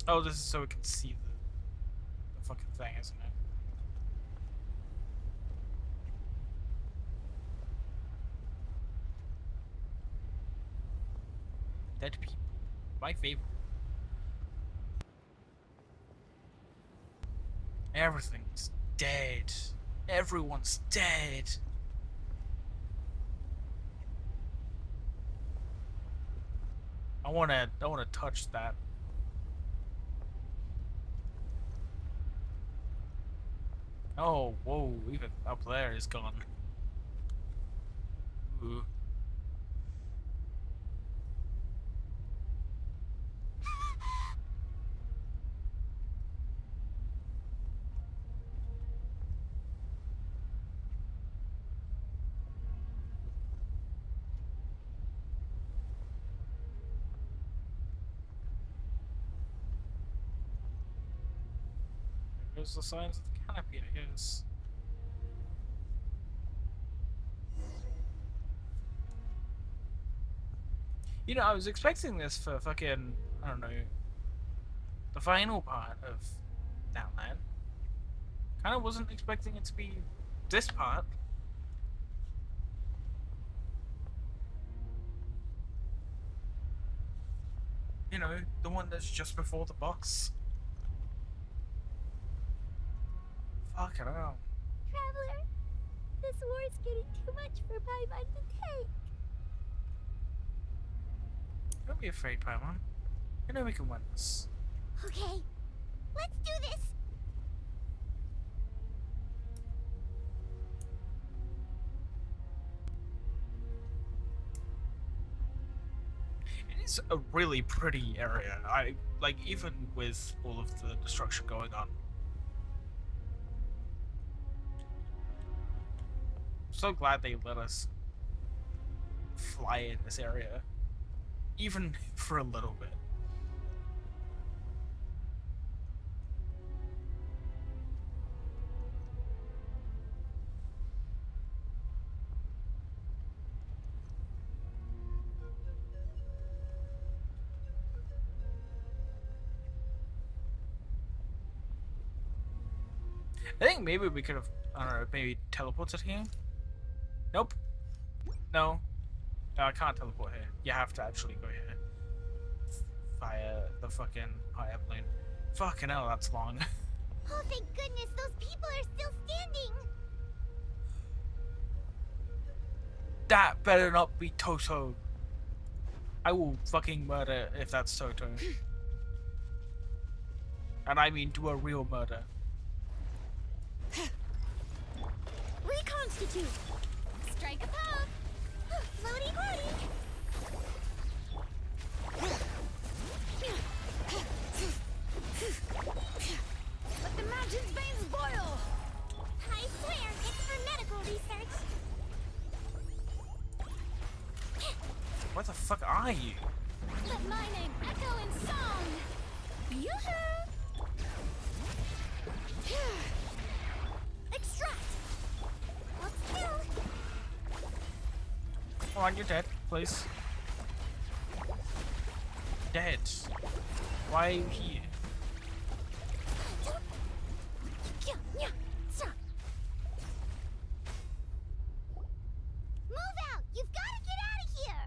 Oh, this is so we can see the fucking thing, isn't it? Dead people. My favorite. Everything's dead. Everyone's dead. I wanna touch that. Oh, whoa, even up there is gone. Ooh. There's the signs of the canopy, I guess. You know, I was expecting this for fucking, I don't know, the final part of Natlan. Kinda wasn't expecting it to be this part. You know, the one that's just before the box. Fucking hell. Traveler, this war's getting too much for Paimon to take. Don't be afraid, Paimon. I know we can win this. Okay, let's do this. It is a really pretty area. I like, even with all of the destruction going on. So glad they let us fly in this area, even for a little bit. I think maybe we could have, I don't know, maybe teleported here? Nope. No. No, I can't teleport here. You have to actually go here. Via the fucking high plane. Fucking hell, that's long. Oh, thank goodness, those people are still standing. That better not be Toto. I will fucking murder if that's Toto. And I mean do a real murder. Reconstitute. Strike a pose. Floaty floaty. Let the mountain's veins boil. I swear, it's for medical research. What the fuck are you? Let my name echo in song. Yoo-hoo! Extract. Let's kill. Come on, you're dead, please. Dead. Why are you here? Move out! You've got to get out of here!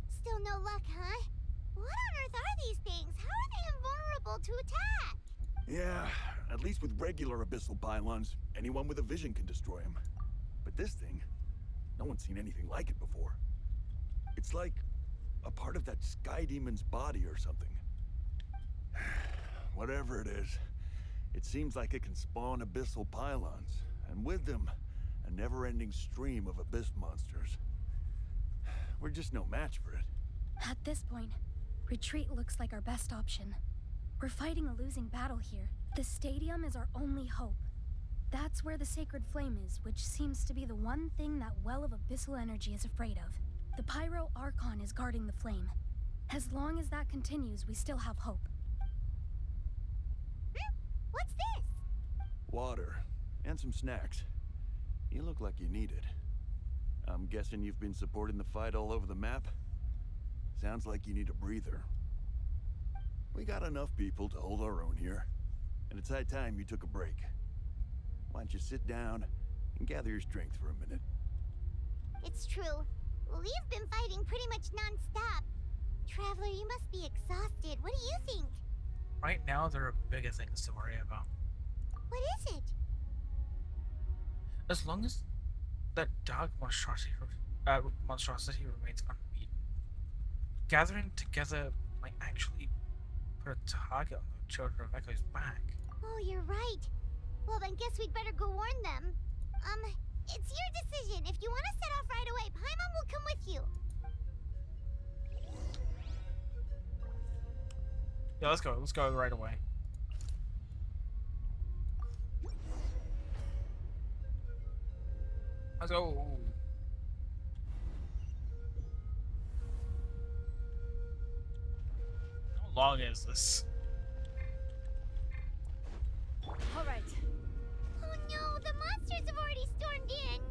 Still no luck, huh? What on earth are these things? How are they invulnerable to attack? Yeah, at least with regular abyssal pylons, anyone with a vision can destroy them. But this thing, no one's seen anything like it before. It's like a part of that sky demon's body or something. Whatever it is, it seems like it can spawn abyssal pylons, and with them, a never-ending stream of abyss monsters. We're just no match for it. At this point, retreat looks like our best option. We're fighting a losing battle here. The stadium is our only hope. That's where the sacred flame is, which seems to be the one thing that well of abyssal energy is afraid of. The Pyro Archon is guarding the flame. As long as that continues, we still have hope. What's this? Water, and some snacks. You look like you need it. I'm guessing you've been supporting the fight all over the map? Sounds like you need a breather. We got enough people to hold our own here, and it's high time you took a break. Why don't you sit down and gather your strength for a minute? It's true. We've been fighting pretty much non-stop. Traveler, you must be exhausted. What do you think? Right now, there are bigger things to worry about. What is it? As long as that dark monstrosity remains unbeaten, gathering together might actually put a target on the Children of Echo's back. Oh, you're right. Well, then guess we'd better go warn them. It's your decision. If you want to set off right away, Paimon will come with you. Yeah, let's go. Let's go right away. Let's go. How long is this? All right. Oh no, the monsters have already stormed in.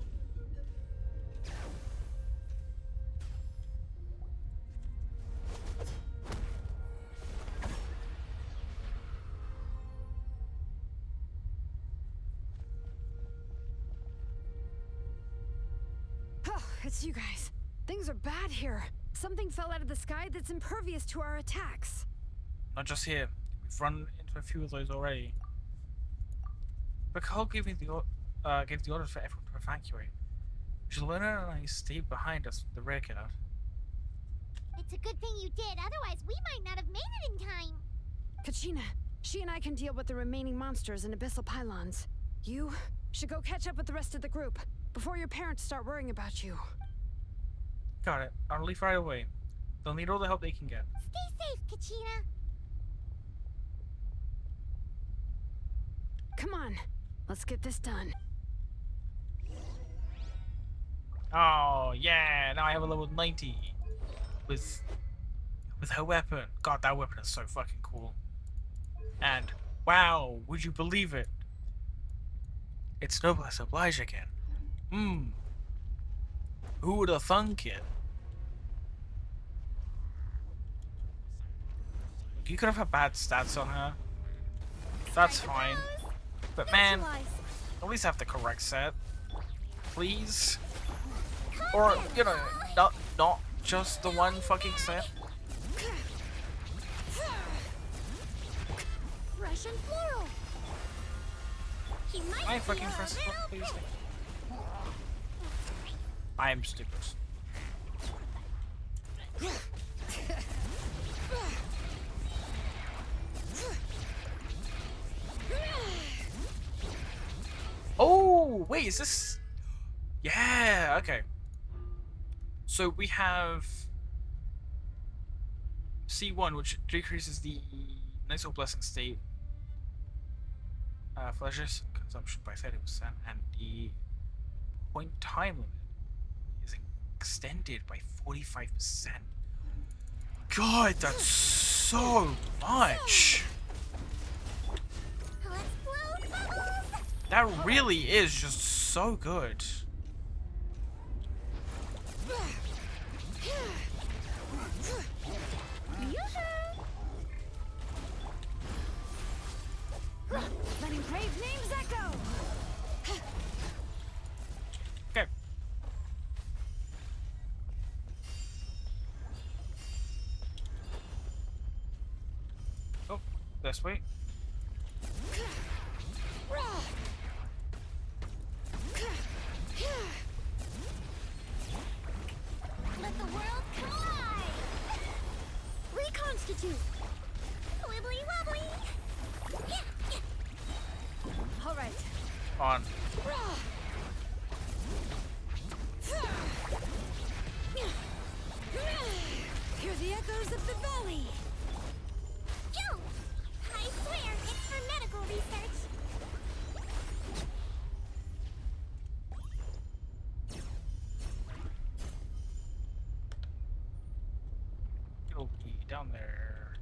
Oh, it's you guys. Things are bad here. Something fell out of the sky that's impervious to our attacks. Not just here. We've run into a few of those already. Bacall gave the orders for everyone to evacuate. Jelena and I stayed behind us with the rear guard. It's a good thing you did, otherwise we might not have made it in time. Kachina, she and I can deal with the remaining monsters and abyssal pylons. You should go catch up with the rest of the group before your parents start worrying about you. Got it. I'll leave right away. They'll need all the help they can get. Stay safe, Kachina. Come on, let's get this done. Oh yeah, now I have a level 90 with her weapon. God, that weapon is so fucking cool. And wow, would you believe it? It's Noblesse Oblige again. Who would have thunk it? You could have had bad stats on her. That's fine. But man, at least have the correct set. Please. Or, you know, not just the one fucking set. Fresh and floral. He might I fucking press it, please. I am stupid. Oh, wait, is this... Yeah, okay. So we have C1, which decreases the Nice Old Blessing state pleasures consumption by 30%, and the point time limit is extended by 45%. God, that's so much! That really is just so good. Letting brave names echo. Okay. Oh, this way. Let the world collide! Reconstitute! Wibbly wobbly! All right. On. Hear the echoes of the valley! Yo! I swear, it's for medical research! Okay, down there.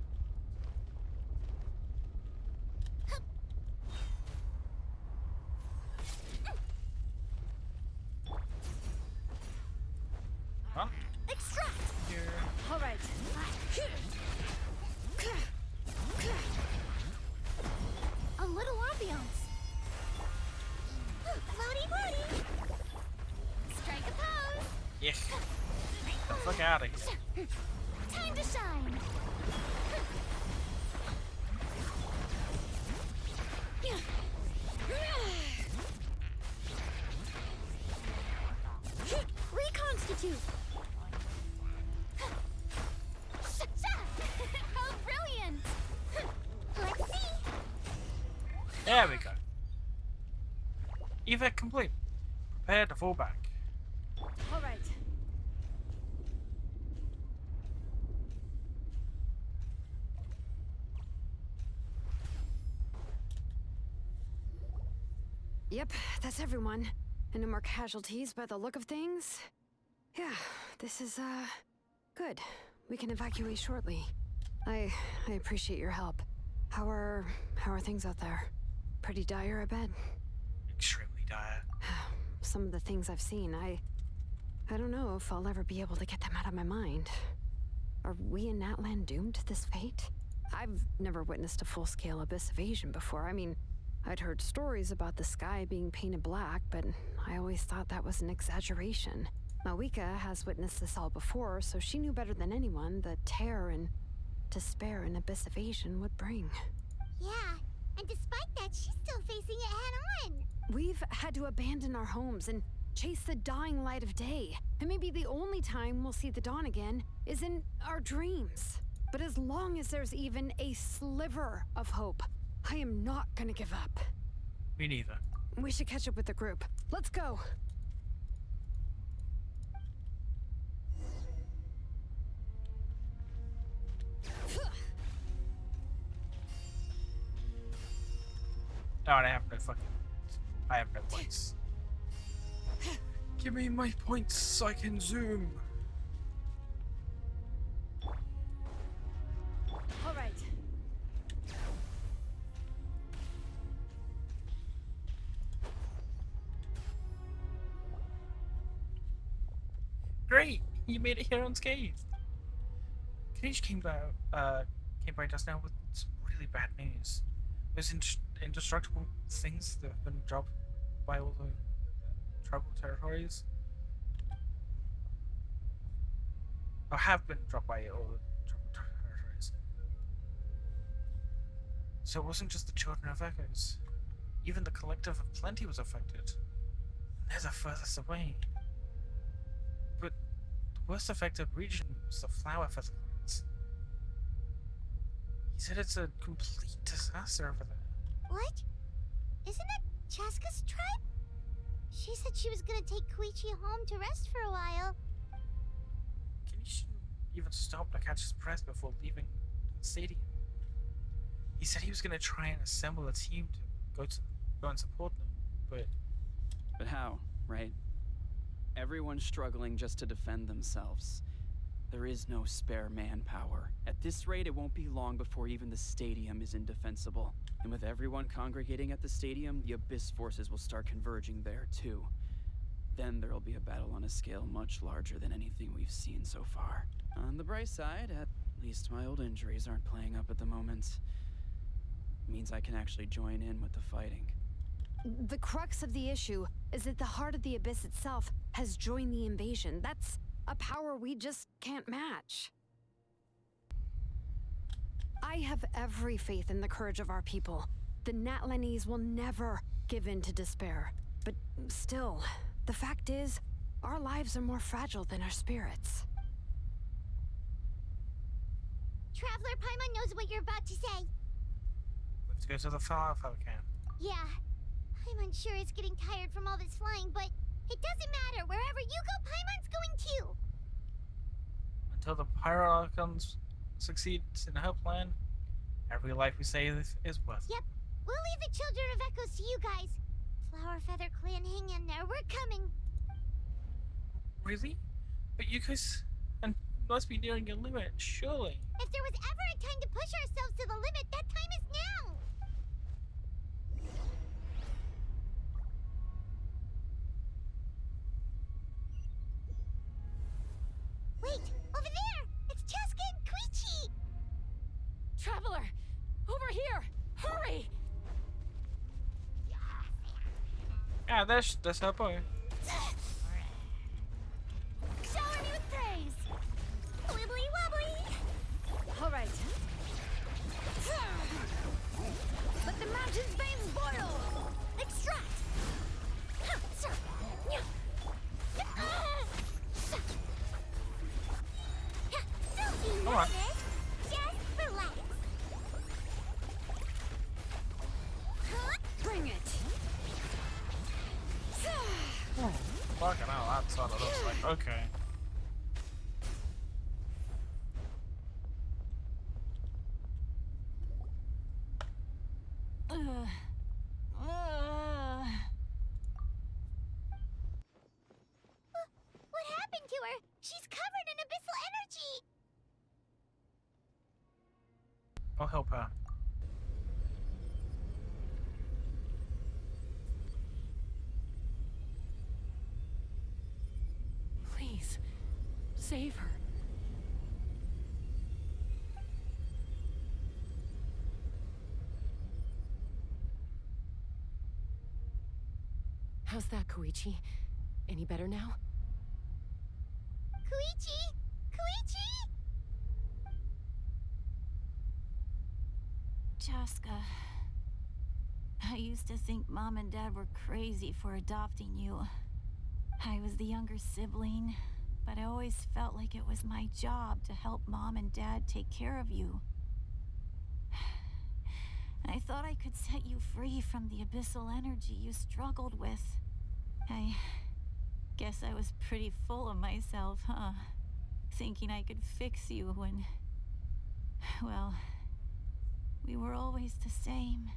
Huh? Extract! Here. All right. A little ambiance. Floaty floaty! Strike a pose! Yeah. Get the fuck out of here. Time to shine! Reconstitute! How brilliant! Let's see! There we go. Evac complete. Prepare to fall back. All right. Yep, that's everyone. And no more casualties by the look of things. Yeah, this is, good. We can evacuate shortly. I appreciate your help. How are things out there? Pretty dire, I bet. Extremely dire. Some of the things I've seen, I don't know if I'll ever be able to get them out of my mind. Are we in Natlan doomed to this fate? I've never witnessed a full-scale abyss invasion before. I mean, I'd heard stories about the sky being painted black, but I always thought that was an exaggeration. Malika has witnessed this all before, so she knew better than anyone the terror and despair an abyss invasion would bring. Yeah, and despite that, she's still facing it head-on. We've had to abandon our homes and chase the dying light of day. And maybe the only time we'll see the dawn again is in our dreams. But as long as there's even a sliver of hope, I am not gonna give up. Me neither. We should catch up with the group. Let's go! No, I have no fucking... I have no points. Give me my points so I can zoom. All right. Great! You made it here unscathed. Kanish came by just now with some really bad news. Those indestructible things that have been dropped by all the tribal territories, or have been dropped by all the tribal territories. So it wasn't just the Children of Echoes. Even the Collective of Plenty was affected. They're the furthest away. But the worst affected region was the Flower Feather Lands. He said it's a complete disaster over there. What? Isn't that Chaska's tribe? She said she was gonna take Koichi home to rest for a while. Kanish even stopped to catch his breath before leaving the stadium. He said he was gonna try and assemble a team to go and support them, but... But how, right? Everyone's struggling just to defend themselves. There is no spare manpower. At this rate, it won't be long before even the stadium is indefensible. And with everyone congregating at the stadium, the Abyss forces will start converging there, too. Then there'll be a battle on a scale much larger than anything we've seen so far. On the bright side, at least my old injuries aren't playing up at the moment. Means I can actually join in with the fighting. The crux of the issue is that the heart of the Abyss itself has joined the invasion. That's a power we just can't match. I have every faith in the courage of our people. The Natlanese will never give in to despair. But still, the fact is, our lives are more fragile than our spirits. Traveler Paimon knows what you're about to say. Let's go to the far if I can. Yeah. Paimon sure is getting tired from all this flying, but it doesn't matter. Wherever you go, Paimon's going too. Until the Pyro Archons succeeds in her plan, every life we save is worth it. Yep. We'll leave the Children of Echoes to you guys. Flower Feather Clan, hang in there. We're coming. Really? But you guys must be nearing your limit, surely. If there was ever a time to push ourselves to the limit, that time is now. Wait, over there! It's Cheska and Koichi! Traveler! Over here! Hurry! Yeah, that's her boy. Shower me with praise! Wibbly wobbly! All right. Let the mountain's veins boil! Extract! Don't be Come on. nervous. Just relax. Bring it! Fucking hell, that's what it looks like. Okay. What happened to her? She's covered in abyssal energy. I'll help her. Please, save her. How's that, Koichi? Any better now? Koichi! Koichi! Chaska, I used to think Mom and Dad were crazy for adopting you. I was the younger sibling, but I always felt like it was my job to help Mom and Dad take care of you. I thought I could set you free from the abyssal energy you struggled with. I guess I was pretty full of myself, huh? Thinking I could fix you when... well, we were always the same.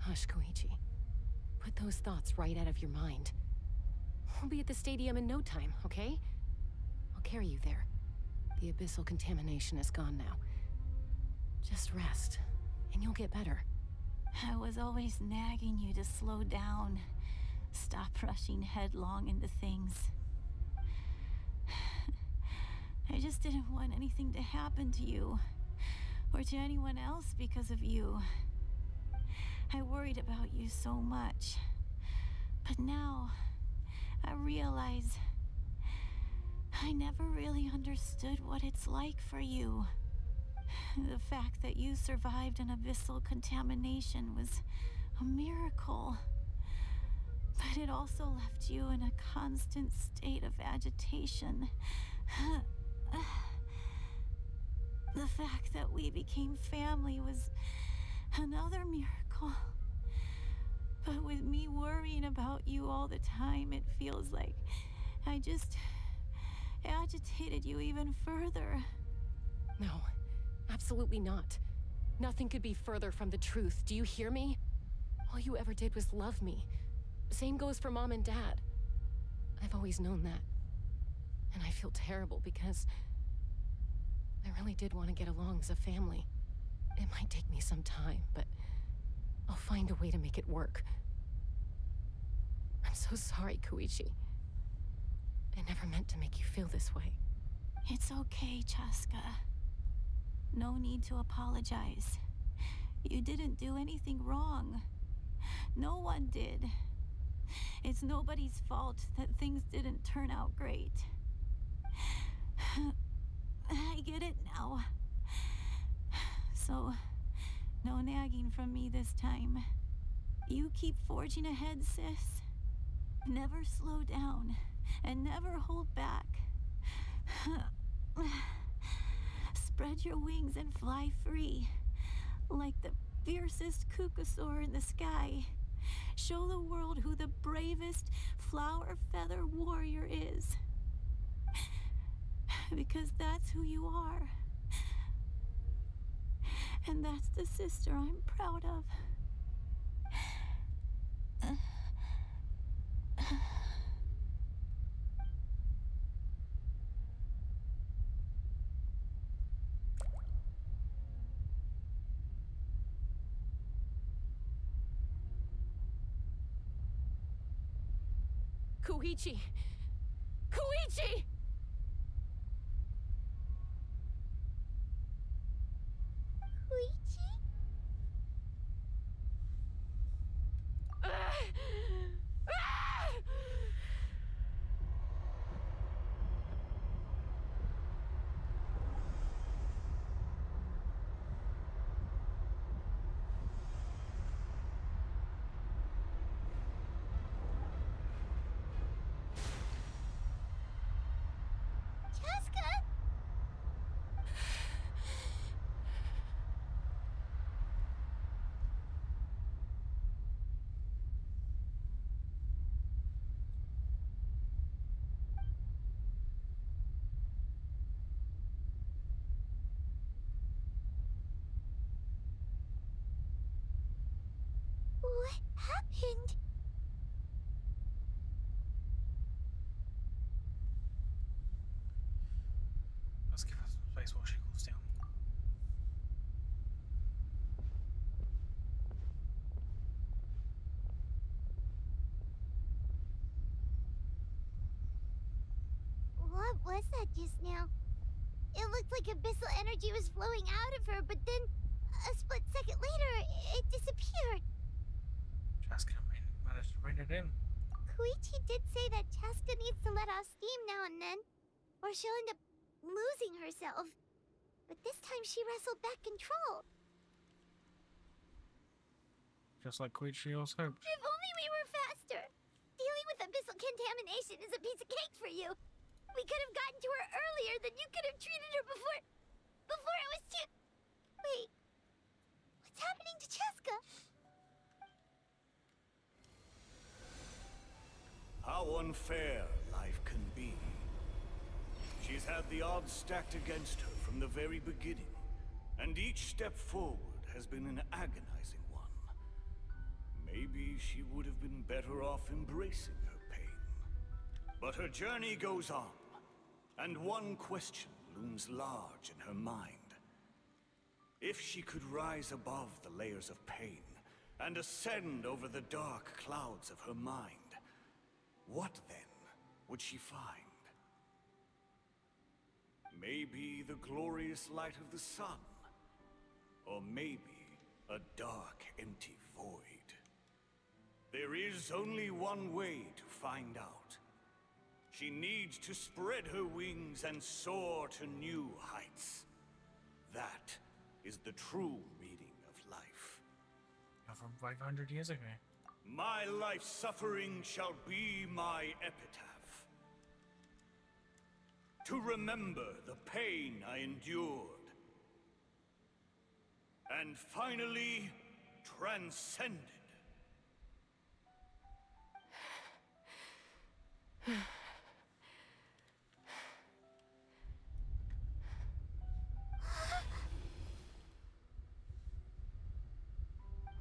Hush, Koichi. Put those thoughts right out of your mind. We'll be at the stadium in no time, okay? I'll carry you there. The abyssal contamination is gone now. Just rest, and you'll get better. I was always nagging you to slow down. Stop rushing headlong into things. I just didn't want anything to happen to you, or to anyone else because of you. I worried about you so much. But now, I realize I never really understood what it's like for you. The fact that you survived an abyssal contamination was a miracle. But it also left you in a constant state of agitation. The fact that we became family was another miracle. But with me worrying about you all the time, it feels like I just agitated you even further. No, absolutely not. Nothing could be further from the truth. Do you hear me? All you ever did was love me. Same goes for Mom and Dad. I've always known that. And I feel terrible because I really did want to get along as a family. It might take me some time, but I'll find a way to make it work. I'm so sorry, Koichi. I never meant to make you feel this way. It's okay, Chaska. No need to apologize. You didn't do anything wrong. No one did. It's nobody's fault that things didn't turn out great. I get it now. So, No nagging from me this time. You keep forging ahead, sis. Never slow down, and never hold back. Spread your wings and fly free, like the fiercest kukasaur in the sky. Show the world who the bravest flower feather warrior is. Because that's who you are. And that's the sister I'm proud of. Koichi! Koichi! Koichi? Chaska? What happened? Let's give her some space while she cools down. What was that just now? It looked like abyssal energy was flowing out of her, but then a split second later, it disappeared. Chaska managed to bring it in. Koichi did say that Chaska needs to let off steam now and then, or she'll end up losing herself. But this time she wrestled back control. Just like Koichi also hoped. If only we were faster! Dealing with abyssal contamination is a piece of cake for you. We could have gotten to her earlier, then you could have treated her before it was too... Wait. What's happening to Chaska? How unfair life can be. She's had the odds stacked against her from the very beginning, and each step forward has been an agonizing one. Maybe she would have been better off embracing her pain. But her journey goes on, and one question looms large in her mind. If she could rise above the layers of pain and ascend over the dark clouds of her mind, what then would she find? Maybe the glorious light of the sun, or maybe a dark, empty void. There is only one way to find out. She needs to spread her wings and soar to new heights. That is the true meaning of life. From 500 years ago. My life suffering shall be my epitaph. To remember the pain I endured. And finally, transcended.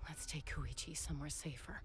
Let's take Koichi somewhere safer.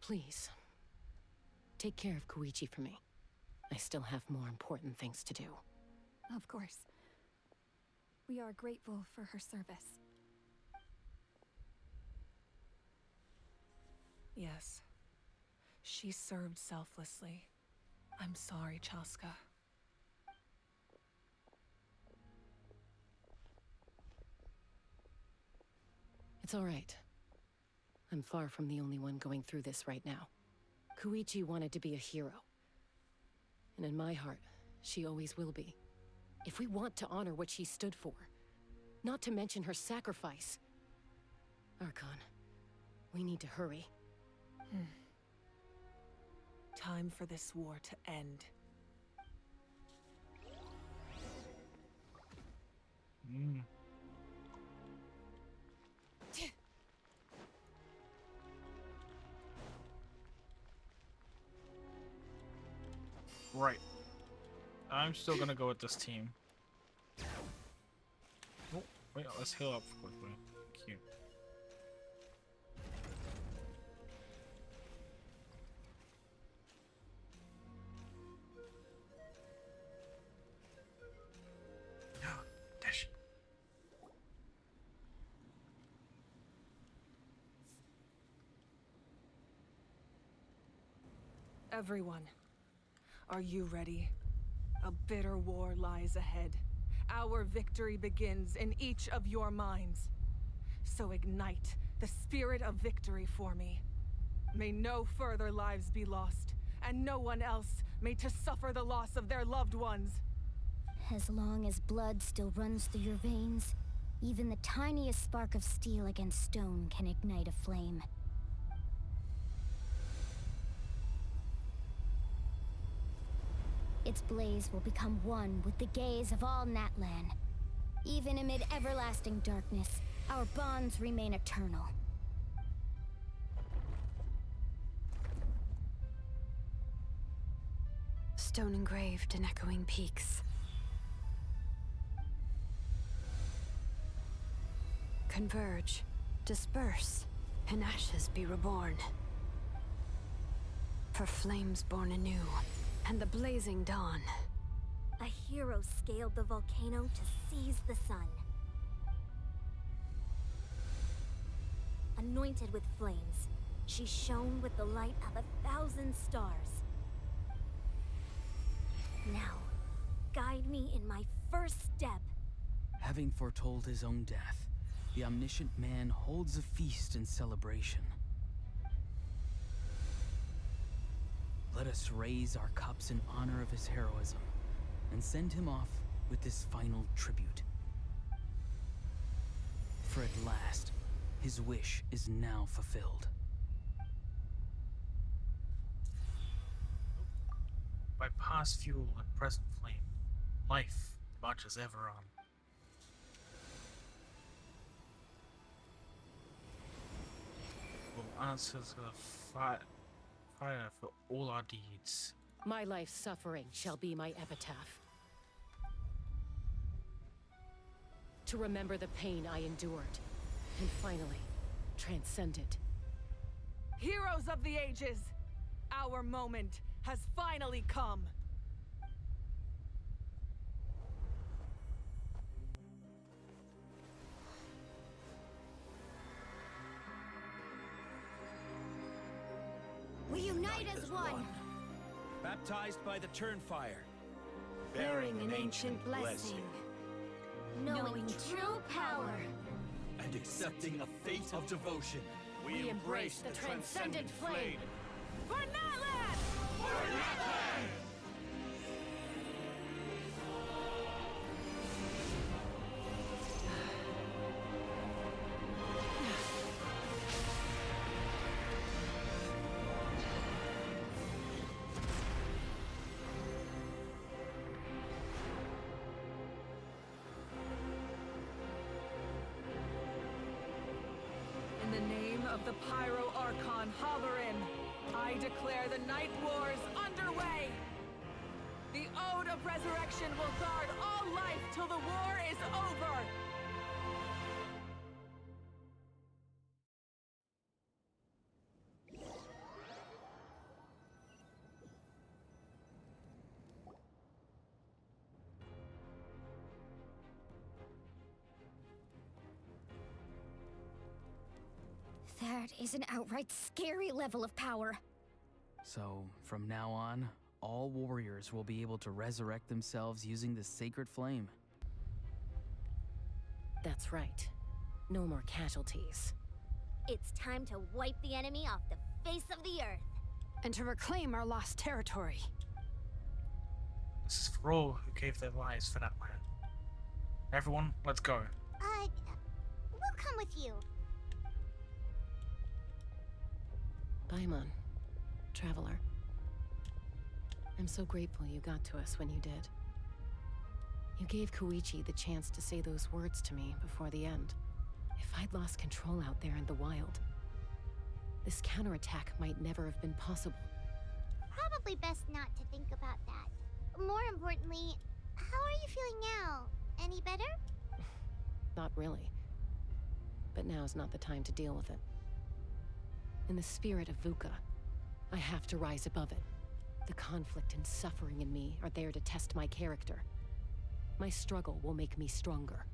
Please, take care of Koichi for me. I still have more important things to do. Of course. We are grateful for her service. Yes. She served selflessly. I'm sorry, Chaska. It's all right. I'm far from the only one going through this right now. Koichi wanted to be a hero. And in my heart, she always will be. If we want to honor what she stood for, not to mention her sacrifice. Archon, we need to hurry. Time for this war to end. Right. I'm still gonna go with this team. Oh, wait, let's heal up quickly. Cute. Dash. Everyone, are you ready? A bitter war lies ahead. Our victory begins in each of your minds. So ignite the spirit of victory for me. May no further lives be lost, and no one else may to suffer the loss of their loved ones. As long as blood still runs through your veins, even the tiniest spark of steel against stone can ignite a flame. Its blaze will become one with the gaze of all Natlan. Even amid everlasting darkness, our bonds remain eternal. Stone engraved in echoing peaks. Converge, disperse, and ashes be reborn. For flames born anew, and the blazing dawn. A hero scaled the volcano to seize the sun. Anointed with flames, she shone with the light of 1,000 stars. Now, guide me in my first step. Having foretold his own death, the omniscient man holds a feast in celebration. Let us raise our cups in honor of his heroism, and send him off with this final tribute. For at last, his wish is now fulfilled. By past fuel and present flame, life marches ever on. Will answer to the fire for all our deeds. My life's suffering shall be my epitaph. To remember the pain I endured, and finally, transcend it. Heroes of the ages, our moment has finally come. We unite as one. Baptized by the Turnfire. Bearing an ancient blessing. Knowing true power. And accepting a fate of devotion. We embrace the transcendent flame. For Natlan! For Natlan! In the name of the Pyro Archon Halloran, I declare the Night Wars underway! The Ode of Resurrection will guard all life till the war is over! That is an outright scary level of power. So, from now on, all warriors will be able to resurrect themselves using the sacred flame. That's right. No more casualties. It's time to wipe the enemy off the face of the earth. And to reclaim our lost territory. This is for all who gave their lives for that land. Everyone, let's go. We'll come with you. Paimon, traveler. I'm so grateful you got to us when you did. You gave Koichi the chance to say those words to me before the end. If I'd lost control out there in the wild, this counterattack might never have been possible. Probably best not to think about that. More importantly, how are you feeling now? Any better? Not really. But now's not the time to deal with it. In the spirit of VUCA, I have to rise above it. The conflict and suffering in me are there to test my character. My struggle will make me stronger,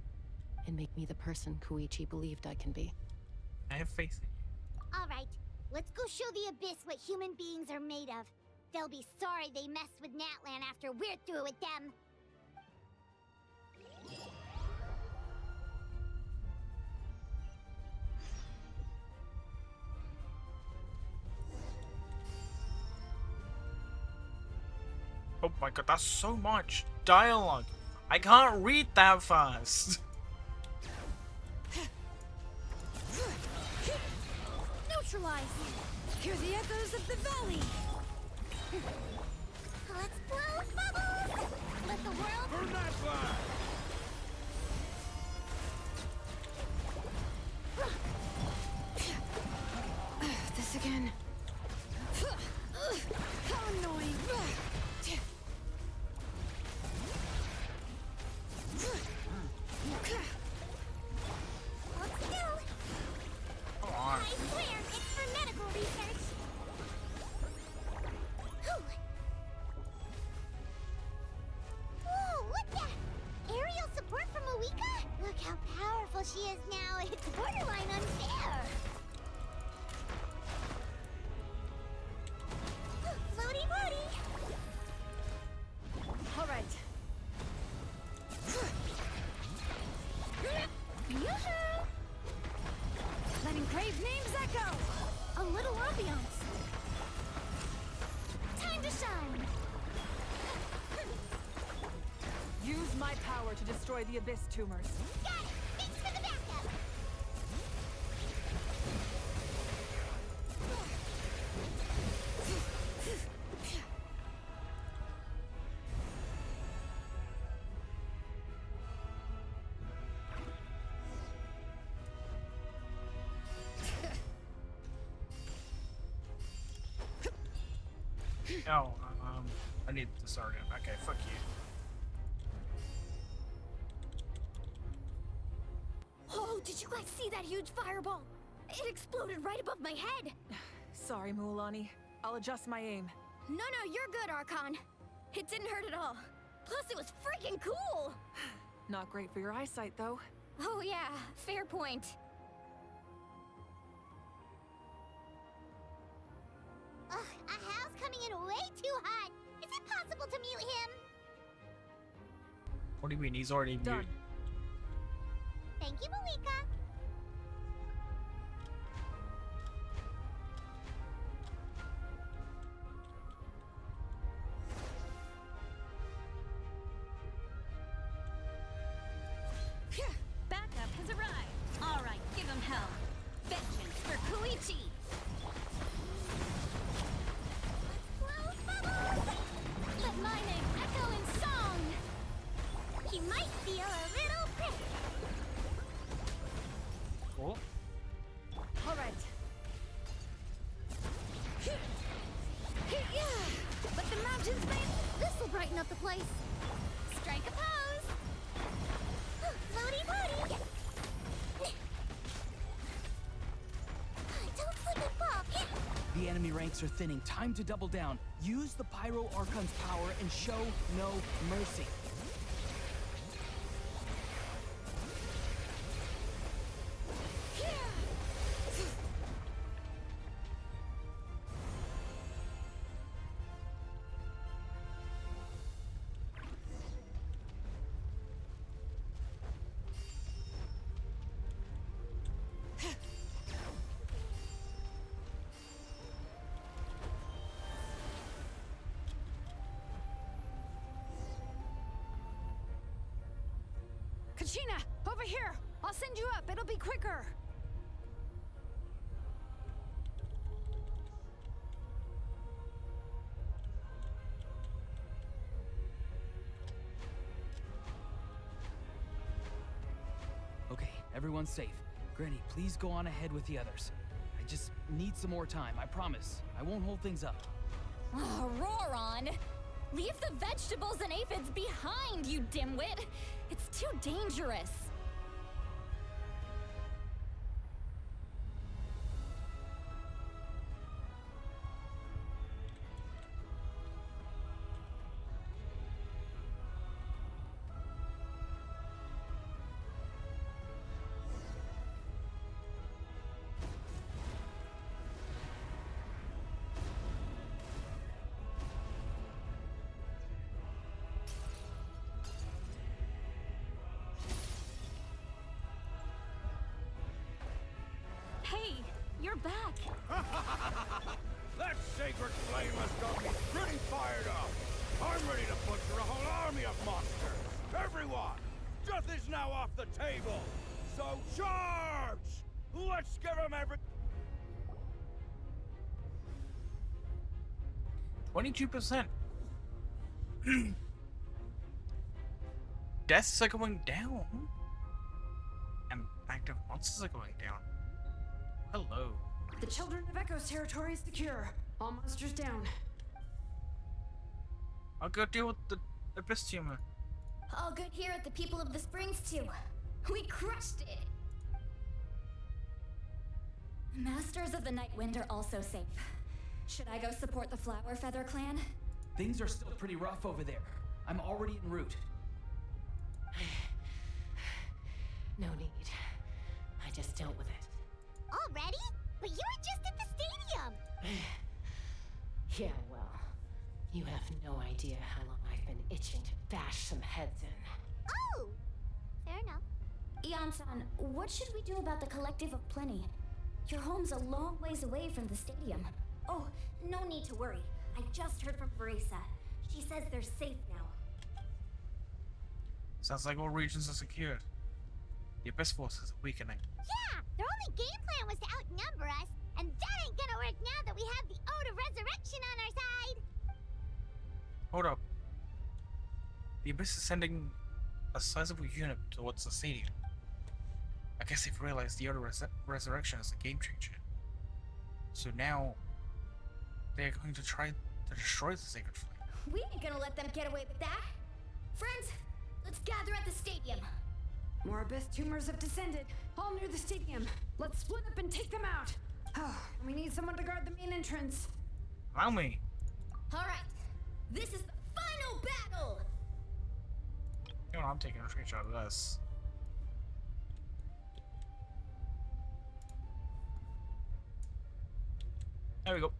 and make me the person Koichi believed I can be. I have faith in you. Alright, let's go show the Abyss what human beings are made of. They'll be sorry they messed with Natlan after we're through with them. Oh my god, that's so much dialogue. I can't read that fast. Neutralize! Hear the echoes of the valley! Let's blow bubbles! Let the world... Burn that fire! This again. How annoying! Let's go! Come on. I swear, it's for medical research. Whoa, look at aerial support from Awika? Look how powerful she is now. It's borderline unfair. Floaty floaty. All right. Yoo-hoo! Letting crave names echo! A little ambiance. Time to shine. Use my power to destroy the Abyss tumors. Got it. Thanks for the backup. Oh, I need to start it. Okay, fuck you. Oh, did you guys see that huge fireball? It exploded right above my head. Sorry, Mualani. I'll adjust my aim. No, you're good, Archon. It didn't hurt at all. Plus, it was freaking cool. Not great for your eyesight, though. Oh yeah, fair point. Ugh, Ahal's coming in way too hot. Is it possible to mute him? What do you mean? He's already Done. muted. Thank you, Malika. Backup has arrived. All right, give him hell. Vengeance for Koichi. Blow bubbles! Let my name echo in song. He might feel a little prick. Cool. All right. Let the mountains bend. This'll brighten up the place. Strike a pose. Floaty floaty. Don't slip and fall. The enemy ranks are thinning. Time to double down. Use the Pyro Archon's power and show no mercy. Tina, over here! I'll send you up, it'll be quicker! Okay, everyone's safe. Granny, please go on ahead with the others. I just need some more time, I promise. I won't hold things up. Oh, roar on! Leave the vegetables and aphids behind, you dimwit! It's too dangerous! Hey, you're back. That sacred flame has got me pretty fired up. I'm ready to butcher a whole army of monsters. Everyone, death is now off the table. So charge! Let's give them every... 22%. Deaths are going down. And active monsters are going down. Hello. The Children of Echo's territory is secure. All monsters down. I'll go deal with the Abyss tumor. All good here at the People of the Springs, too. We crushed it! Masters of the Night Wind are also safe. Should I go support the Flower Feather clan? Things are still pretty rough over there. I'm already en route. No need. I just dealt with it. Already? But you were just at the stadium! Yeah, well, you have no idea how long I've been itching to bash some heads in. Oh! Fair enough. Ian-san, what should we do about the Collective of Plenty? Your home's a long ways away from the stadium. Oh, no need to worry. I just heard from Farisa. She says they're safe now. Sounds like all regions are secured. The Abyss forces are weakening. Yeah! Their only game plan was to outnumber us, and that ain't gonna work now that we have the Ode of Resurrection on our side! Hold up. The Abyss is sending a sizable unit towards the stadium. I guess they've realized the Ode of Resurrection is a game changer. So now, they're going to try to destroy the Sacred Flame. We ain't gonna let them get away with that. Friends, let's gather at the stadium. More Abyss tumors have descended, all near the stadium. Let's split up and take them out. Oh, we need someone to guard the main entrance. Allow me. Alright, this is the final battle! You know, I'm taking a screenshot of this. There we go.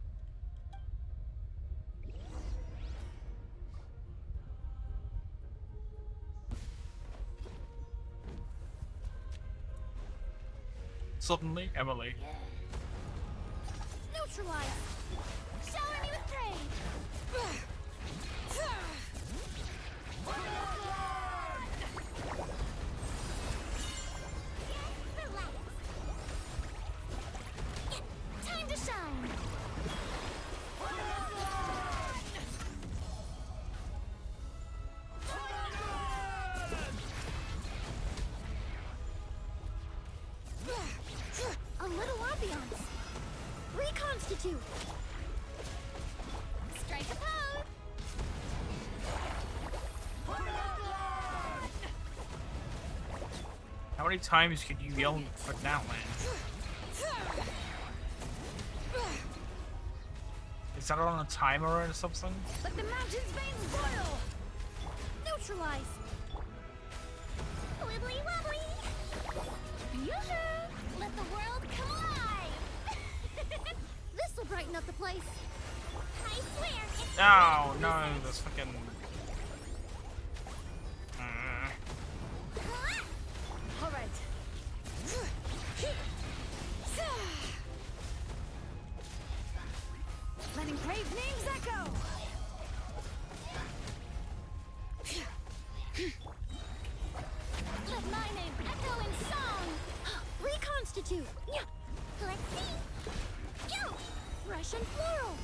Suddenly, Emily. Neutralize! Shower me with praise! Relax. Time to shine! A little ambiance. Reconstitute. Strike a pose. How many times can you yell for Natlan? Is that on a timer or something? Let the mountain's veins boil. Neutralize. Wibbly wobbly. Yoo-hoo! Let the world come alive. This'll brighten up the place. I swear it's... Oh no, this fucking... All right. Letting brave names echo. Let mine you. Yeah. Let's see. Go! Russian floral.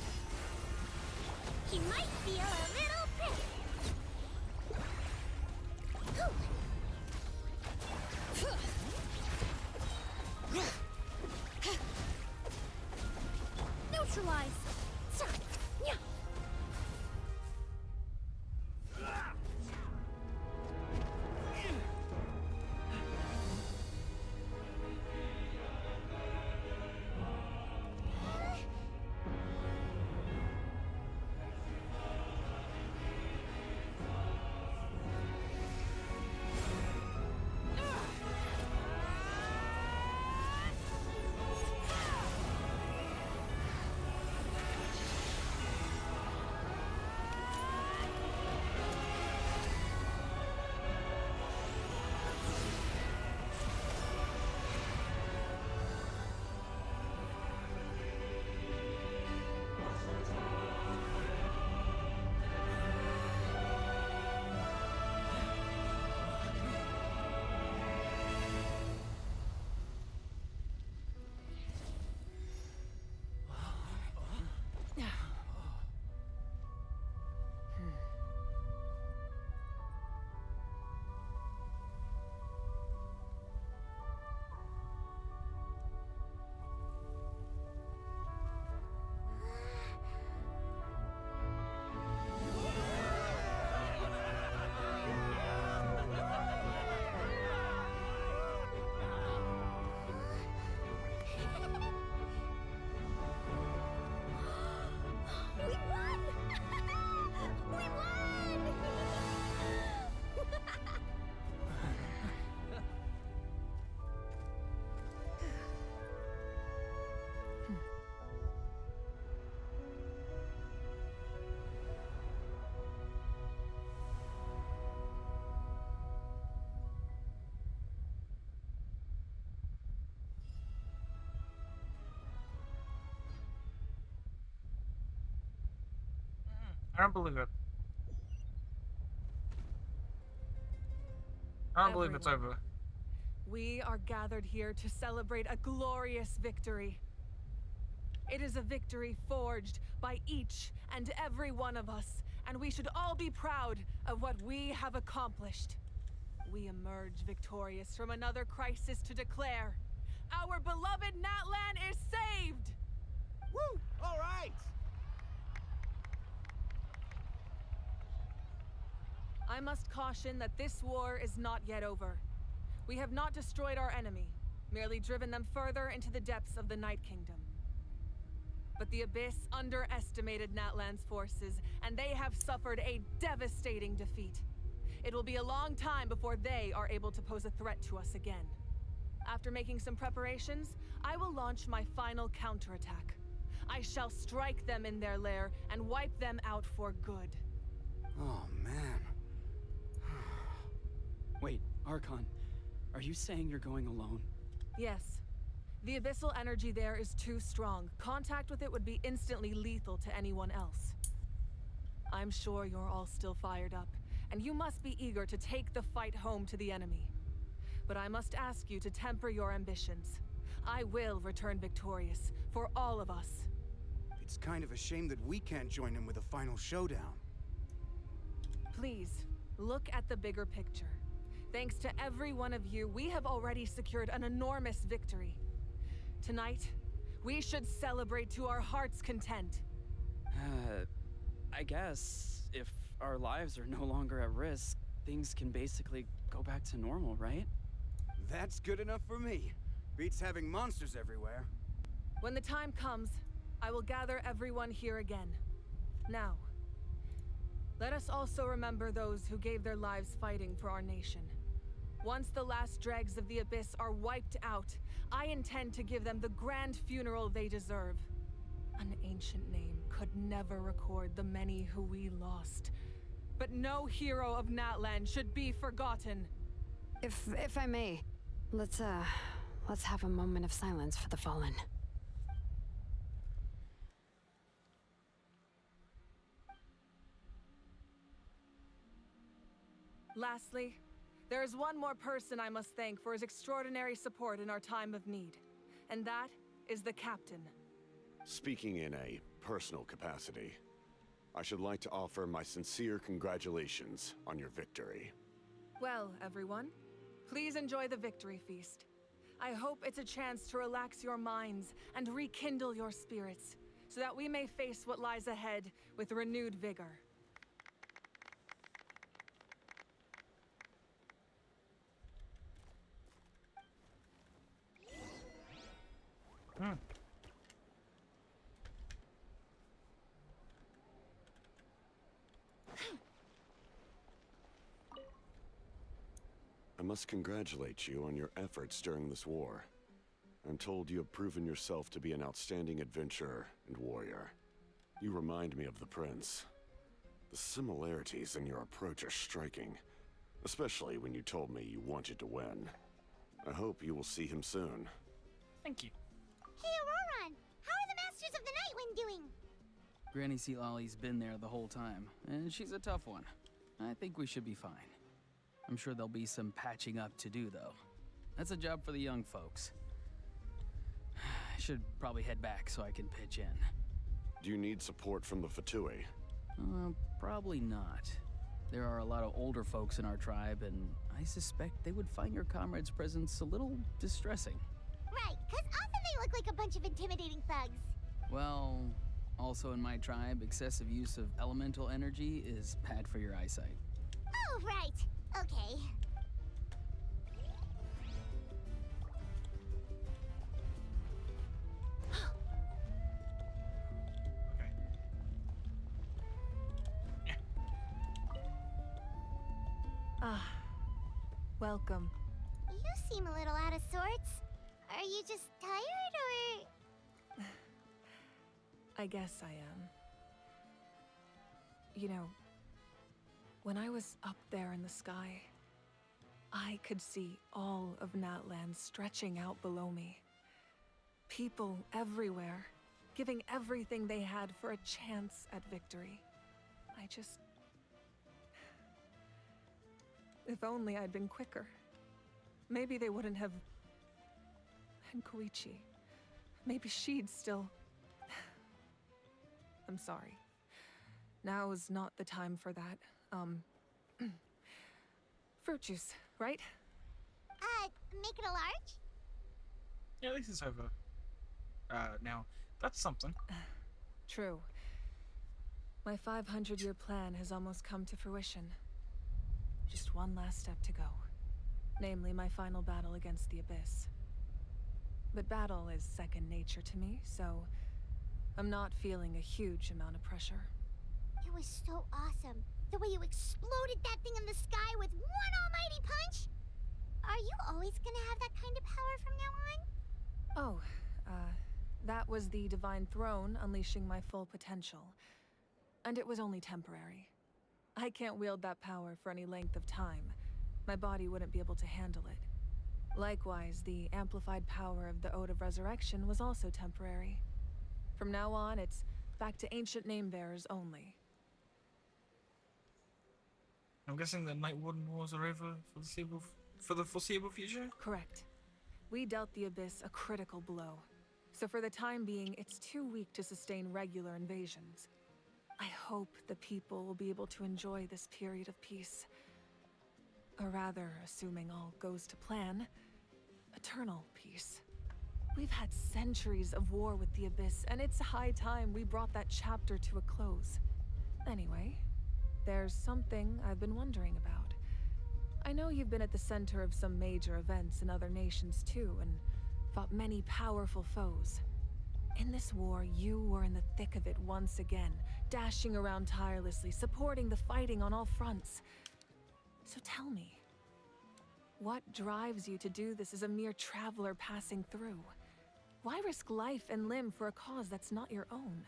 You might feel a little prick. Neutralize. Yeah. We won! We won! I don't believe it. I don't believe it's over. We are gathered here to celebrate a glorious victory. It is a victory forged by each and every one of us, and we should all be proud of what we have accomplished. We emerge victorious from another crisis to declare, our beloved Natlan is saved! Woo! All right! I must caution that this war is not yet over. We have not destroyed our enemy, merely driven them further into the depths of the Night Kingdom. But the Abyss underestimated Natlan's forces, and they have suffered a devastating defeat. It will be a long time before they are able to pose a threat to us again. After making some preparations, I will launch my final counterattack. I shall strike them in their lair and wipe them out for good. Oh, man. Wait, Archon, are you saying you're going alone? Yes. The abyssal energy there is too strong. Contact with it would be instantly lethal to anyone else. I'm sure you're all still fired up, and you must be eager to take the fight home to the enemy. But I must ask you to temper your ambitions. I will return victorious, for all of us. It's kind of a shame that we can't join him with a final showdown. Please, look at the bigger picture. Thanks to every one of you, we have already secured an enormous victory. Tonight, we should celebrate to our heart's content. I guess if our lives are no longer at risk, things can basically go back to normal, right? That's good enough for me. Beats having monsters everywhere. When the time comes, I will gather everyone here again. Now, let us also remember those who gave their lives fighting for our nation. Once the last dregs of the Abyss are wiped out, I intend to give them the grand funeral they deserve. An ancient name could never record the many who we lost. But no hero of Natlan should be forgotten. If I may, let's have a moment of silence for the fallen. Lastly, there is one more person I must thank for his extraordinary support in our time of need. and that is the captain. Speaking in a personal capacity, I should like to offer my sincere congratulations on your victory. Well, everyone, please enjoy the victory feast. I hope it's a chance to relax your minds and rekindle your spirits, so that we may face what lies ahead with renewed vigor. I must congratulate you on your efforts during this war. I'm told you have proven yourself to be an outstanding adventurer and warrior. You remind me of the Prince. The similarities in your approach are striking, especially when you told me you wanted to win. I hope you will see him soon. Thank you. Hey, Auroron! How are the Masters of the Night Wind doing? Granny Sealolly's been there the whole time, and she's a tough one. I think we should be fine. I'm sure there'll be some patching up to do, though. That's a job for the young folks. I should probably head back so I can pitch in. Do you need support from the Fatui? Probably not. There are a lot of older folks in our tribe, and I suspect they would find your comrade's presence a little distressing. Right, because often they look like a bunch of intimidating thugs. Well, also in my tribe, excessive use of elemental energy is bad for your eyesight. Oh, right. Okay. Ah, welcome. You seem a little out of sorts. Are you just tired, or...? I guess I am. You know, when I was up there in the sky, I could see all of Natlan stretching out below me. People everywhere, giving everything they had for a chance at victory. I just... If only I'd been quicker. Maybe they wouldn't have... And Koichi. Maybe she'd still... I'm sorry. Now is not the time for that. Fruit juice, right? Make it a large? Yeah, this is over. Now, that's something. True. My 500-year plan has almost come to fruition. Just one last step to go. Namely, my final battle against the Abyss. But battle is second nature to me, so I'm not feeling a huge amount of pressure. It was so awesome. The way you exploded that thing in the sky with one almighty punch! Are you always gonna have that kind of power from now on? Oh, that was the Divine Throne unleashing my full potential. And it was only temporary. I can't wield that power for any length of time. My body wouldn't be able to handle it. Likewise, the amplified power of the Ode of Resurrection was also temporary. From now on, it's back to ancient name-bearers only. I'm guessing the Night Warden Wars are over for the foreseeable future? Correct. We dealt the Abyss a critical blow. So for the time being, it's too weak to sustain regular invasions. I hope the people will be able to enjoy this period of peace. Or rather, assuming all goes to plan, eternal peace. We've had centuries of war with the Abyss, and it's high time we brought that chapter to a close. Anyway, there's something I've been wondering about. I know you've been at the center of some major events in other nations too, and fought many powerful foes. In this war, you were in the thick of it once again, dashing around tirelessly, supporting the fighting on all fronts. So tell me, what drives you to do this as a mere traveler passing through? Why risk life and limb for a cause that's not your own?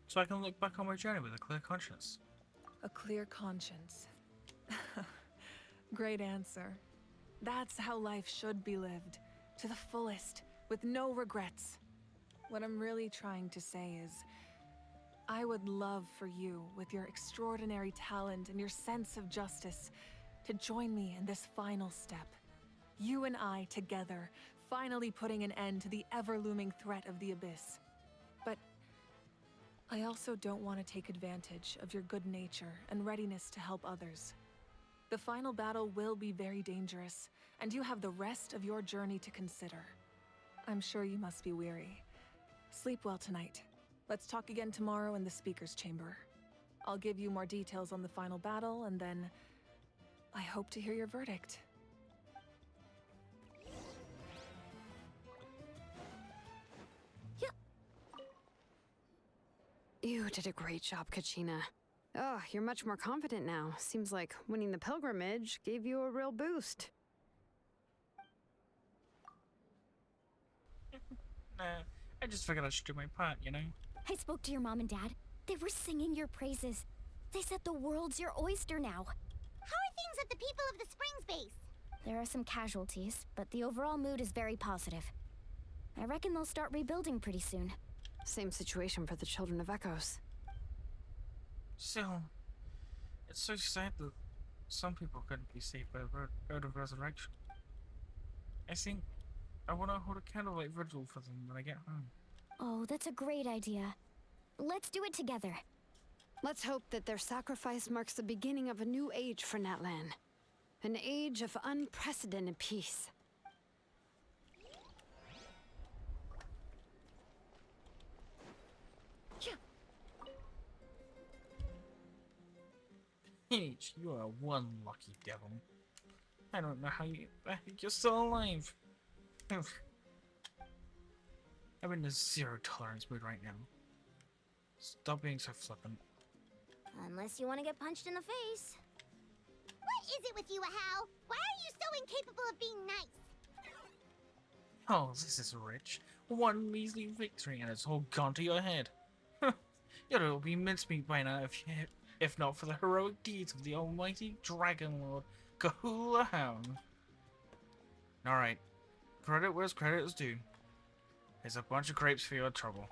So I can look back on my journey with a clear conscience. A clear conscience. Great answer. That's how life should be lived, to the fullest, with no regrets. What I'm really trying to say is, I would love for you, with your extraordinary talent and your sense of justice, to join me in this final step. You and I together, finally putting an end to the ever-looming threat of the Abyss. But I also don't want to take advantage of your good nature and readiness to help others. The final battle will be very dangerous, and you have the rest of your journey to consider. I'm sure you must be weary. Sleep well tonight. Let's talk again tomorrow in the Speaker's Chamber. I'll give you more details on the final battle, and then I hope to hear your verdict. You did a great job, Kachina. Oh, you're much more confident now. Seems like winning the pilgrimage gave you a real boost. Nah, I just figured I should do my part, you know? I spoke to your mom and dad. They were singing your praises. They said the world's your oyster now. How are things at the People of the Springs base? There are some casualties, but the overall mood is very positive. I reckon they'll start rebuilding pretty soon. Same situation for the Children of Echoes. Still, it's so sad that some people couldn't be saved by the road of resurrection. I want to hold a candlelight vigil for them when I get home. Oh, that's a great idea. Let's do it together. Let's hope that their sacrifice marks the beginning of a new age for Natlan. An age of unprecedented peace. Paige, you are one lucky devil. I don't know how you're still alive. I'm in a zero tolerance mood right now. Stop being so flippant. Unless you want to get punched in the face. What is it with you, Ahau? Why are you so incapable of being nice? Oh, this is rich. One measly victory and it's all gone to your head. You'd all be mincemeat by now if not for the heroic deeds of the almighty Dragon Lord, Kahula Hound. Alright, credit where's credit is due. Here's a bunch of grapes for your trouble.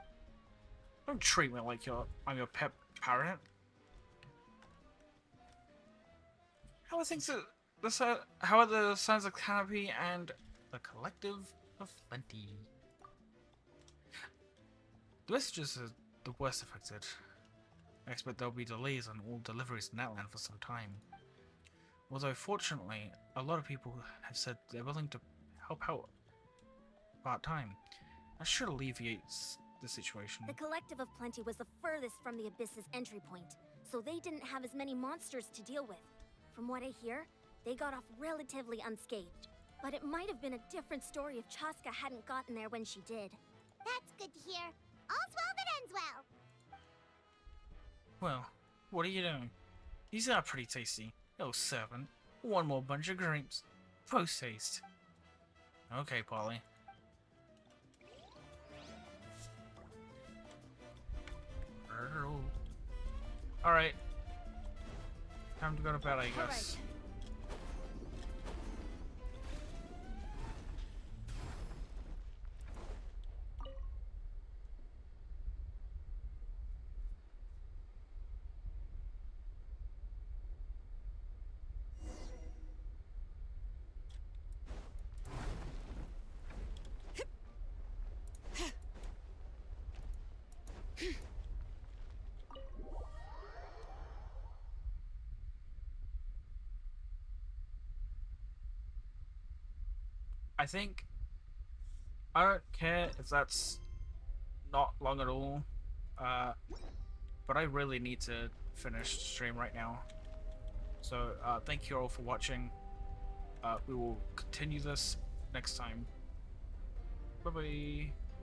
Don't treat me like I'm your pet parrot. How are things how are the Sons of Canopy and the Collective of Plenty? The messages are the worst affected. I expect there'll be delays on all deliveries in Natlan for some time. Although fortunately, a lot of people have said they're willing to help out part-time. That should alleviate the situation. The Collective of Plenty was the furthest from the Abyss's entry point, so they didn't have as many monsters to deal with. From what I hear, they got off relatively unscathed. But it might have been a different story if Chaska hadn't gotten there when she did. That's good to hear. All's well that ends well. Well, what are you doing? These are pretty tasty. Oh, servant. One more bunch of grapes. Post haste. Okay, Polly. Alright. Time to go to bed, I guess. I don't care if that's not long at all, but I really need to finish the stream right now. So thank you all for watching. We will continue this next time. Bye bye.